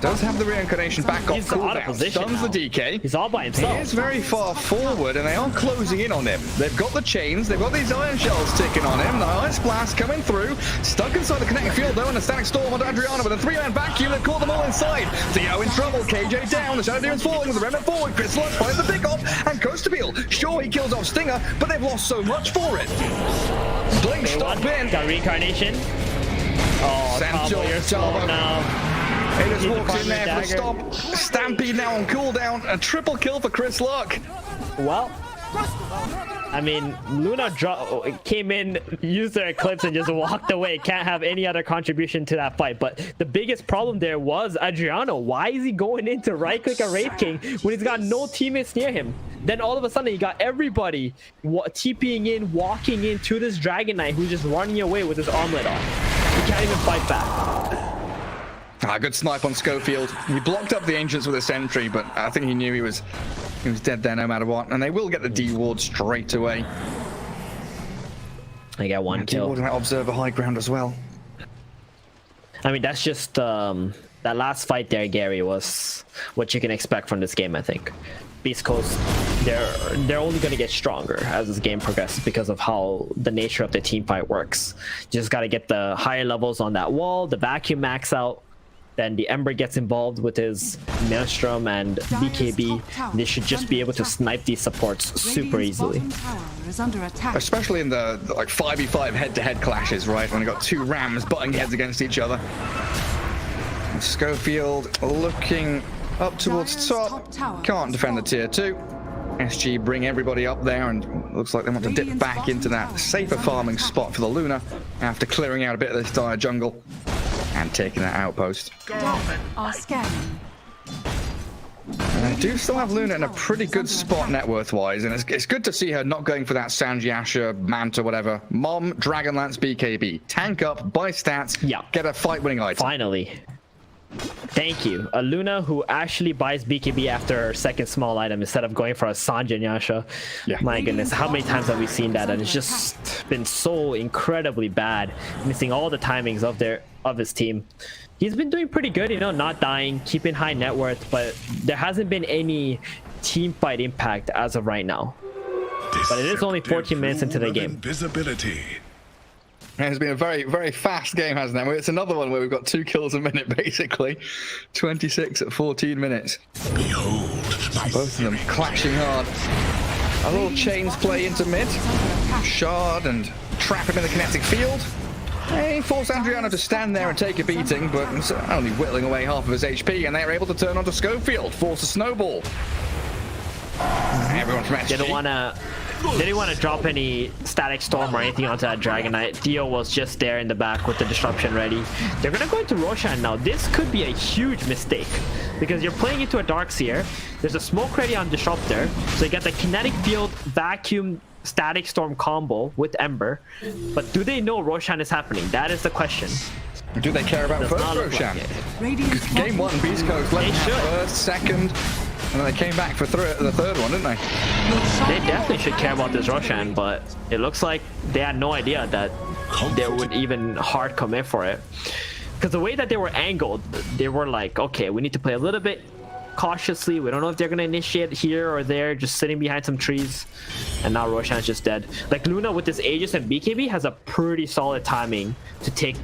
Does have the reincarnation back off cooldown. Stuns the DK. He's all by himself. He is very far forward and they are closing in on him. They've got the chains. They've got these iron shells ticking on him. The ice blast coming through. Stuck inside the connecting field though, and a static storm onto Adriano with a 3-man vacuum that caught them all inside. Theo in trouble. KJ down, the Shadow Demon's falling with the remnant forward. Chris Luck finds the pick off and goes to Peel. Sure, he kills off Stinger, but they've lost so much for it. Blink stop in. Got reincarnation. Oh, Campbell, you're slow now. He just walks in there for a stop. Stampede now on cooldown. A triple kill for Chris Luck. Well, I mean, Luna came in, used their Eclipse, and just walked away. Can't have any other contribution to that fight. But the biggest problem there was Adriano. Why is he going in to right-click a Wraith King when he's got no teammates near him? Then all of a sudden, he got everybody TPing in, walking into this Dragon Knight who's just running away with his armlet on. He can't even fight back. Good snipe on Schofield. He blocked up the Ancients with a sentry, but I think he knew he was dead there no matter what. And they will get the D-Ward straight away. They got one kill. D-Ward and that Observer high ground as well. I mean, that's just that last fight there, Gary, was what you can expect from this game, I think. Beastcoast, they're only going to get stronger as this game progresses because of how the nature of the team fight works. You just got to get the higher levels on that wall, the vacuum max out. Then the Ember gets involved with his Maelstrom and BKB. They should just be able to snipe these supports super easily. Especially in the like 5v5 head-to-head clashes, right? When you got 2 Rams butting heads against each other. And Schofield looking up towards top. Can't defend the tier 2. SG bring everybody up there, and looks like they want to dip back into that safer farming spot for the Luna after clearing out a bit of this dire jungle. And taking that outpost. And I do still have Luna in a pretty good spot net worth-wise, and it's good to see her not going for that Sanji Asher, Manta, whatever. Mom, Dragonlance, BKB. Tank up, buy stats, get a fight-winning item. Finally. Thank you. A Luna who actually buys BKB after her second small item instead of going for a Sanji and Yasha. My goodness, how many times have we seen that? And it's just been so incredibly bad, missing all the timings of his team. He's been doing pretty good, you know, not dying, keeping high net worth, but there hasn't been any team fight impact as of right now. But it is only 14 minutes into the game. It's been a very, very fast game, hasn't it? It's another one where we've got 2 kills a minute, basically. 26 at 14 minutes. Both of them clashing hard. A little chains play into mid. Shard and trap him in the kinetic field. They force Adriano to stand there and take a beating, but it's only whittling away half of his HP, and they're able to turn onto Schofield, force a snowball. Everyone from SG. They didn't want to drop any static storm or anything onto that Dragon Knight. Theo was just there in the back with the disruption ready. They're gonna go into Roshan now. This could be a huge mistake because you're playing into a Darkseer. There's a smoke ready on Disruptor, so you get the kinetic field vacuum static storm combo with Ember. But do they know Roshan is happening? That is the question. Do they care about first Roshan? Game 1, Beastcoast let first, second, and then they came back for the third one, didn't they? They definitely should care about this Roshan, but it looks like they had no idea that they would even hard commit for it. Because the way that they were angled, they were like, okay, we need to play a little bit cautiously. We don't know if they're going to initiate here or there, just sitting behind some trees. And now Roshan's just dead. Like, Luna with this Aegis and BKB has a pretty solid timing to take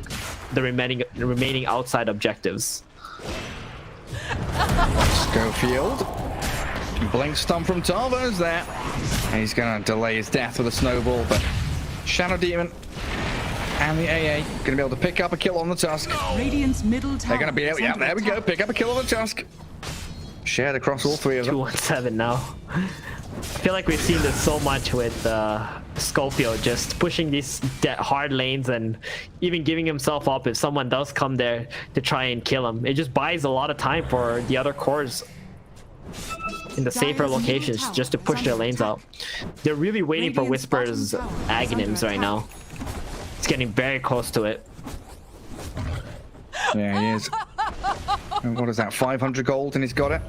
the remaining outside objectives. Schofield. Blink stomp from Tarvo's there. And he's going to delay his death with a snowball, but Shadow Demon and the AA going to be able to pick up a kill on the Tusk. Radiant's middle tower. They're going to be able, yeah, there we go, pick up a kill on the Tusk. Shared across all 3 of them. 217 now. I feel like we've seen this so much with Schofield, just pushing these hard lanes and even giving himself up if someone does come there to try and kill him. It just buys a lot of time for the other cores in the safer locations just to push their lanes out. They're really waiting for Whisper's Aghanims right now. It's getting very close to it. Yeah, he is. And what is that, 500 gold, and he's got it?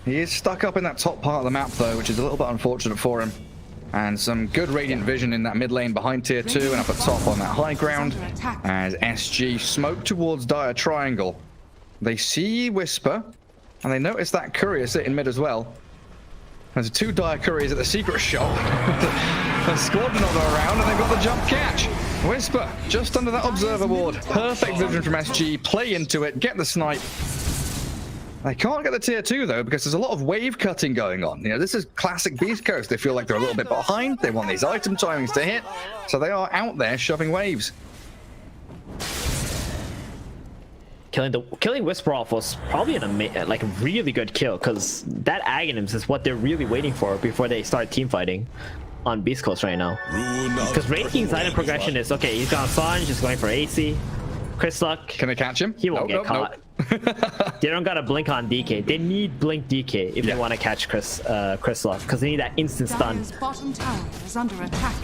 He is stuck up in that top part of the map, though, which is a little bit unfortunate for him. And some good Radiant vision in that mid lane behind tier 2 and up at top on that high ground. As SG smoke towards Dire Triangle. They see Whisper, and they notice that courier sitting mid as well. There's 2 Dire couriers at the secret shop. The squadron are around, and they've got the jump catch. Whisper, just under that observer ward. Perfect vision from SG. Play into it, get the snipe. They can't get the tier 2 though, because there's a lot of wave cutting going on. You know, this is classic Beastcoast. They feel like they're a little bit behind. They want these item timings to hit, so they are out there shoving waves. Killing Whisper off was probably a really good kill, because that Aghanims is what they're really waiting for before they start team fighting on Beast Coast right now. Because Wraith King's item progression is okay. He's got Sanj, just going for AC. Chris Luck. Can they catch him? He won't get caught. They don't got a blink on DK. They need blink DK if they want to catch Chris Luck, because they need that instant stun. Bottom tower is under attack.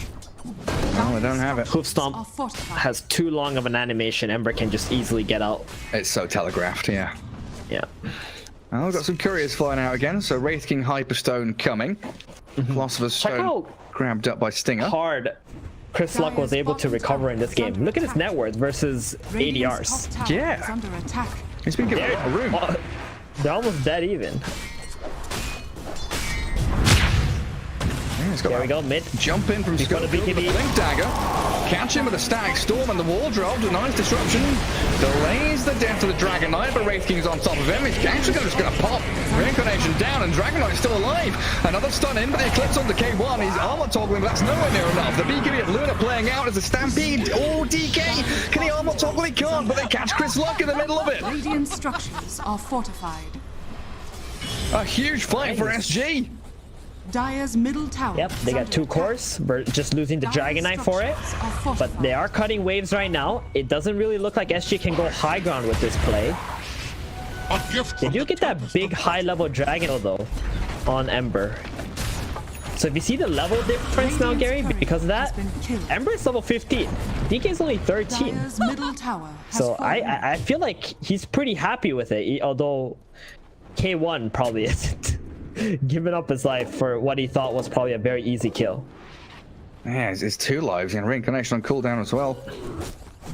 No, I don't have it. Hoof Stomp has too long of an animation. Ember can just easily get out. It's so telegraphed, yeah. Yeah. Well, we've got some couriers flying out again, so Wraith King Hyperstone coming. Philosopher's Stone grabbed up by Stinger. Hard Chris Luck was able to recover in this game. Look at his net worth versus ADRs. Yeah. He's been given a lot of room. They're almost dead even. There we go, mid. Jump in from Schofield with a Blink Dagger. Catch him with a Static Storm and the wall dropped. A nice disruption. Delays the death of the Dragon Knight, but Wraith King's on top of him. He's actually just going to pop. Reincarnation down, and Dragon Knight's still alive. Another stun in, but the Eclipse on the K1. He's armor toggling, but that's nowhere near enough. The BKB of Luna playing out as a Stampede. Oh, DK! Can he armor toggle? He can't, but they catch Chris Luck in the middle of it. Radiant structures are fortified. A huge fight for SG. Dire's middle tower. Yep, they got 2 cores. We're just losing the Dragon Knight for it. But they are cutting waves right now. It doesn't really look like SG can go high ground with this play. They do get that big high level Dragon though on Ember. So if you see the level difference now, Gary, because of that, Ember is level 15. DK is only 13. So I feel like he's pretty happy with it, although K1 probably isn't. Giving up his life for what he thought was probably a very easy kill. Yeah, it's 2 lives and reincarnation on cooldown as well.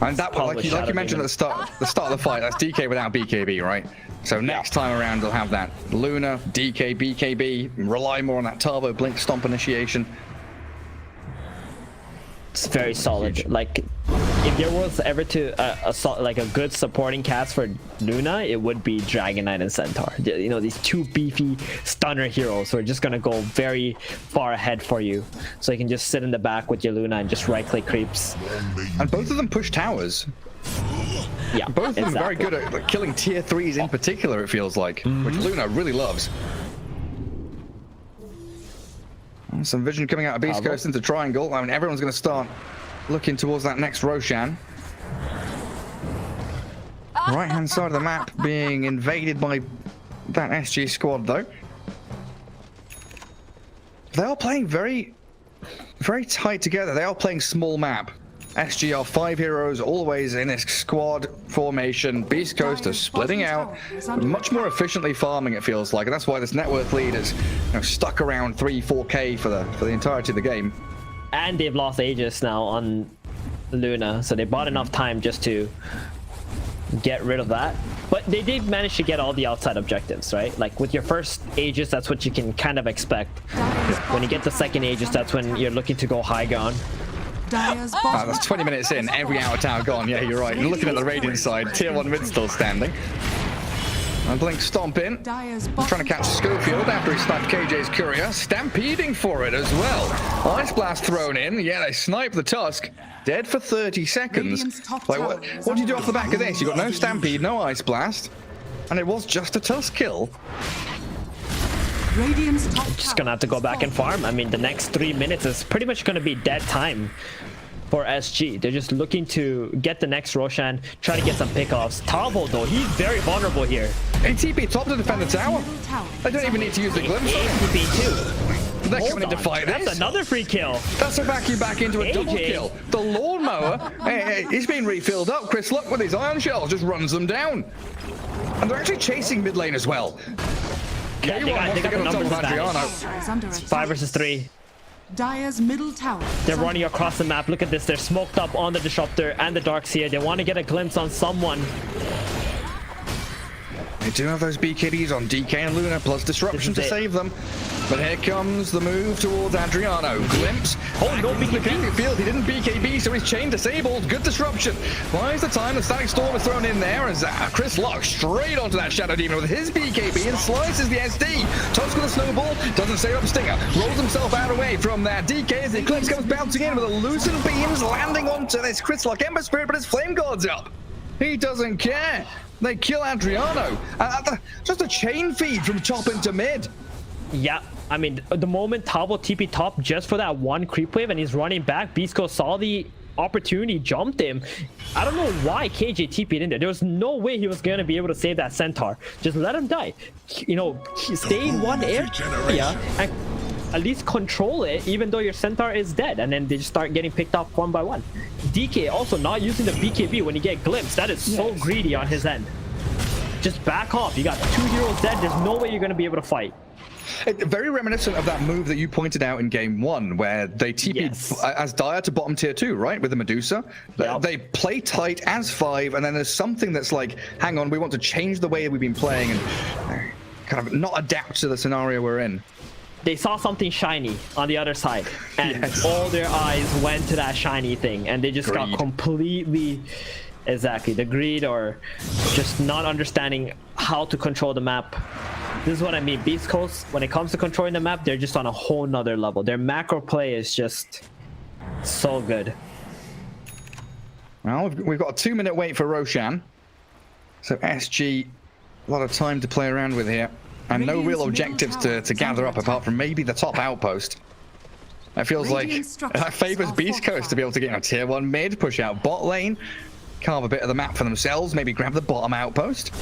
And that, like you mentioned at the start of the fight, that's DK without BKB, right? So next time around, they'll have that Luna, DK, BKB, rely more on that Tarvo Blink Stomp initiation. It's very solid. Like, if there was ever like a good supporting cast for Luna, it would be Dragon Knight and Centaur. You know, these two beefy stunner heroes who are just gonna go very far ahead for you. So you can just sit in the back with your Luna and just right-click creeps. And both of them push towers. Yeah, both of them are very good at like, killing tier 3s in particular, it feels like, which Luna really loves. Some vision coming out of Beastcoast into Triangle. I mean, everyone's going to start looking towards that next Roshan. Right-hand side of the map being invaded by that SG squad, though. They are playing very, very tight together. They are playing small map. SG are 5 heroes, always in this squad formation. Beastcoast are splitting out, much more efficiently farming, it feels like, and that's why this net worth lead is stuck around 3-4k for the entirety of the game. And they've lost Aegis now on Luna, so they bought enough time just to get rid of that. But they did manage to get all the outside objectives, right? Like with your first Aegis, that's what you can kind of expect. When you get the second Aegis, that's when you're looking to go high ground. That's 20 minutes in, every hour tower gone. Yeah, you're right. You're looking at the Radiant side, tier 1 mid still standing. And Blink stomp in, trying to catch Schofield after he sniped KJ's Courier, stampeding for it as well. Ice Blast thrown in, yeah, they snipe the Tusk, dead for 30 seconds. Like, what do you do off the back of this? You got no Stampede, no Ice Blast, and it was just a Tusk kill. Just gonna have to go back and farm. I mean, the next 3 minutes is pretty much gonna be dead time for SG. They're just looking to get the next Roshan, try to get some pickoffs. Tavo, though, he's very vulnerable here. ATP top to defend the tower. They don't even need to use the glimpse. ATP too. They're coming in to fight this. That's another free kill. That's a back into a double kill. The lawnmower, he's been refilled up. Chris Luck with his iron shells just runs them down. And they're actually chasing mid lane as well. Yeah, they got the numbers advantage. 5 versus 3. Dire's middle tower. They're running across the map. Look at this. They're smoked up on the Disruptor and the Darkseer. They want to get a glimpse on someone. They do have those BKBs on DK and Luna, plus Disruption to save them. But here comes the move towards Adriano. Glimpse. Oh, no BKB. Field. He didn't BKB, so he's chain disabled. Good disruption. Buys the time. The Static Storm is thrown in there as Chris Luck straight onto that Shadow Demon with his BKB and slices the SD. Tusk with a snowball. Doesn't save up Stinger. Rolls himself out away from that DK as the Eclipse comes bouncing in with a loosened beams landing onto this Chris Luck Ember Spirit, but his Flame Guard's up. He doesn't care. They kill Adriano. Just a chain feed from top into mid. Yeah, I mean, the moment Tavo TP top just for that one creep wave and he's running back, Beastcoast saw the opportunity, jumped him. I don't know why KJ TP'd in there. There was no way he was going to be able to save that Centaur. Just let him die. You know, stay in one area and at least control it, even though your Centaur is dead. And then they just start getting picked off one by one. DK also not using the BKB when you get glimpse. That is so greedy on his end. Just back off. You got 2 heroes dead. There's no way you're going to be able to fight. Very reminiscent of that move that you pointed out in game 1, where they TP'd as Dire to bottom tier 2, right? With the Medusa. Yep. They play tight as 5, and then there's something that's like, hang on, we want to change the way we've been playing and kind of not adapt to the scenario we're in. They saw something shiny on the other side, and all their eyes went to that shiny thing, and they just got completely... Exactly, the greed or just not understanding how to control the map. This is what I mean. Beastcoast, when it comes to controlling the map, they're just on a whole nother level. Their macro play is just so good. Well, we've got a 2-minute wait for Roshan. So SG, a lot of time to play around with here. And no real objectives to gather up apart from maybe the top outpost. It feels like that favors Beastcoast to be able to get a tier 1 mid, push out bot lane, carve a bit of the map for themselves, maybe grab the bottom outpost.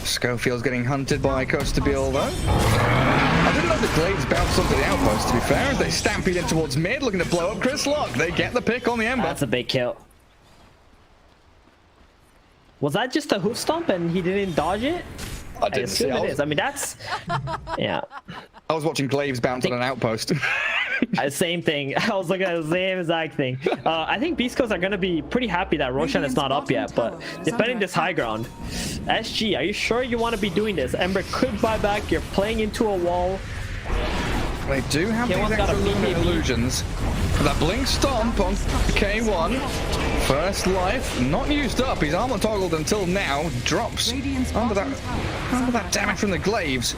Schofield's getting hunted by Costabile though. I didn't know the Glades bounced onto the outpost, to be fair. They stampede in towards mid, looking to blow up Chris Luck. They get the pick on the Ember. That's a big kill. Was that just a hoof stomp and he didn't dodge it? I didn't see it. I mean, that's... Yeah. I was watching Glaives bounce on an outpost. Same thing. I was looking at the same exact thing. I think Beastcoast are going to be pretty happy that Roshan is not up yet, but defending this high ground. SG, are you sure you want to be doing this? Ember could buy back. You're playing into a wall. They do have these K1's got extra a Luna BKB. illusions. That blink stomp on K1. First life, not used up. He's armor toggled until now. Drops under that damage from the glaives.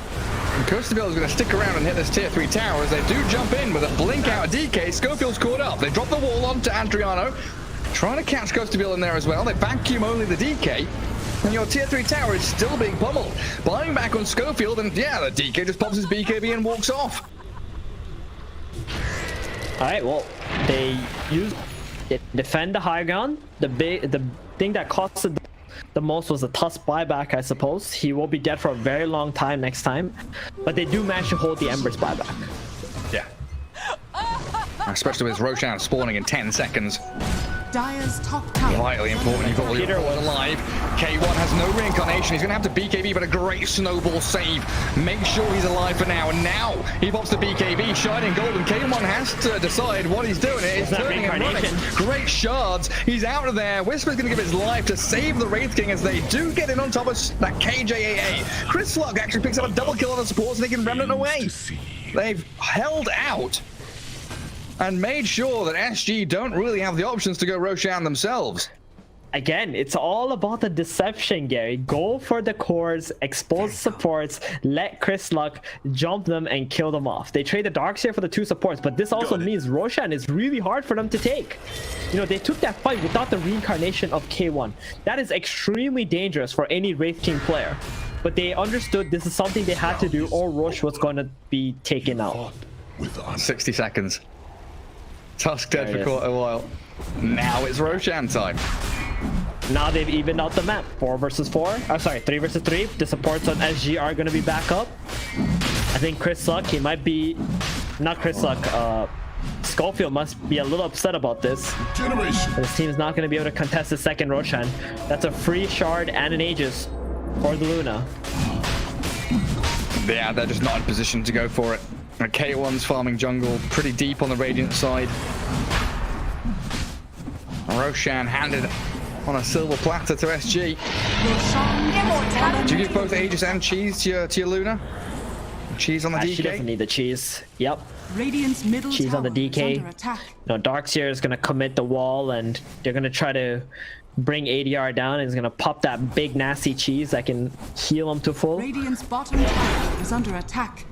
Costabile is going to stick around and hit this tier 3 tower as they do jump in with a blink out of DK. Schofield's caught up. They drop the wall onto Adriano. Trying to catch Costabile in there as well. They vacuum only the DK. And your tier 3 tower is still being pummeled. Buying back on Schofield, and yeah, the DK just pops his BKB and walks off. Alright, well, they defend the high ground. The thing that costed the most was the Tusk buyback, I suppose. He will be dead for a very long time next time. But they do manage to hold the Embers buyback. Yeah. Especially with Roshan spawning in 10 seconds. Dire's top tower. Vitally important. You've got all your boys alive. K1 has no reincarnation. He's going to have to BKB, but a great snowball save. Make sure he's alive for now. And now he pops the BKB, shining golden. K1 has to decide what he's doing. It's turning and running. Great shards. He's out of there. Whisper's going to give his life to save the Wraith King as they do get in on top of that KJAA. Chris Slug actually picks up a double kill on the supports, taking Remnant away. They've held out and made sure that SG don't really have the options to go Roshan themselves. Again, it's all about the deception, Gary. Go for the cores, expose supports, let Chris Luck jump them and kill them off. They trade the Darkseer for the 2 supports, but this also means Roshan is really hard for them to take. You know, they took that fight without the reincarnation of K1. That is extremely dangerous for any Wraith King player. But they understood this is something they had to do or Rosh was going to be taken out. 60 seconds. Tusk dead for quite a while. Now it's Roshan time. Now they've evened out the map. 4 versus 4. Oh, sorry, 3 versus 3. The supports on SG are going to be back up. I think Chris Luck, he might be... Not Chris Luck, Schofield must be a little upset about this. This team's not going to be able to contest the second Roshan. That's a free shard and an Aegis for the Luna. Yeah, they're just not in position to go for it. K1's farming jungle pretty deep on the Radiant side. Roshan handed on a silver platter to SG. Do you give both Aegis and cheese to your Luna? Cheese on the DK? She doesn't need the cheese. Yep. Radiant's middle cheese on the DK. You know, Darkseer is going to commit the wall and they're going to try to bring ADR down. He's going to pop that big nasty cheese that can heal him to full. Radiant's bottom tower is under attack.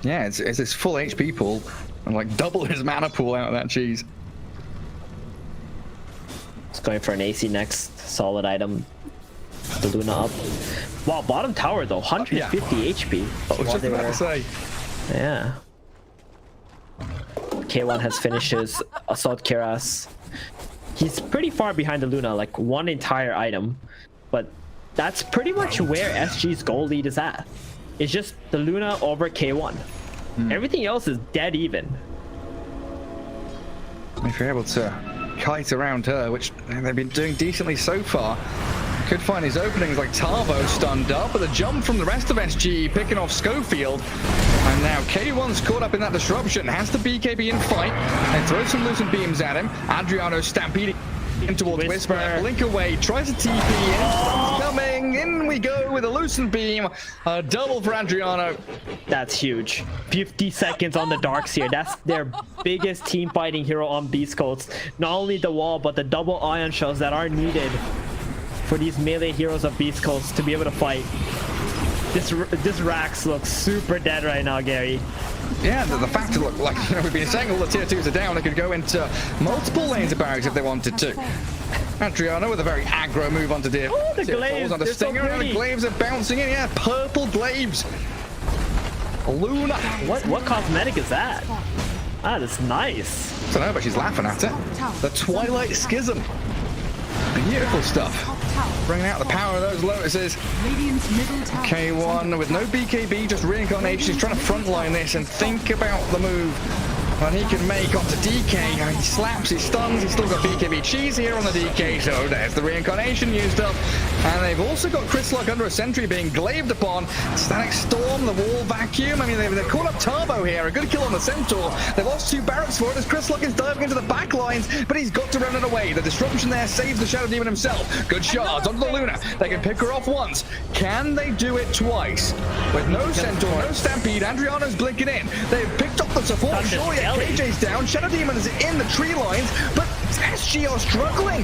Yeah, it's his full HP pool and like double his mana pool out of that cheese. It's going for an AC next. Solid item. The Luna up. Wow, bottom tower though, 150 HP. I was just about to say. Yeah. K1 has finished his Assault Keras. He's pretty far behind the Luna, like 1 entire item. But that's pretty much where SG's goal lead is at. It's just the Luna over K1. Everything else is dead even. If you're able to kite around her, which they've been doing decently so far, could find his openings like Tavo stunned up, but the jump from the rest of SG picking off Schofield. And now K1's caught up in that disruption, has the BKB in fight, and throws some lucent beams at him. Adriano stampeding in towards Whisper. Blink away, tries to TP in, coming, in we go with a lucent beam, a double for Adriano. That's huge. 50 seconds on the Darkseer. That's their biggest team fighting hero on Beastcoast. Not only the wall, but the double ion shells that are needed for these melee heroes of Beastcoast to be able to fight. This Rax looks super dead right now, Gary. Yeah, the fact that look like we've been saying all the tier 2s are down, they could go into multiple lanes of barracks if they wanted to. Adriano with a very aggro move onto the glaives onto Stinger, and the glaives are bouncing in. Yeah, purple glaives. Luna. What cosmetic is that? Ah, that's nice. I don't know, but she's laughing at it. The Twilight Schism. Beautiful stuff. Bringing out the power of those lotuses. K1 with no BKB, just reincarnation. He's trying to frontline this and think about the move. And he can make onto DK. He slaps, he stuns, he's still got BKB cheese here on the DK, so there's the reincarnation used up. And they've also got Crystallock under a sentry being glaved upon. Static Storm, the wall vacuum. I mean, they've caught up Tarbo here. A good kill on the Centaur. They've lost 2 barracks for it as Crystallock is diving into the back lines, but he's got to run it away. The disruption there saves the Shadow Demon himself. Good shards onto the Luna. They can pick her off once. Can they do it twice? With no Centaur, no Stampede, Adriano's blinking in. They've picked up the support. Sure, yeah, KJ's down. Shadow Demon is in the tree lines, but SG are struggling.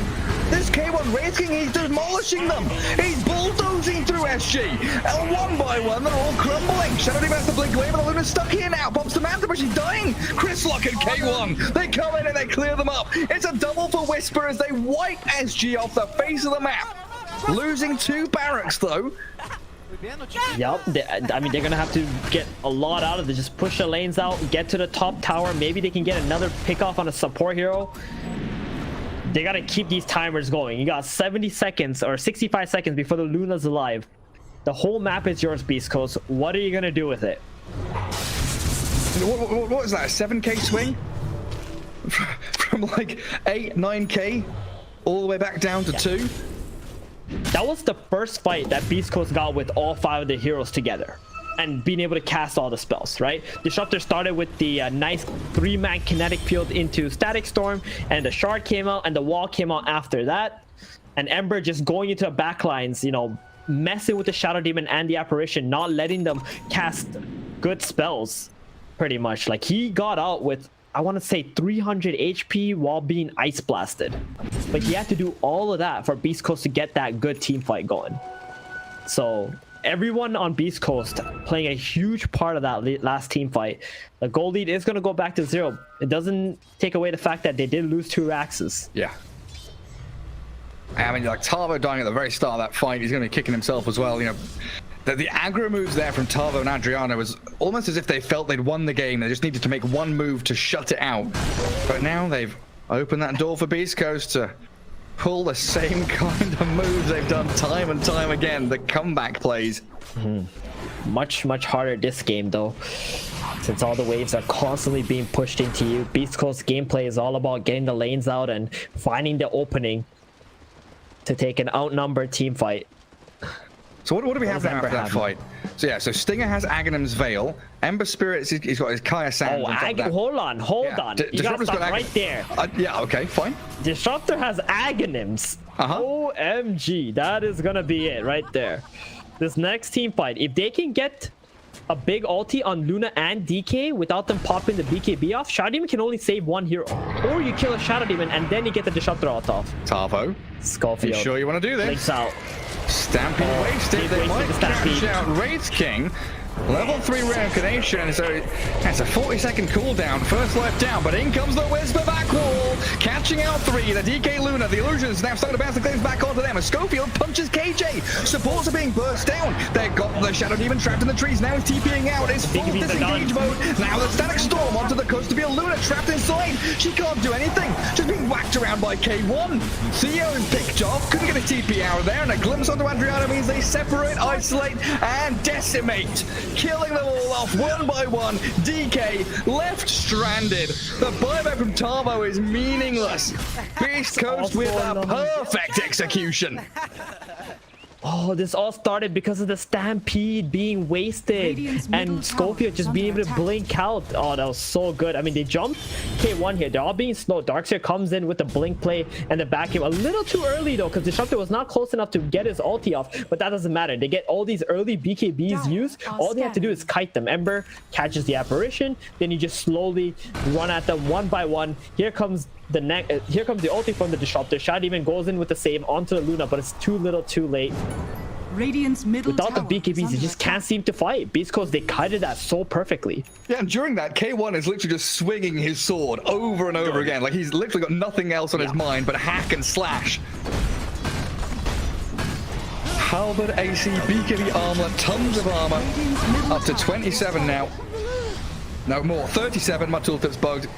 This K1 Wraith King, he's demolishing them. He's bulldozing through SG. And one by one, they're all crumbling. Shadow Demon has to blink away, but the Luna's stuck here now. Pops Samantha, but she's dying. Crystallock and K1, they come in and they clear them up. It's a double for Whisper as they wipe SG off the face of the map. Losing 2 barracks, though. Yep, I mean, they're going to have to get a lot out of it. Just push the lanes out, get to the top tower. Maybe they can get another pick off on a support hero. They got to keep these timers going. You got 70 seconds or 65 seconds before the Luna's alive. The whole map is yours, Beastcoast. What are you going to do with it? What is that, a 7k swing? From like 8, 9k all the way back down to 2? That was the first fight that Beastcoast got with all 5 of the heroes together and being able to cast all the spells, right? Disruptor started with the nice 3-man kinetic field into Static Storm, and the shard came out and the wall came out after that. And Ember just going into the backlines, you know, messing with the Shadow Demon and the Apparition, not letting them cast good spells, pretty much. Like, he got out with, I want to say, 300 HP while being ice blasted. But he had to do all of that for Beastcoast to get that good team fight going. So everyone on Beastcoast playing a huge part of that last team fight. The gold lead is going to go back to 0. It doesn't take away the fact that they did lose 2 axes. Yeah. I mean, like, Tarbo dying at the very start of that fight, he's going to be kicking himself as well. You know, the aggro moves there from Tarbo and Adriano was almost as if they felt they'd won the game. They just needed to make one move to shut it out. But now they've opened that door for Beastcoast to pull the same kind of moves they've done time and time again. The comeback plays. Much harder this game, though, since all the waves are constantly being pushed into you. Beastcoast gameplay is all about getting the lanes out and finding the opening to take an outnumbered team fight. So what do we have now after that fight? So yeah, so Stinger has Aghanim's Veil. Ember Spirits, he's got his Kaya Sand. Oh, hold on. You gotta stop right there. Yeah, okay, fine. Disruptor has Aghanims. OMG, that is gonna be it right there. This next team fight, if they can get a big ulti on Luna and DK without them popping the BKB off, Shadow Demon can only save 1 hero. Or you kill a Shadow Demon and then you get the Disruptor ult off. Tarvo. Schofield. You sure you want to do this? Links out. Stampede wasted. They might catch out Wraith King. Level 3 reincarnation, so that's a 40-second cooldown. First life down, but in comes the Whisper back wall. Catching out 3, the DK Luna, the Illusions now starting to bounce the claims back onto them. As Schofield punches KJ. Supports are being burst down. They've got the Shadow Demon trapped in the trees. Now he's TPing out. It's full disengage mode. Now the Static Storm onto the coast to be a Luna trapped inside. She can't do anything. Just being whacked around by K1. Theo is picked off. Couldn't get a TP out of there. And a glimpse onto Adriano means they separate, isolate, and decimate. Killing them all off 1 by 1. DK left stranded. The buyback from Tarbo is meaningless. Beastcoast with a perfect execution. Oh, this all started because of the Stampede being wasted and Schofield just being able to blink out. Oh, that was so good. I mean, they jumped K1 here. They're all being slow. Darkseer comes in with the blink play and the back him a little too early, though, because Disruptor was not close enough to get his ulti off, but that doesn't matter. They get all these early BKBs used. All they have to do is kite them. Ember catches the Apparition, then you just slowly run at them 1 by 1. Here comes the ulti from the Disruptor. Shadow Demon goes in with the save onto the Luna, but it's too little too late. Radiant's middle Without the BKBs, you just can't seem to fight. Beastcoast, they kited that so perfectly. Yeah, and during that, K1 is literally just swinging his sword over and over again. Like, he's literally got nothing else on his mind but hack and slash. Halberd, AC, BKB armor, tons of armor. Up to 27 now. No more, 37. My tooltip's bugged.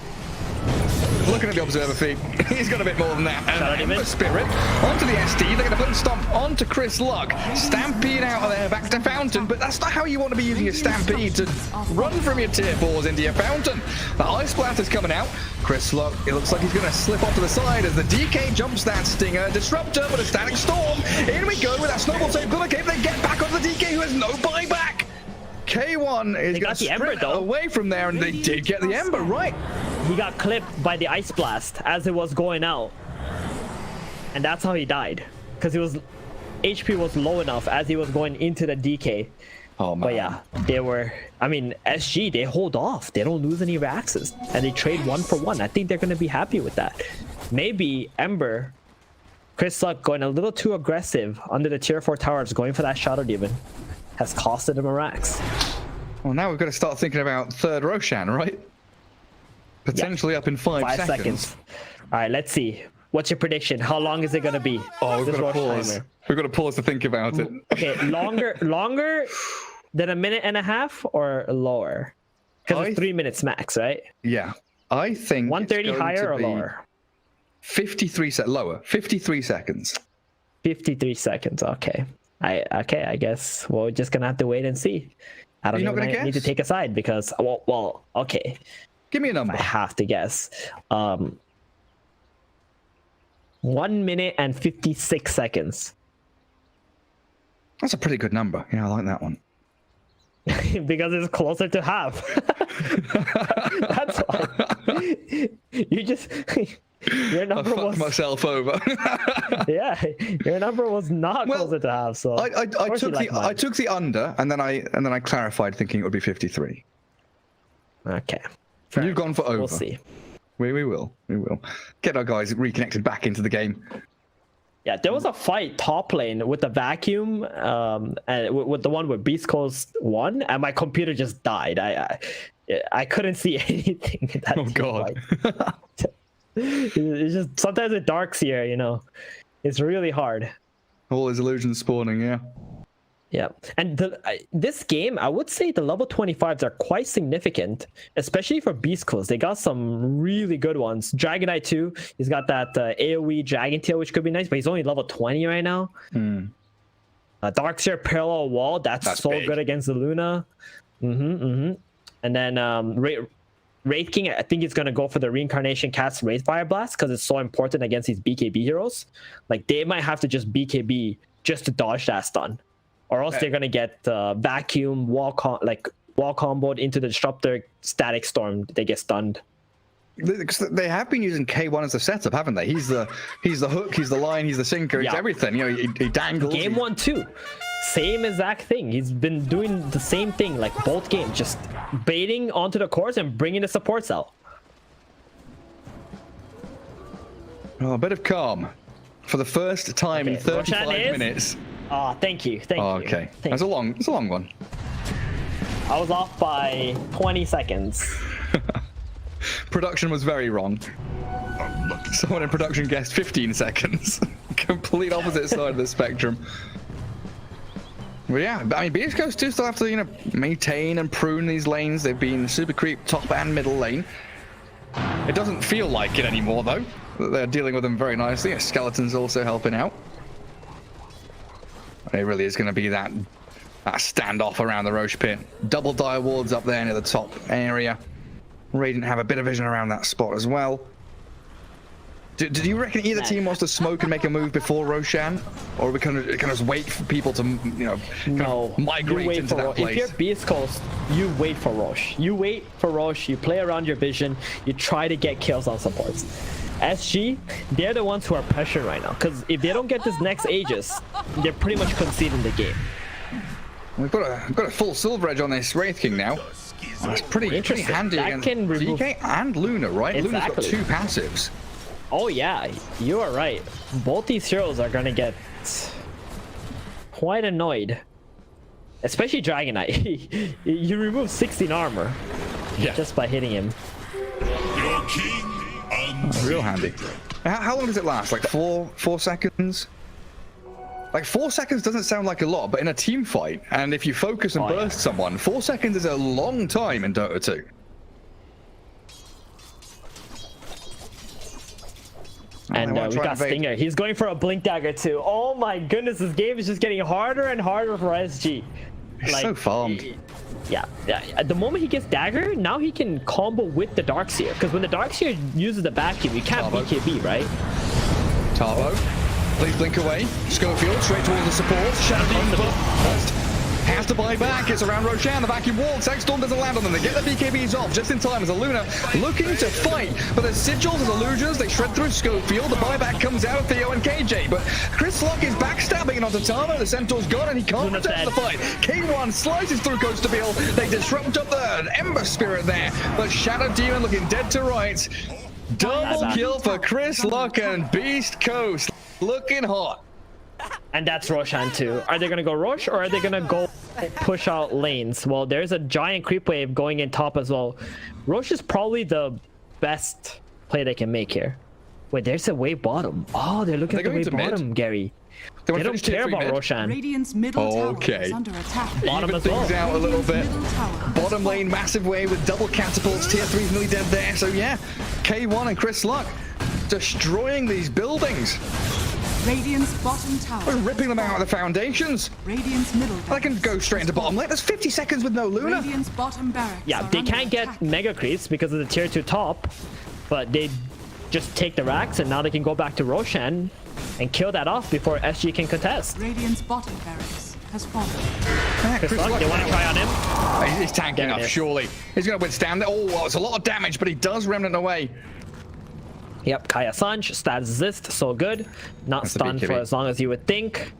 Looking at the observer feed, he's got a bit more than that. And Ember Spirit onto the SD. They're going to put him stomp onto Chris Luck. Stampede out of there, back to Fountain. But that's not how you want to be using your Stampede to run from your tier 4s into your Fountain. The Ice Blast is coming out. Chris Luck, it looks like he's going to slip off to the side as the DK jumps that Stinger. Disruptor, but a Static Storm. In we go with that Snowball save. Gonna keep they get back onto the DK who has no buyback. K1 is going to sprint away from there, and they did get the Ember, right? He got clipped by the Ice Blast as it was going out. And that's how he died. Because HP was low enough as he was going into the DK. Oh, man. But yeah, they were, I mean, SG, they hold off. They don't lose any Raxes. And they trade 1-for-1. I think they're going to be happy with that. Maybe Ember, Chris Luck going a little too aggressive under the tier 4 towers, going for that Shadow Demon, has costed him a Rax. Well, now we've got to start thinking about third Roshan, right? Potentially up in 5 seconds. All right, let's see. What's your prediction? How long is it going to be? Oh, we've got to pause. We've got to pause to think about it. Okay, longer than a minute and a half or lower? Because it's 3 minutes max, right? Yeah. I think 130 higher or lower? 53 lower. 53 seconds. 53 seconds. Okay. I guess we're just gonna have to wait and see. I don't even need to take a side because well, okay. Give me a number. I have to guess. 1 minute and 56 seconds. That's a pretty good number. Yeah, I like that one. Because it's closer to half. That's why. Your number was myself over. Yeah, your number was not closer to half. So I took the under, and then I clarified, thinking it would be 53. Okay. You've gone for over. We'll see. We will get our guys reconnected back into the game. Yeah, there was a fight top lane with the vacuum, and with the one where Beastcoast won, and my computer just died. I couldn't see anything. In that God. It's just sometimes it darks here, you know. It's really hard. All his illusions spawning, yeah. Yeah, and this game, I would say the level 25s are quite significant, especially for Beastcoast. They got some really good ones. Dragonite too. He's got that AoE Dragon Tail, which could be nice, but he's only level 20 right now. Darkseer Parallel Wall, that's so big. Good against the Luna. And then Wraith King, I think he's going to go for the Reincarnation Cast Wraith Fire Blast because it's so important against these BKB heroes. Like, they might have to just BKB just to dodge that stun. Or else they're going to get Vacuum, wall comboed into the Disruptor, Static Storm. They get stunned. They have been using K1 as a setup, haven't they? He's the hook, he's the line, he's the sinker, he's everything. You know, he dangles. Game 1 too. Same exact thing. He's been doing the same thing like both games, just baiting onto the cores and bringing the supports out. Oh, a bit of calm for the first time in 35 minutes. Oh, thank you. Thank you. Okay. That's a long one. I was off by 20 seconds. Production was very wrong. Someone in production guessed 15 seconds. Complete opposite side of the spectrum. Well, yeah, I mean, Beastcoast do still have to, you know, maintain and prune these lanes. They've been super creep top and middle lane. It doesn't feel like it anymore, though. They're dealing with them very nicely. Skeleton's also helping out. It really is going to be that standoff around the Roche pit. Double dire wards up there near the top area. Radiant have a bit of vision around that spot as well. Do you reckon either team wants to smoke and make a move before Roshan, or we kind of just wait for people to, you know, migrate into that place? If you're Beastcoast, you wait for Roche. You wait for Roche. You play around your vision. You try to get kills on supports. SG, they're the ones who are pressured right now, because if they don't get this next Aegis, they're pretty much conceding the game. We've got a full Silver Edge on this Wraith King now. That's pretty handy against DK and Luna, right? Luna's got 2 passives. Oh yeah, you are right. Both these heroes are gonna get quite annoyed. Especially Dragonite. You remove 16 armor just by hitting him. Real handy. How long does it last? Like 4 seconds? Like 4 seconds doesn't sound like a lot, but in a team fight, and if you focus and burst someone, 4 seconds is a long time in Dota 2. And we got Stinger. He's going for a Blink Dagger too. Oh my goodness, this game is just getting harder and harder for SG. He's so farmed. Yeah. At the moment he gets Dagger, now he can combo with the Darkseer. Because when the Darkseer uses the vacuum, you can't BKB, right? Tarbo. Please blink away. Schofield straight towards the support. Shadow Demon first. Has to buy back. It's around Roshan. The vacuum wall. Storm doesn't land on them. They get the BKBs off just in time as a Luna looking to fight. But there's sigils, there's illusions. They shred through Schofield. The buyback comes out of Theo and KJ. But Chris Lock is backstabbing it onto Tama. The Centaur's gone and he can't protect the fight. K1 slices through Coastabile. They disrupt up the Ember Spirit there. But Shadow Demon looking dead to rights. Double kill for Chris Lock and Beastcoast. Looking hot. And that's Roshan too. Are they gonna go Rosh or are they gonna go push out lanes? Well, there's a giant creep wave going in top as well. Rosh is probably the best play they can make here. Wait, there's a wave bottom. Oh, they're looking at the wave bottom, Gary. They don't care about Roshan. Radiant's middle tower is under attack. Bottom Even as things well. out a little bit. Bottom lane, massive wave with double catapults. Tier 3's nearly dead there. So yeah, K1 and Chris Luck destroying these buildings. Radiant's bottom tower. We're ripping them out of the foundations. Radiant's middle. I can go straight into bottom lane. There's 50 seconds with no Luna. Radiant's bottom barracks. Yeah, they can't get mega creeps because of the tier 2 top, but they just take the racks and now they can go back to Roshan and kill that off before SG can contest. Radiant's bottom barracks has fallen. Chris Luck, they want to try on him. He's tanking up, surely. He's going to withstand it. Oh, well, it's a lot of damage, but he does remnant away. Yep, Kaya Sanch, status assist, so good. Not stunned for as long as you would think.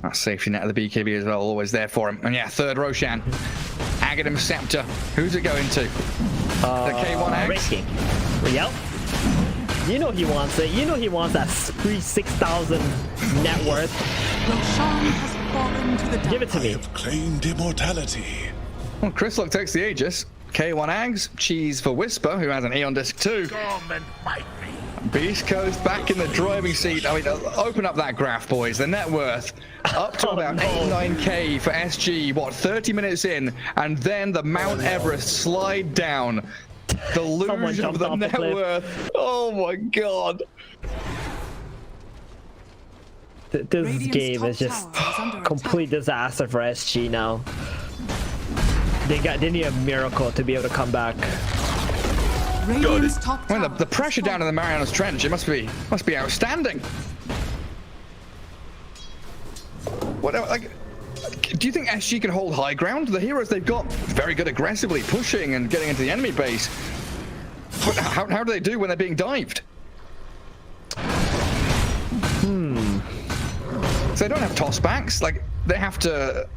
That safety net of the BKB as well, always there for him. And yeah, third Roshan. Aghanim Scepter. Who's it going to? The K1 Axe. Yep. You know he wants it. You know he wants that free 6,000 net worth. Roshan has fallen to the dark. Give it to me. I have claimed immortality. Well, Chris Luck takes the Aegis. K1 Ags, cheese for Whisper, who has an Eon Disc too. Come and fight me. Beastcoast back in the driving seat. I mean, open up that graph, boys. The net worth up to about 89k for SG. What, 30 minutes in, and then the Mount Everest slide down. The illusion of the net worth. Oh my god. This game is just complete disaster for SG now. They need a miracle to be able to come back. Well, the pressure down in the Marianas Trench, it must be outstanding. What, like, do you think SG can hold high ground? The heroes they've got very good aggressively pushing and getting into the enemy base. But how do they do when they're being dived? So they don't have tossbacks. Like, they have to.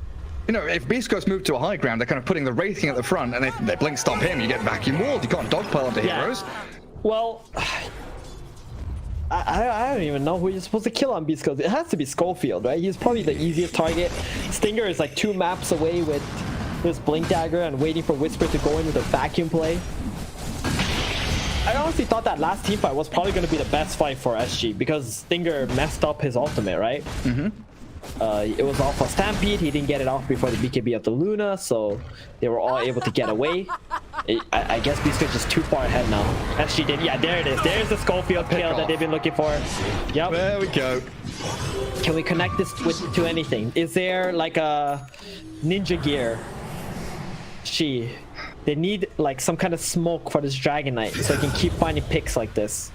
You know, if Beastcoast move to a high ground, they're kind of putting the Wraith King at the front, and if they blink stop him, you get vacuum walled. You can't dogpile onto heroes. Well, I don't even know who you're supposed to kill on Beastcoast. It has to be Schofield, right? He's probably the easiest target. Stinger is like 2 maps away with his Blink Dagger and waiting for Whisper to go in with a vacuum play. I honestly thought that last team fight was probably going to be the best fight for SG because Stinger messed up his ultimate, right? It was off of Stampede. He didn't get it off before the BKB of the Luna, so they were all able to get away. I guess Beastcoast is too far ahead now. SG did. Yeah, there it is. There's the Schofield kill that they've been looking for. Yep. There we go. Can we connect this to anything? Is there like a ninja gear? They need like some kind of smoke for this Dragon Knight so they can keep finding picks like this.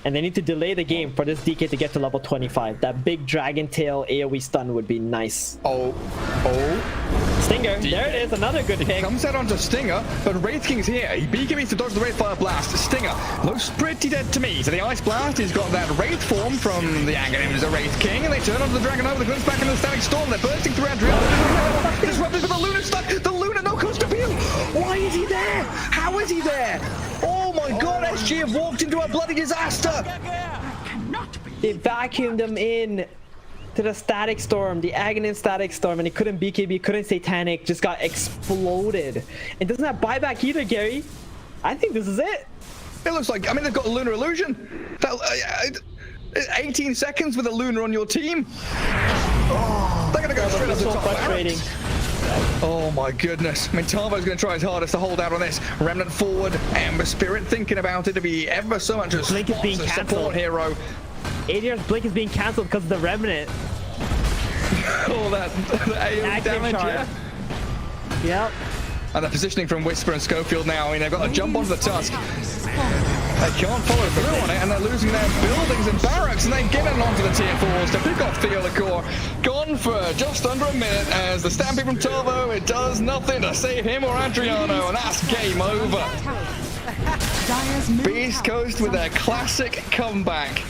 And they need to delay the game for this DK to get to level 25. That big Dragon Tail AoE stun would be nice. Stinger, there it is, another good pick. Comes out onto Stinger, but Wraith King's here. He BKBs to dodge the Wraith Fire Blast. Stinger looks pretty dead to me. So the Ice Blast, he's got that Wraith form from the Aghanim's Wraith King, and they turn onto the Dragon over the glimpse back into the Static Storm. They're bursting through Adriel. Disrupted, but the Luna stuck. The Luna, no cost appeal. Why is he there? How is he there? Oh my god, SG have walked into a bloody disaster. They vacuumed them in to the Static Storm, the Aghanim Static Storm, and he couldn't BKB, couldn't Satanic, just got exploded. It doesn't have buyback either, Gary. I think this is it. It looks like, I mean, they've got a Lunar Illusion. 18 seconds with a Lunar on your team. They're gonna go straight to the top. Frustrating. Oh my goodness. I mean, Tavo's going to try his hardest to hold out on this. Remnant forward. Ember Spirit thinking about it to be ever so much a Blink is being support hero. ADR's Blink is being cancelled because of the Remnant. Oh, that AoE damage, yeah. Yep. And the positioning from Whisper and Schofield now. I mean, they've got to jump onto the Tusk. They can't follow through on it, and they're losing their buildings and barracks, and they're getting onto the tier 4s to pick off Theodore. Gone for just under a minute as the stamping from Tavo, it does nothing to save him or Adriano, and that's game over. Beastcoast with their classic comeback.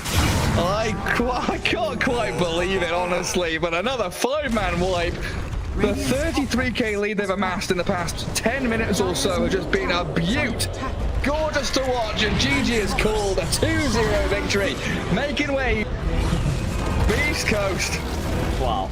I can't quite believe it, honestly, but another 5-man wipe. The 33k lead they've amassed in the past 10 minutes or so has just been a beaut. Gorgeous to watch, and GG is called a 2-0 victory, making way. Beastcoast. Wow.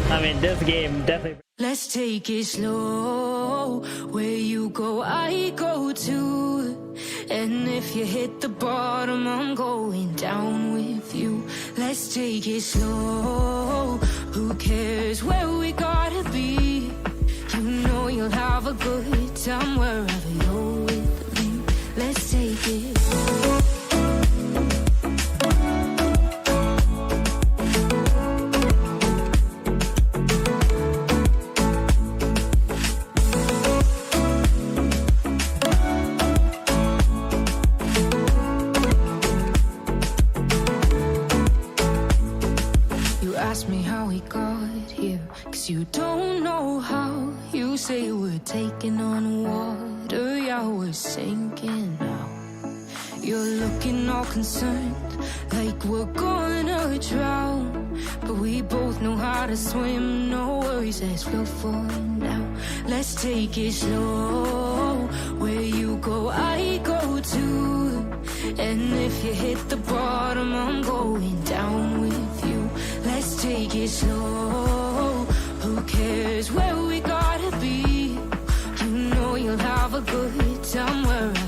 I mean, this game definitely... Let's take it slow. Where you go, I go too. And if you hit the bottom, I'm going down with you. Let's take it slow. Who cares where we gotta be? You know you'll have a good time wherever you're with me. Let's take it slow. Ask me how we got here, 'cause you don't know how. You say we're taking on water, yeah, we're sinking now. You're looking all concerned, like we're gonna drown. But we both know how to swim, no worries as we'll fall now. Let's take it slow. Where you go, I go too. And if you hit the bottom, I'm going down with you. Let's take it slow. Who cares where we gotta be? You know you'll have a good time wherever